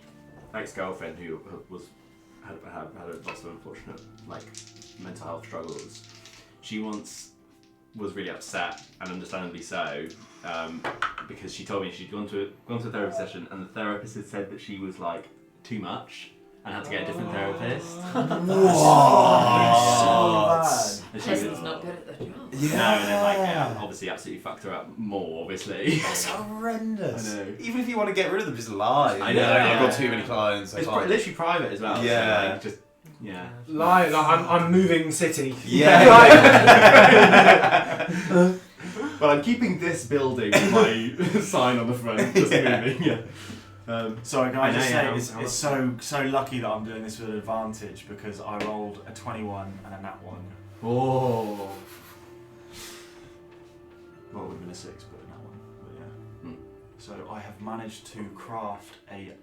ex-girlfriend who had lots of unfortunate mental health struggles. She once was really upset, and understandably so, because she told me she'd gone to a therapy session, and the therapist had said that she was too much and had to get a different therapist. And she Person's was, not good at their job. No, and then obviously absolutely fucked her up more, obviously. That's horrendous. I know. Even if you want to get rid of them, just lie. I know, I've got yeah. too many clients. I It's can't. literally private as well. Yeah. So, yeah. Lie, I'm moving city. Yeah. But I'm keeping this building with my sign on the front, just moving. Yeah. Sorry, can I just know, say it's so lucky that I'm doing this with an advantage because I rolled a 21 and a nat 1. Oh. Well, it would have been a 6, but a nat 1. But yeah. Hmm. So I have managed to craft a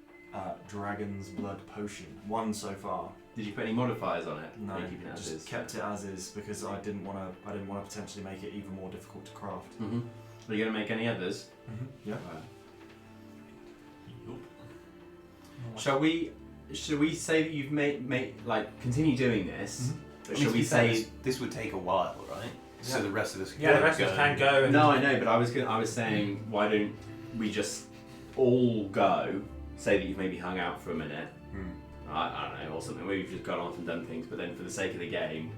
dragon's blood potion. 1 so far. Did you put any modifiers on it? No, Or are you keeping it as just is? kept it as is because I didn't want to potentially make it even more difficult to craft. Mm-hmm. Are you going to make any others? Yeah. Right. Shall we say that you've made continue doing this? But shall we say this would take a while, right? So the rest of us can Yeah, go. the rest of us can go. And No, I know, but I was saying, why don't we just all go? Say that you've maybe hung out for a minute. I don't know, or something. Maybe we've just gone off and done things, but then for the sake of the game,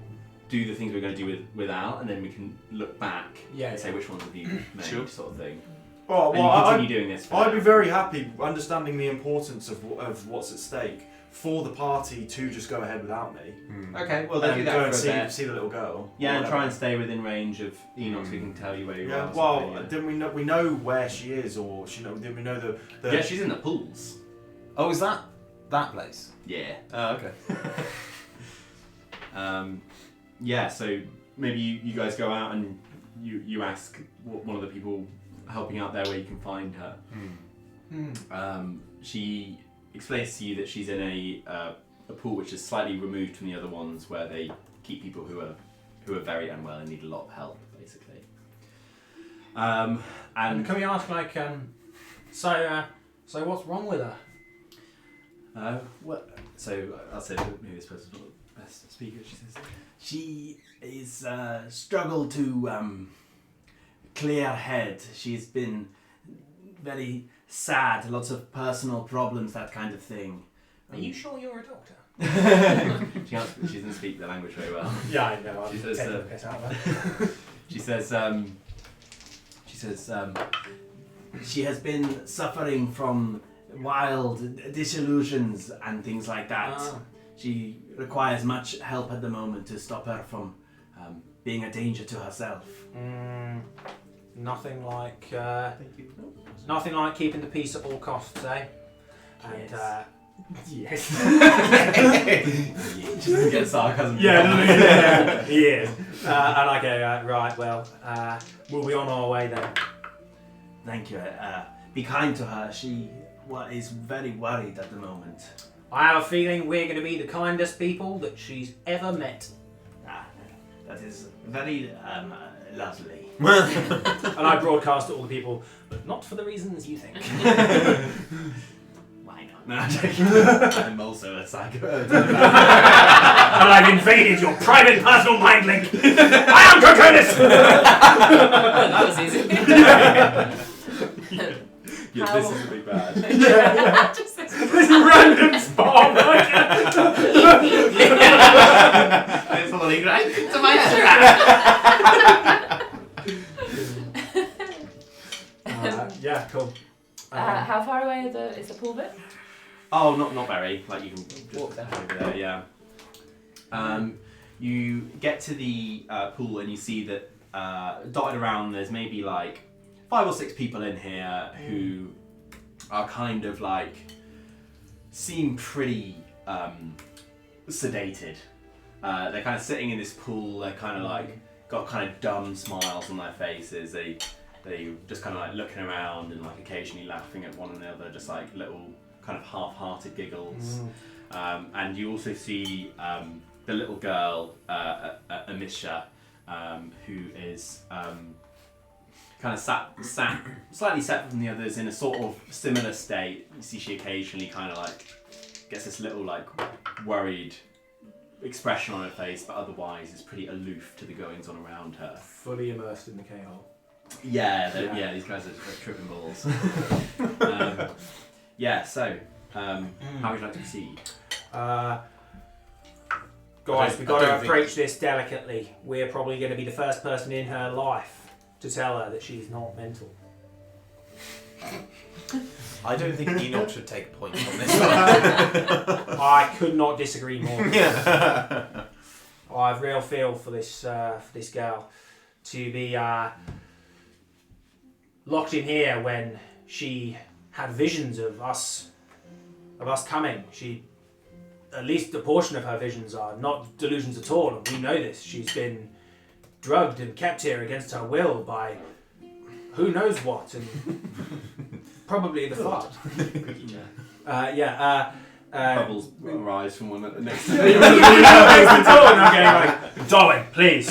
do the things we're going to do without, and then we can look back and say which ones have you made, sort of thing. Oh, And you continue doing this. I'd be very happy understanding the importance of what's at stake for the party to just go ahead without me. Okay, well then And do go that and for a bit. see the little girl. Yeah, and Whatever. try and stay within range of Enoch, so we can tell you where you are. Yeah. Well, didn't we know where she is, or did we know the? Yeah, she's in the pools. Oh, is that place? Yeah. Oh, okay. Yeah, so maybe you guys go out and you ask one of the people helping out there where you can find her. She explains to you that she's in a pool which is slightly removed from the other ones, where they keep people who are very unwell and need a lot of help, basically. And can we ask, so what's wrong with her? so I'll say that maybe this person's not the best speaker. She says she is struggled to clear head. She's been very sad, lots of personal problems, that kind of thing. Are you sure you're a doctor? She doesn't speak the language very well. Yeah, I know. She says, she says she has been suffering from wild disillusions and things like that. She requires much help at the moment to stop her from being a danger to herself. Nothing like nothing like keeping the peace at all costs, eh? And yes. She doesn't get sarcasm. Yeah, he is. And I go, right, well, we'll be on our way then. Thank you. Be kind to her. She is very worried at the moment. I have a feeling we're going to be the kindest people that she's ever met. That is very lovely. And I broadcast to all the people, but not for the reasons you think. Why not? No, I'm joking. I'm also a psycho. And I've invaded your private personal mind link. I am Coconis! That was easy. Yeah, this is a big bad. Just this This random spawn. It's falling right into my Yeah, cool. how far away is the pool bit? Oh, not very. Like you can just Walk there. over there. Yeah. You get to the pool and you see that dotted around. There's maybe like 5 or 6 people in here who are kind of like seem pretty sedated. They're kind of sitting in this pool. They're kind of like got kind of dumb smiles on their faces. They just kind of like looking around and like occasionally laughing at one another, just like little kind of half-hearted giggles. And you also see the little girl, Amisha, who is kind of sat slightly separate from the others in a sort of similar state. You see she occasionally kind of like gets this little like worried expression on her face, but otherwise is pretty aloof to the goings on around her. Fully immersed in the K-hole. Yeah, these guys are tripping balls. So how would you like to proceed? Guys, we've got I to don't approach this delicately. We're probably going to be the first person in her life to tell her that she's not mental. I don't think Enoch should take a point on this. I could not disagree more. Yeah. I have real feel for this girl to be locked in here when she had visions of us coming. At least a portion of her visions are not delusions at all, and we know this. She's been drugged and kept here against her will by who knows what, and probably the fart. Bubbles rise from one at the next. Darling, please.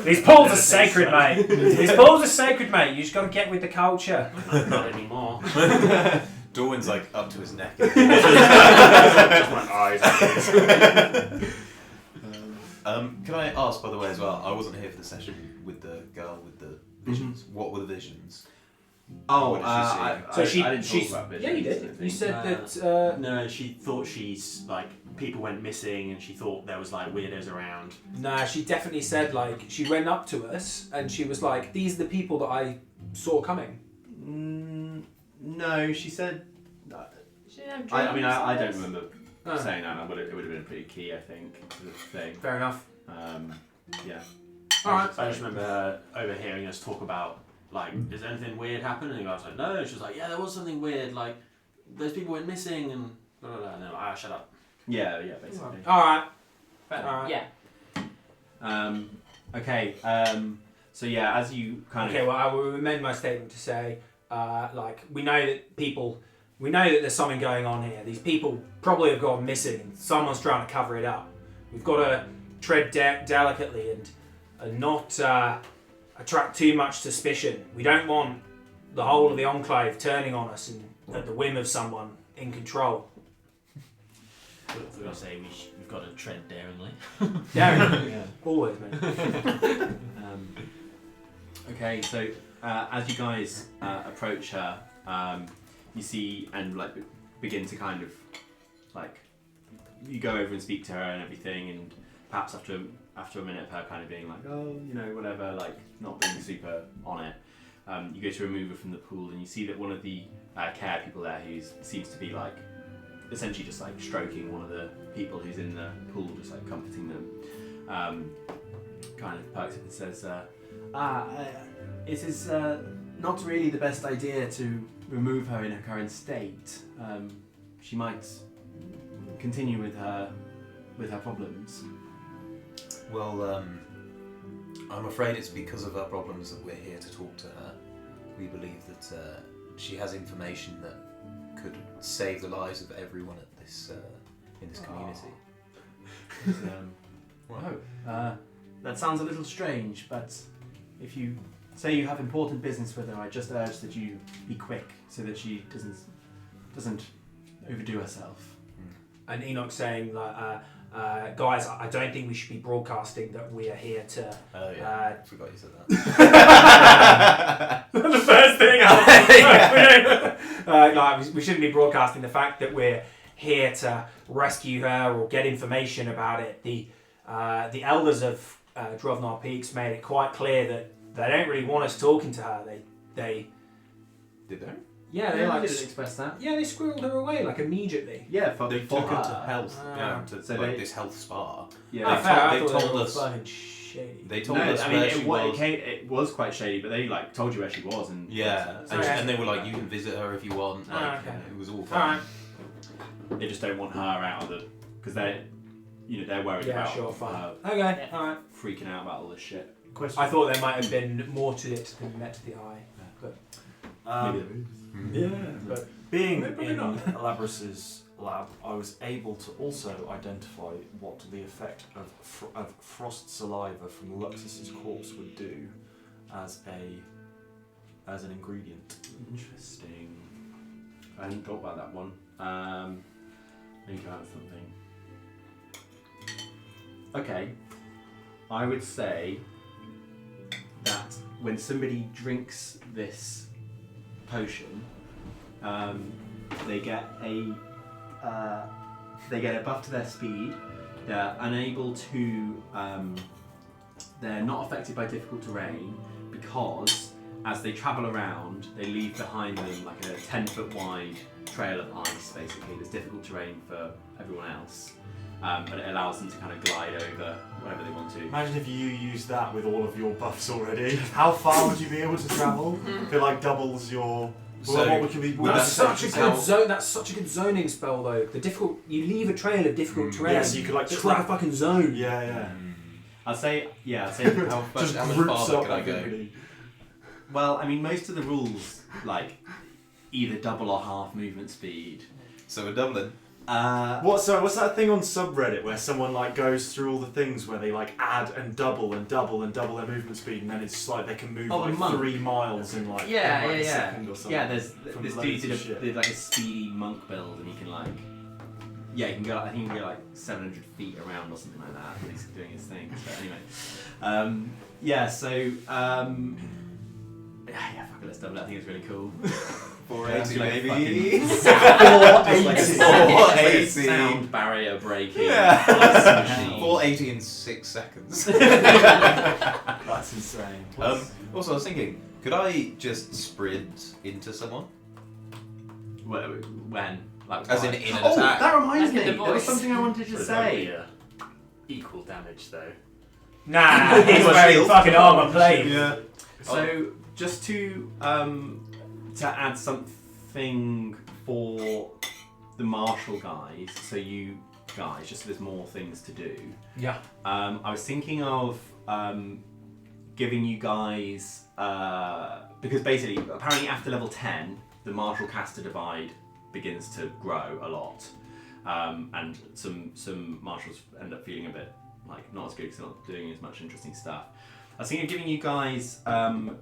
These pools are sacred, mate. These pools are sacred, mate. You just got to get with the culture. Not anymore. Dorwin's like up to his neck. Just my eyes. Can I ask, by the way, as well? I wasn't here for the session with the girl with the visions. What were the visions? Oh, What did she see? I didn't talk about visions. Yeah, you I did. think. You said that. No, she thought she's like people went missing, and she thought there was like weirdos around. Nah, she definitely said like she went up to us and she was like, "These are the people that I saw coming." No, she said. She didn't have I mean, I dreams, don't remember Oh, saying that, but it would have been pretty key, I think, to the thing. fair enough. Yeah. Alright. I just remember her overhearing us talk about like, is anything weird happening? And I was like, no. And she was like, yeah, there was something weird. Like, those people went missing, and blah blah blah. And they're like, shut up. Yeah, basically. Alright. But, yeah. Okay. So yeah, as you kind Okay, of. well, I will amend my statement to say, we know that there's something going on here. These people probably have gone missing, and someone's trying to cover it up. We've got to tread delicately and not attract too much suspicion. We don't want the whole of the Enclave turning on us and at the whim of someone in control. We're gonna say we've got to tread daringly. Daring, Yeah. always, mate. Okay, so as you guys approach her, you see and like begin to kind of like you go over and speak to her and everything, and perhaps after a minute of her kind of being like, oh, you know, whatever, like not being super on it, you go to remove her from the pool, and you see that one of the care people there who seems to be like essentially just like stroking one of the people who's in the pool, just like comforting them, kind of perks up and says, it is not really the best idea to remove her in her current state. She might continue with her problems. Well, I'm afraid it's because of her problems that we're here to talk to her. We believe that she has information that could save the lives of everyone at this in this community. That sounds a little strange, but if you say you have important business with her, I just urge that you be quick so that she doesn't overdo herself. And Enoch saying, like, guys, I don't think we should be broadcasting that we are here to. Oh yeah, I forgot you said that. The first thing I like, we shouldn't be broadcasting the fact that we're here to rescue her or get information about it. The elders of Drovnar Peaks made it quite clear that they don't really want us talking to her. They Did they? yeah, they Yeah, like I didn't express that. yeah, they squirreled her away like immediately. Yeah, They took her to health, Ah. to So like they- this health spa. Yeah, Oh, fair. I they thought told were us- fucking shady. They told no, us I mean where she was. it was quite shady, but they like told you where she was, and Yeah, and, Okay. and they were like, you can visit her if you want. Like, Ah, okay. It was all All fine. right. they just don't want her out of the because they're worried Yeah, about sure, fine. her Okay, Yeah. all right. freaking out about all this shit. Question. I thought there might have been more to it than met the eye. Maybe there is. Yeah, but Being Maybe in not. Labrys's lab, I was able to also identify what the effect of frost saliva from Luxus's corpse would do as an ingredient. Interesting. I hadn't thought about that one. I need to add something. Okay. I would say that when somebody drinks this potion, they get a buff to their speed. They're unable to. They're not affected by difficult terrain because as they travel around, they leave behind them like a 10-foot wide trail of ice. Basically, there's difficult terrain for everyone else, but it allows them to kind of glide over whatever they want to. Imagine if you used that with all of your buffs already. How far would you be able to travel? It like doubles your. So, what could be? That's such a how- good zone. That's such a good zoning spell, though. The difficult. You leave a trail of difficult terrain. Yeah, so you could like It's like a trap. fucking zone. Yeah. I'd say how Just much groups farther up could I go? everybody. well, I mean, most of the rules like either double or half movement speed. So we're doubling. What's that thing on subreddit where someone like goes through all the things where they like add and double and double and double their movement speed, and then it's like they can move Oh, the like monk. 3 miles in like a second or something. Yeah, there's From this loads dude of shit. did like a speedy monk build, and he can like, yeah, he can go. I think he can go like 700 feet around or something like that. And he's doing his thing. So anyway, yeah. So yeah, fuck it, let's double it. I think it's really cool. 480 Like maybe. Just like a 480. sound barrier breaking. Yeah. Machine. 480 in 6 seconds. That's insane. Also, I was thinking, could I just sprint into someone? When? Like As why? in an Oh, attack? that reminds Like me. in the There was voice. something I wanted to say. Equal damage though. Nah, he's Got a wearing shield. fucking armor plate. Yeah. So just to add something for the martial guys, so you guys, just so there's more things to do. Yeah. I was thinking of giving you guys because basically, apparently after level 10, the martial caster divide begins to grow a lot, and some martials end up feeling a bit like not as good because they're not doing as much interesting stuff. I was thinking of giving you guys I'm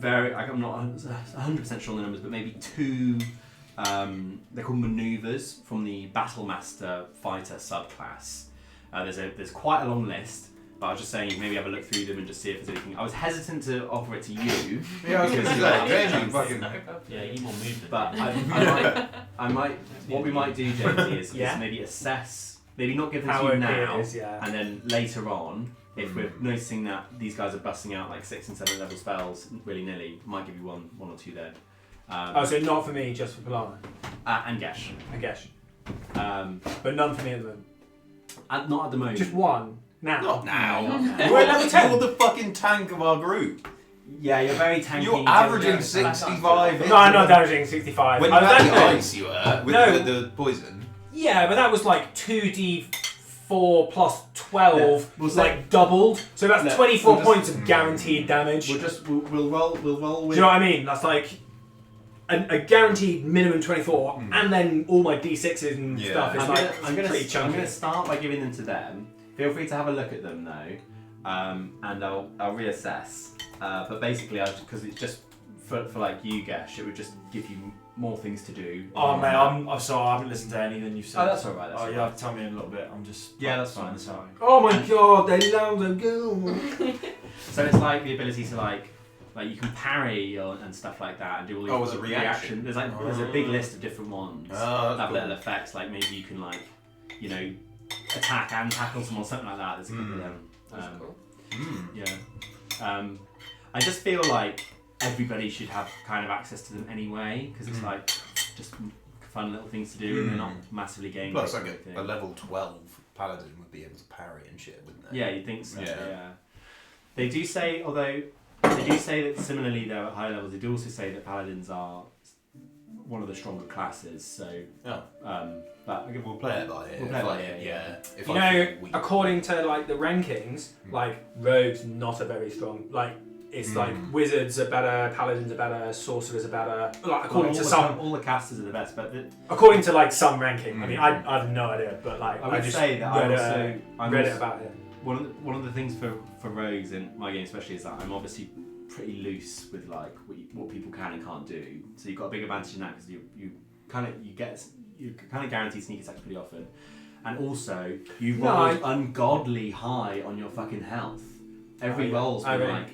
not 100% sure on the numbers, but maybe 2. They're called maneuvers from the Battle Master Fighter subclass. There's quite a long list, but I was just saying you maybe have a look through them and just see if there's anything. I was hesitant to offer it to you. Yeah, I was going to because say, you Jamie, fucking. Yeah, you need more movement. But I might. What we might do, JT, is maybe assess. Maybe not give them How to you OP now, it is, yeah. and then later on, if we're noticing that these guys are busting out like 6 and 7 level spells willy nilly, might give you one or two then. So not for me, just for Pilanna And Gesh. and Gesh. But None for me at the moment. not at the moment. Just one now. Not now. now. We're at level 10. You're the fucking tank of our group. Yeah, you're very tanky. You're averaging Yeah. 65. No, I'm not damaging 65. When you I was had the actually- ice, you were with No. the poison. Yeah, but that was like 2d4 plus 12 Yeah. was like doubled. So that's Look, 24 we'll just- points of guaranteed damage. We'll roll Do with. you know what I mean? That's like a guaranteed minimum 24, and then all my d6s and Yeah. stuff is I'm pretty chunky. gonna start by giving them to them. Feel free to have a look at them though, and I'll reassess. But basically, because it's just for like you, Gesh, it would just give you more things to do. Oh mate, I'm sorry, I haven't listened to anything you've said. Oh, that's alright. Oh yeah, tell me in a little bit. I'm just That's fine. Sorry. Oh my god, they love the goo. So it's like the ability to like you can parry and stuff like that, and do all these Oh, as a reaction. There's a big list of different ones Oh, that that's have cool. little effects. Like maybe you can attack and tackle someone, something like that. There's a couple of them. That's cool. Yeah. I just feel like everybody should have kind of access to them anyway, because it's like just fun little things to do, and they're not massively game. Plus, like a level 12 paladin would be able to parry and shit, wouldn't they? Yeah, you'd think so. Yeah. Yeah. They do say, although they do say that similarly though at high levels, they do also say that paladins are one of the stronger classes. So, but We'll play it by ear. We'll play it If by I- ear, yeah. If You I know, feel weak. according to like the rankings, like rogues not a very strong. Like it's like wizards are better, paladins are better, sorcerers are better. Like according to some, all the casters are the best, but according to like some ranking. I mean, I have no idea, but like I would just say that I'm read it also- about it. one of the things for rogues in my game especially is that I'm obviously pretty loose with like what people can and can't do. So you've got a big advantage in that because you kind of guarantee sneak attacks pretty often, and also you roll ungodly high on your fucking health. Every roll's been really? like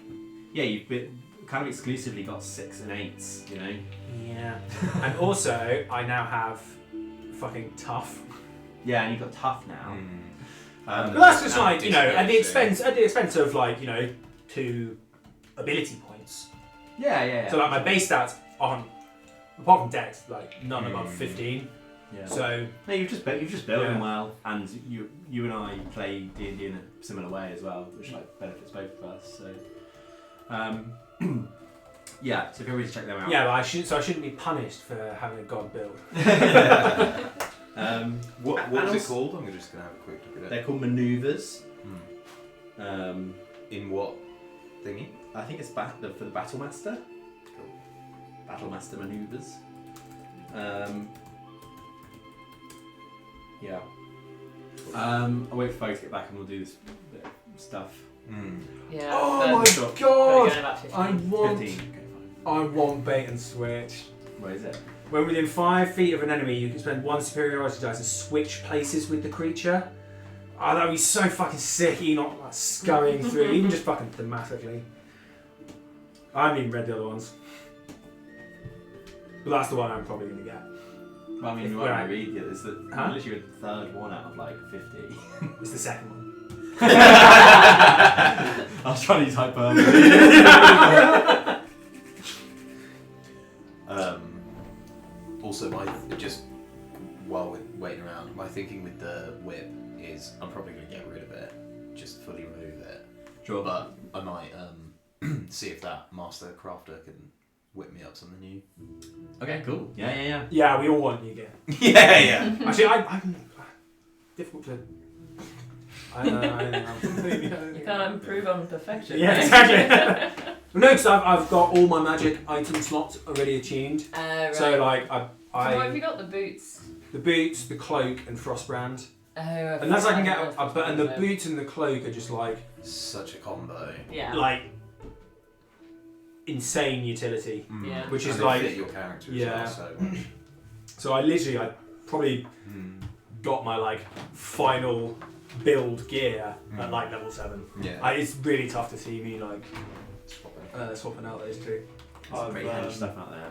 you've been kind of exclusively got 6 and 8s, you know. Yeah, and also I now have fucking tough. Yeah, and you've got tough now. But that's just and like at the disengage, expense of like 2 ability points. Yeah. So like my base stats aren't, apart from Dex, like none above 15. Yeah. So no, you've just built Yeah. them well, and you and I play D&D in a similar way as well, which like benefits both of us. So, yeah. So feel free to check them out. yeah, but I shouldn't be punished for having a god build. What and was it also- called? I'm just going to have a quick look at it. They're called maneuvers. In what thingy? I think it's for the battle master. Battle master maneuvers. Yeah. I'll wait for folks to get back and we'll do this bit of stuff. Yeah. Oh my Sure. god! Going about 15. I want 15. Okay, fine. I want bait and switch. Where is it? When within 5 feet of an enemy, you can spend 1 superiority dice and switch places with the creature. Oh, that would be so fucking sick. Enoch like, scurrying through, even just fucking thematically. I haven't even read the other ones. But that's the one I'm probably going to get. Well, I mean, you Where won't I- read it. It's the Huh? literally the third one out of like 50. It's the second one. I was trying to use hyperbole. Also, just while we're waiting around, my thinking with the whip is I'm probably going to get rid of it, just fully remove it. Sure. But I might see if that master crafter can whip me up something new. Okay, cool. Yeah. Yeah, we all want you again. Yeah. Actually, I'm difficult to. I don't know. You can't improve on perfection. Yeah, right? exactly. No, because I've got all my magic item slots already attuned. Right. So like So what have you got? The boots. the boots, the cloak, and frostbrand. Oh. Unless I can get, and the boots. boots and the cloak are just like Such a combo. Yeah. insane utility. Yeah. Which And is they like- fit your character yeah. as well so much. So I probably got my like final build gear at like level 7. Yeah. It's really tough to see me like swapping out those two. There's some pretty handy stuff out there.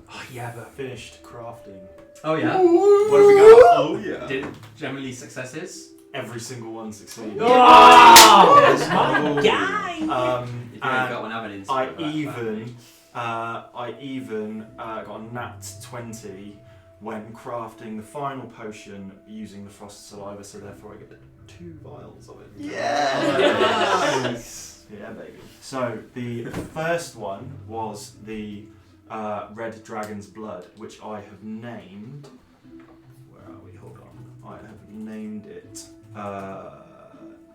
Oh yeah, but Finished crafting Oh yeah. What have we got? Oh yeah. Did generally successes? every single one succeeded. oh, Yes. my Oh. guy. If you ain't got one, have an instant. I even got a nat 20 when crafting the final potion using the frost saliva, so therefore I get 2 vials of it. Yes. Yeah, baby. So the first one was the red dragon's blood, which I have named. Where are we? Hold on. I have named it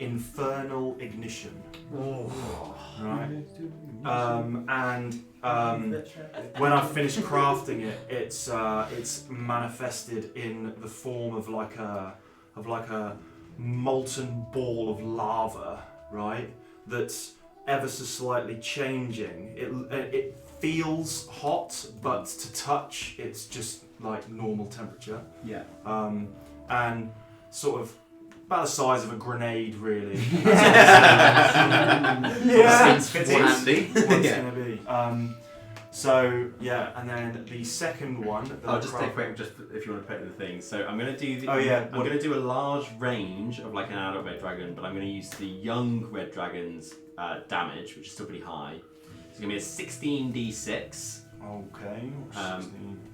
Infernal Ignition. Right. When I finished crafting it, it's manifested in the form of like a molten ball of lava, right? That's ever so slightly changing. It feels hot, but to touch, it's just like normal temperature. Yeah. And sort of about the size of a grenade, really. Yeah. Seems handy. What it's going to be. So yeah, and then the second one. that I I'll just take crafted- quick, just if you want to put in the thing. So I'm going to do the. Oh, yeah. I'm going to do a large range of like an adult red dragon, but I'm going to use the young red dragon's damage, which is still pretty high. It's going to be a 16d6, Okay.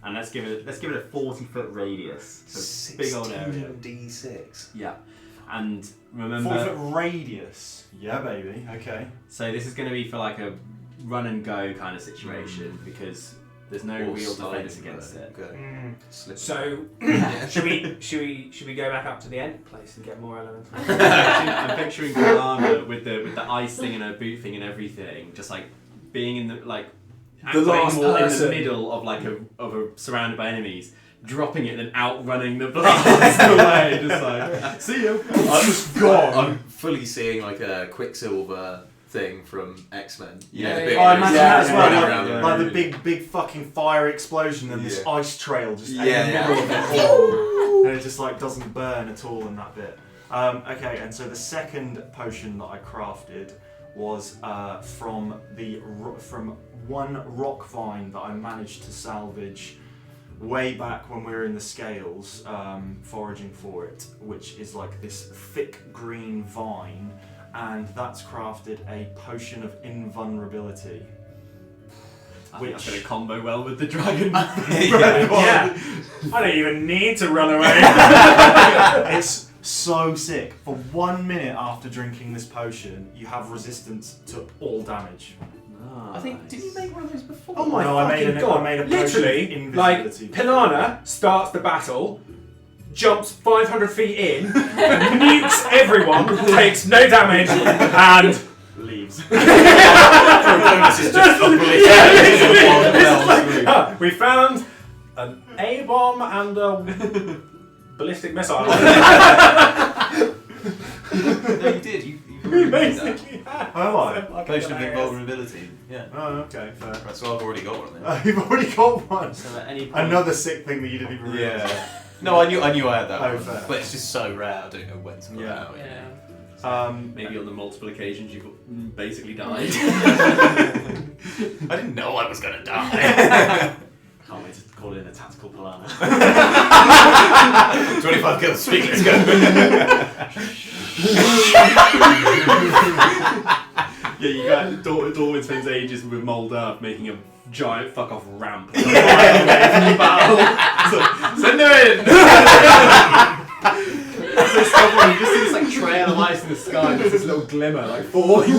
and let's give it a 40-foot radius. So it's a big old area. D6. Yeah, and remember. 4-foot radius. Yeah, baby. Okay. So this is going to be for like a run and go kind of situation because there's no Or real sliding defense against it. Go. Slip. So should we go back up to the end place and get more elements? I'm picturing Drovnar with the ice thing and her boot thing and everything, just like being in the like The last in person. the middle of like a surrounded by enemies, dropping it and then outrunning the blast away, just like see you. I'm fully seeing like a Quicksilver thing from X-Men. You know, Yeah. the big Oh, I imagine that as well. running Like, around the like the room. big fucking fire explosion and this Yeah. ice trail just in Yeah, the yeah. middle of it all. And it just like doesn't burn at all in that bit. Okay, and so the second potion that I crafted was from one rock vine that I managed to salvage way back when we were in the scales, foraging for it, which is like this thick green vine, and that's crafted a potion of invulnerability. I think that's going to combo well with the dragon. Yeah. I don't even need to run away. It's so sick. For 1 minute after drinking this potion, you have resistance to all damage. I think, did you make one of those before? Oh my No, I fucking made god! I made a potion Literally, of like invisibility. Pilanna starts the battle, jumps 500 feet in, nukes everyone, takes no damage, and leaves. Bonus is just we found an A-bomb and a ballistic missile. No, you did. You We already made that. basically had. Oh, I. Potion of invulnerability. Yeah. Oh, okay, fair. Right, so I've already got one of them. You've already got one. So at any point, Another sick thing that you didn't even realise. Yeah. No, I knew I had that Oh, one. fair. But it's just so rare, I don't know when to put it out. Maybe on the multiple occasions you've basically died. I didn't know I was gonna die. Can't wait to call in a tactical Pilanna. 25 kills, speak, let's go. Yeah, you got Dorwin spends ages with Mold Earth making a giant fuck off ramp. So, send her in! So someone you just see this like trail of ice in the sky, and there's this little glimmer like falling.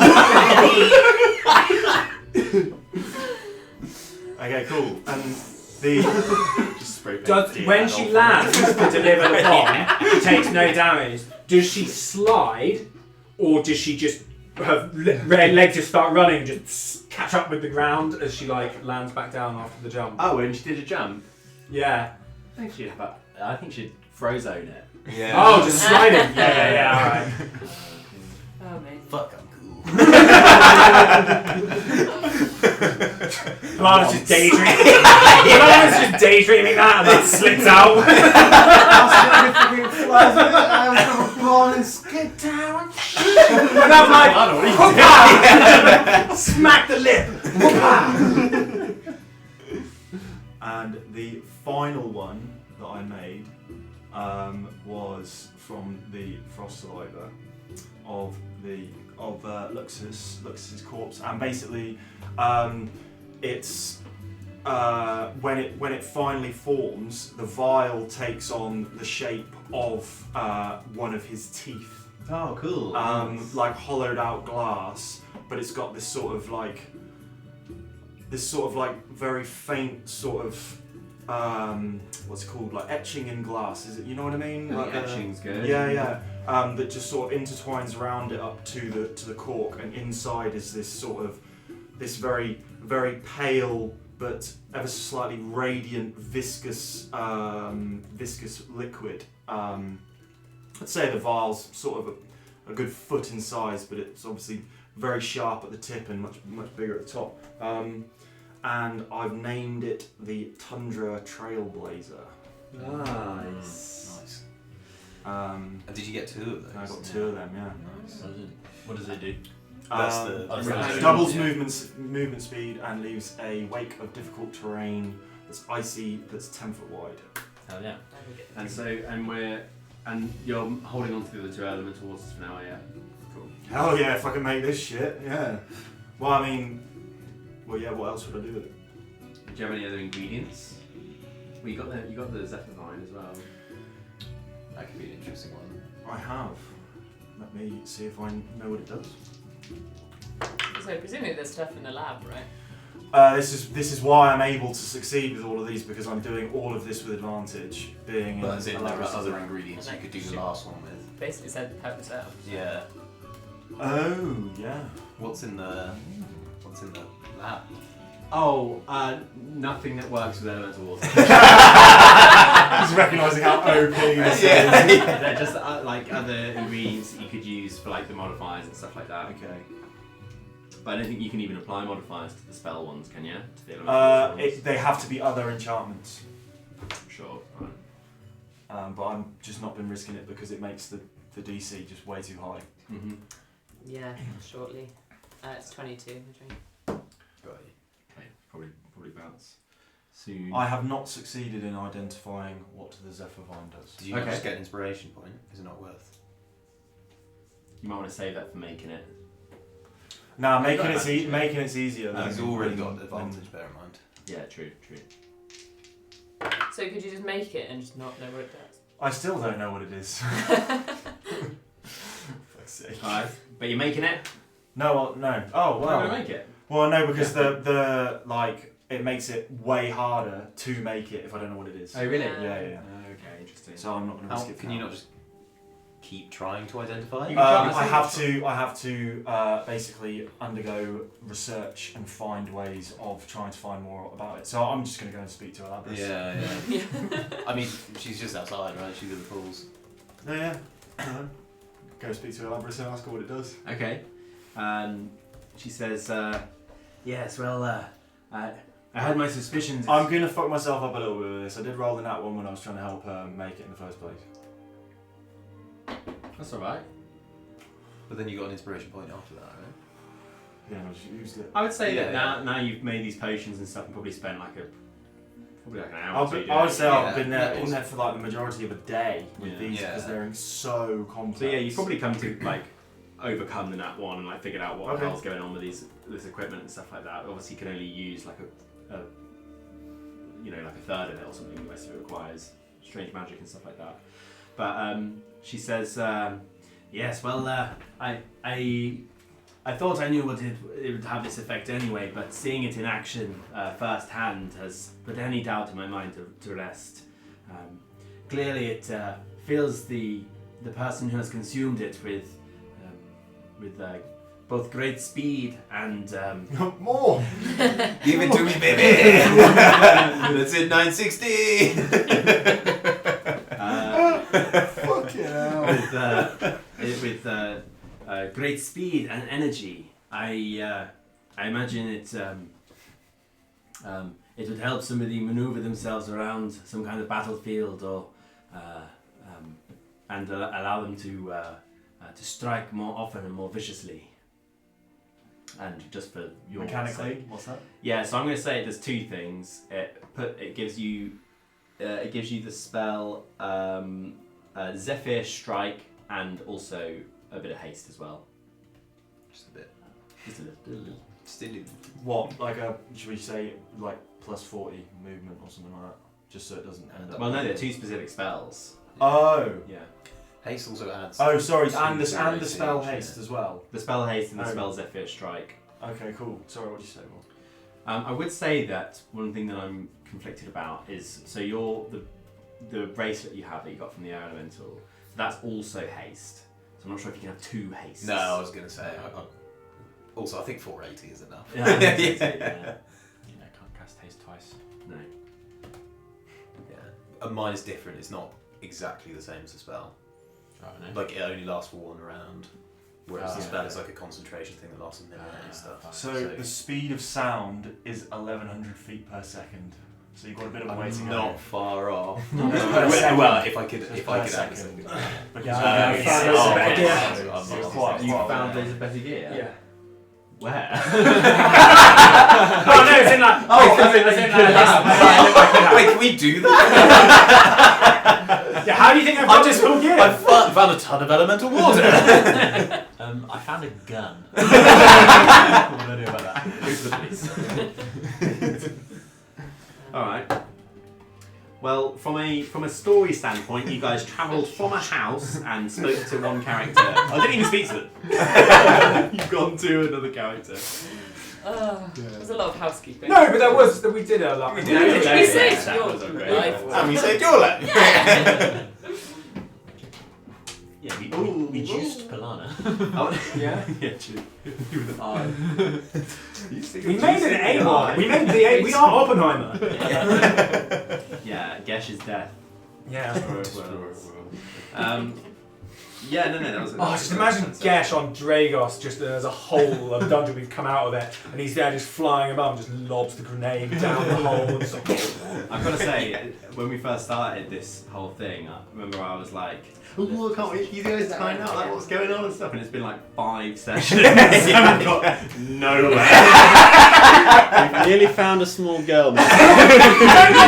Okay, cool. And the Just spray paint Does, deer when that she off. lands to deliver the bomb, she takes no damage. Does she slide, or does she just her legs just start running and just catch up with the ground as she like lands back down after the jump? Oh, and she did a jump. Yeah. I think she'd frozone it. Yeah. Oh, just sliding. Yeah. All right. Oh, amazing. Fuck, I'm cool. Lana's just daydreaming. Lana's just daydreaming that and that slips out. And I'm like, smack the lip. And the final one that I made was from the frost saliva of Luxus's corpse, and basically it's when it finally forms, the vial takes on the shape of one of his teeth. Oh, cool. Like hollowed out glass, but it's got this sort of like very faint sort of what's it called, like etching in glass, is it, you know what I mean? I Like think etching's good. Yeah. That just sort of intertwines around it up to the cork, and inside is this sort of very very pale but ever so slightly radiant viscous liquid. I'd say the vial's sort of a good foot in size, but it's obviously very sharp at the tip and much bigger at the top. And I've named it the Tundra Trailblazer. Nice. And did you get 2 of those? I got 2 of them, yeah. Nice. What does it do? That's It doubles movement speed and leaves a wake of difficult terrain that's icy, that's 10 foot wide. Hell yeah. And you're holding on to the other 2 elemental waters for now, yeah? Cool. Hell yeah, if I can make this shit, yeah. Well, I mean, what else would I do with it? Do you have any other ingredients? Well, you got the Zephyr Vine as well. That could be an interesting one. I have. Let me see if I know what it does. So presumably there's stuff in the lab, right? This is why I'm able to succeed with all of these, because I'm doing all of this with advantage. Being But as in, in there are Alaris. other ingredients you could do the last one with. Basically said help us out. Yeah. Oh yeah. What's in the lab? Oh, nothing that works with elemental water. Just recognising how OP this is. They're just like other ingredients that you could use for like the modifiers and stuff like that. Okay. But I don't think you can even apply modifiers to the spell ones, can you? To the elemental ones? They have to be other enchantments. Sure. Right. But I'm just not been risking it because it makes the DC just way too high. Mm-hmm. Yeah, shortly. It's 22, I think. Okay, probably bounce soon. I have not succeeded in identifying what the Zephyr Vine does. Do you not just get an inspiration point? Is it not worth? You might want to save that for making it. Nah, making it easier. No, he's than- already got than- advantage, bear in mind. Yeah, true. So could you just make it and just not know what it does? I still don't know what it is. Fuck's sake. Alright, but you're making it? No. Oh Well, well. to make it. Well, no, because the it makes it way harder to make it if I don't know what it is. Oh, really? Yeah. Yeah. Okay, interesting. So I'm not going to How risk it. can you not just keep trying to identify? You can try. I have to basically undergo research and find ways of trying to find more about it. So I'm just going to go and speak to Elabris. Yeah. I mean, she's just outside, right? She's at the pools. Yeah. Go speak to Elabris and ask her what it does. Okay. She says, yes, well, I had my suspicions. I'm going to fuck myself up a little bit with this. I did roll the nat one when I was trying to help her make it in the first place. That's alright. But then you got an inspiration point after that, right? Yeah, I just used it. I would say that Yeah. now you've made these potions and stuff and probably spent like an hour or two doing I would it. say I've Yeah. been there for like the majority of a day with Yeah. these because they're so complex. So yeah, you've probably come to like overcome the nat one and like figured out what the Okay. hell's going on with this equipment and stuff like that. Obviously, you can only use like a like a third of it or something. The rest of it requires strange magic and stuff like that. But she says, yes, well, I thought I knew it would have this effect anyway, but seeing it in action firsthand has put any doubt in my mind to rest. Clearly, it fills the person who has consumed it with both great speed and more. Give it to me, baby! That's it, 960! Fucking hell. with great speed and energy. I imagine it would help somebody maneuver themselves around some kind of battlefield or and allow them to strike more often and more viciously. And just for your Mechanically, sake. what's that? Yeah, so I'm going to say it does two things. It gives you the spell Zephyr Strike and also a bit of haste as well. Just a bit. Just a little. Still in. What? Like should we say like plus 40 movement or something like that? Just so it doesn't end up. Well, no, they're two specific spells. Oh. Yeah. Haste also adds. Oh, sorry, two and the AC, spell yeah. haste as well. The spell haste and the Oh. spell Zephyr Strike. Okay, cool. Sorry, what did you say? Will? I would say that one thing that I'm conflicted about is so the bracelet you have that you got from the air elemental. That's also haste. So I'm not sure if you can have two hastes. No, I was going to say. Also, I think 480 is enough. Yeah, I think so too, yeah. Can't cast haste twice. No. Yeah. And mine is different. It's not exactly the same as the spell. I don't know. Like, it only lasts for one round. Whereas Oh, the yeah. spell is like a concentration thing that lasts a minute and stuff. fine. So the speed of sound is 1100 feet per second. So you've got a bit of a way to I'm go. not far off. Per well, second. if I could add a second. second. Because Yeah, you yeah, know, yeah. it's- Yeah. it's I'm not- quite- You quite- found there's a better gear? Yeah. Where? Oh no, it's in like. Wait, can we do that? Yeah, how do you think I've got this whole gear? I found a ton of elemental water. I found a gun. What do I do about that? Go to the police. Alright. Well, from a story standpoint, you guys travelled from a house and spoke to one character. I didn't even speak to them. You've gone to another character. There's a lot of housekeeping. No, but we did a lot. We We did. saved That your was a great life. And we saved your life. Yeah, we Reduced Pilanna. Oh, Yeah. yeah, true. With an eye. We made an A mark. We made the A. We are Oppenheimer. Yeah, Gesh's death. Yeah. Yeah, no, that was. Oh, just imagine Gesh on Dragos, just as a hole of dungeon we've come out of it, and he's there just flying above and just lobs the grenade down the hole. And just like, I've got to say, when we first started this whole thing, I remember I was like, "Oh, I can't wait for you guys to find out like what's going on and stuff." And it's been like 5 sessions. and we've got nowhere. We've nearly found a small girl. we found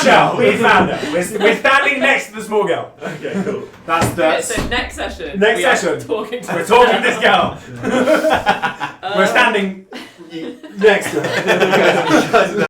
her. We found her. We're standing next to the small girl. Okay, cool. That's the so next session. Next we are session. Talking to We're talking to this girl. We're standing next to her.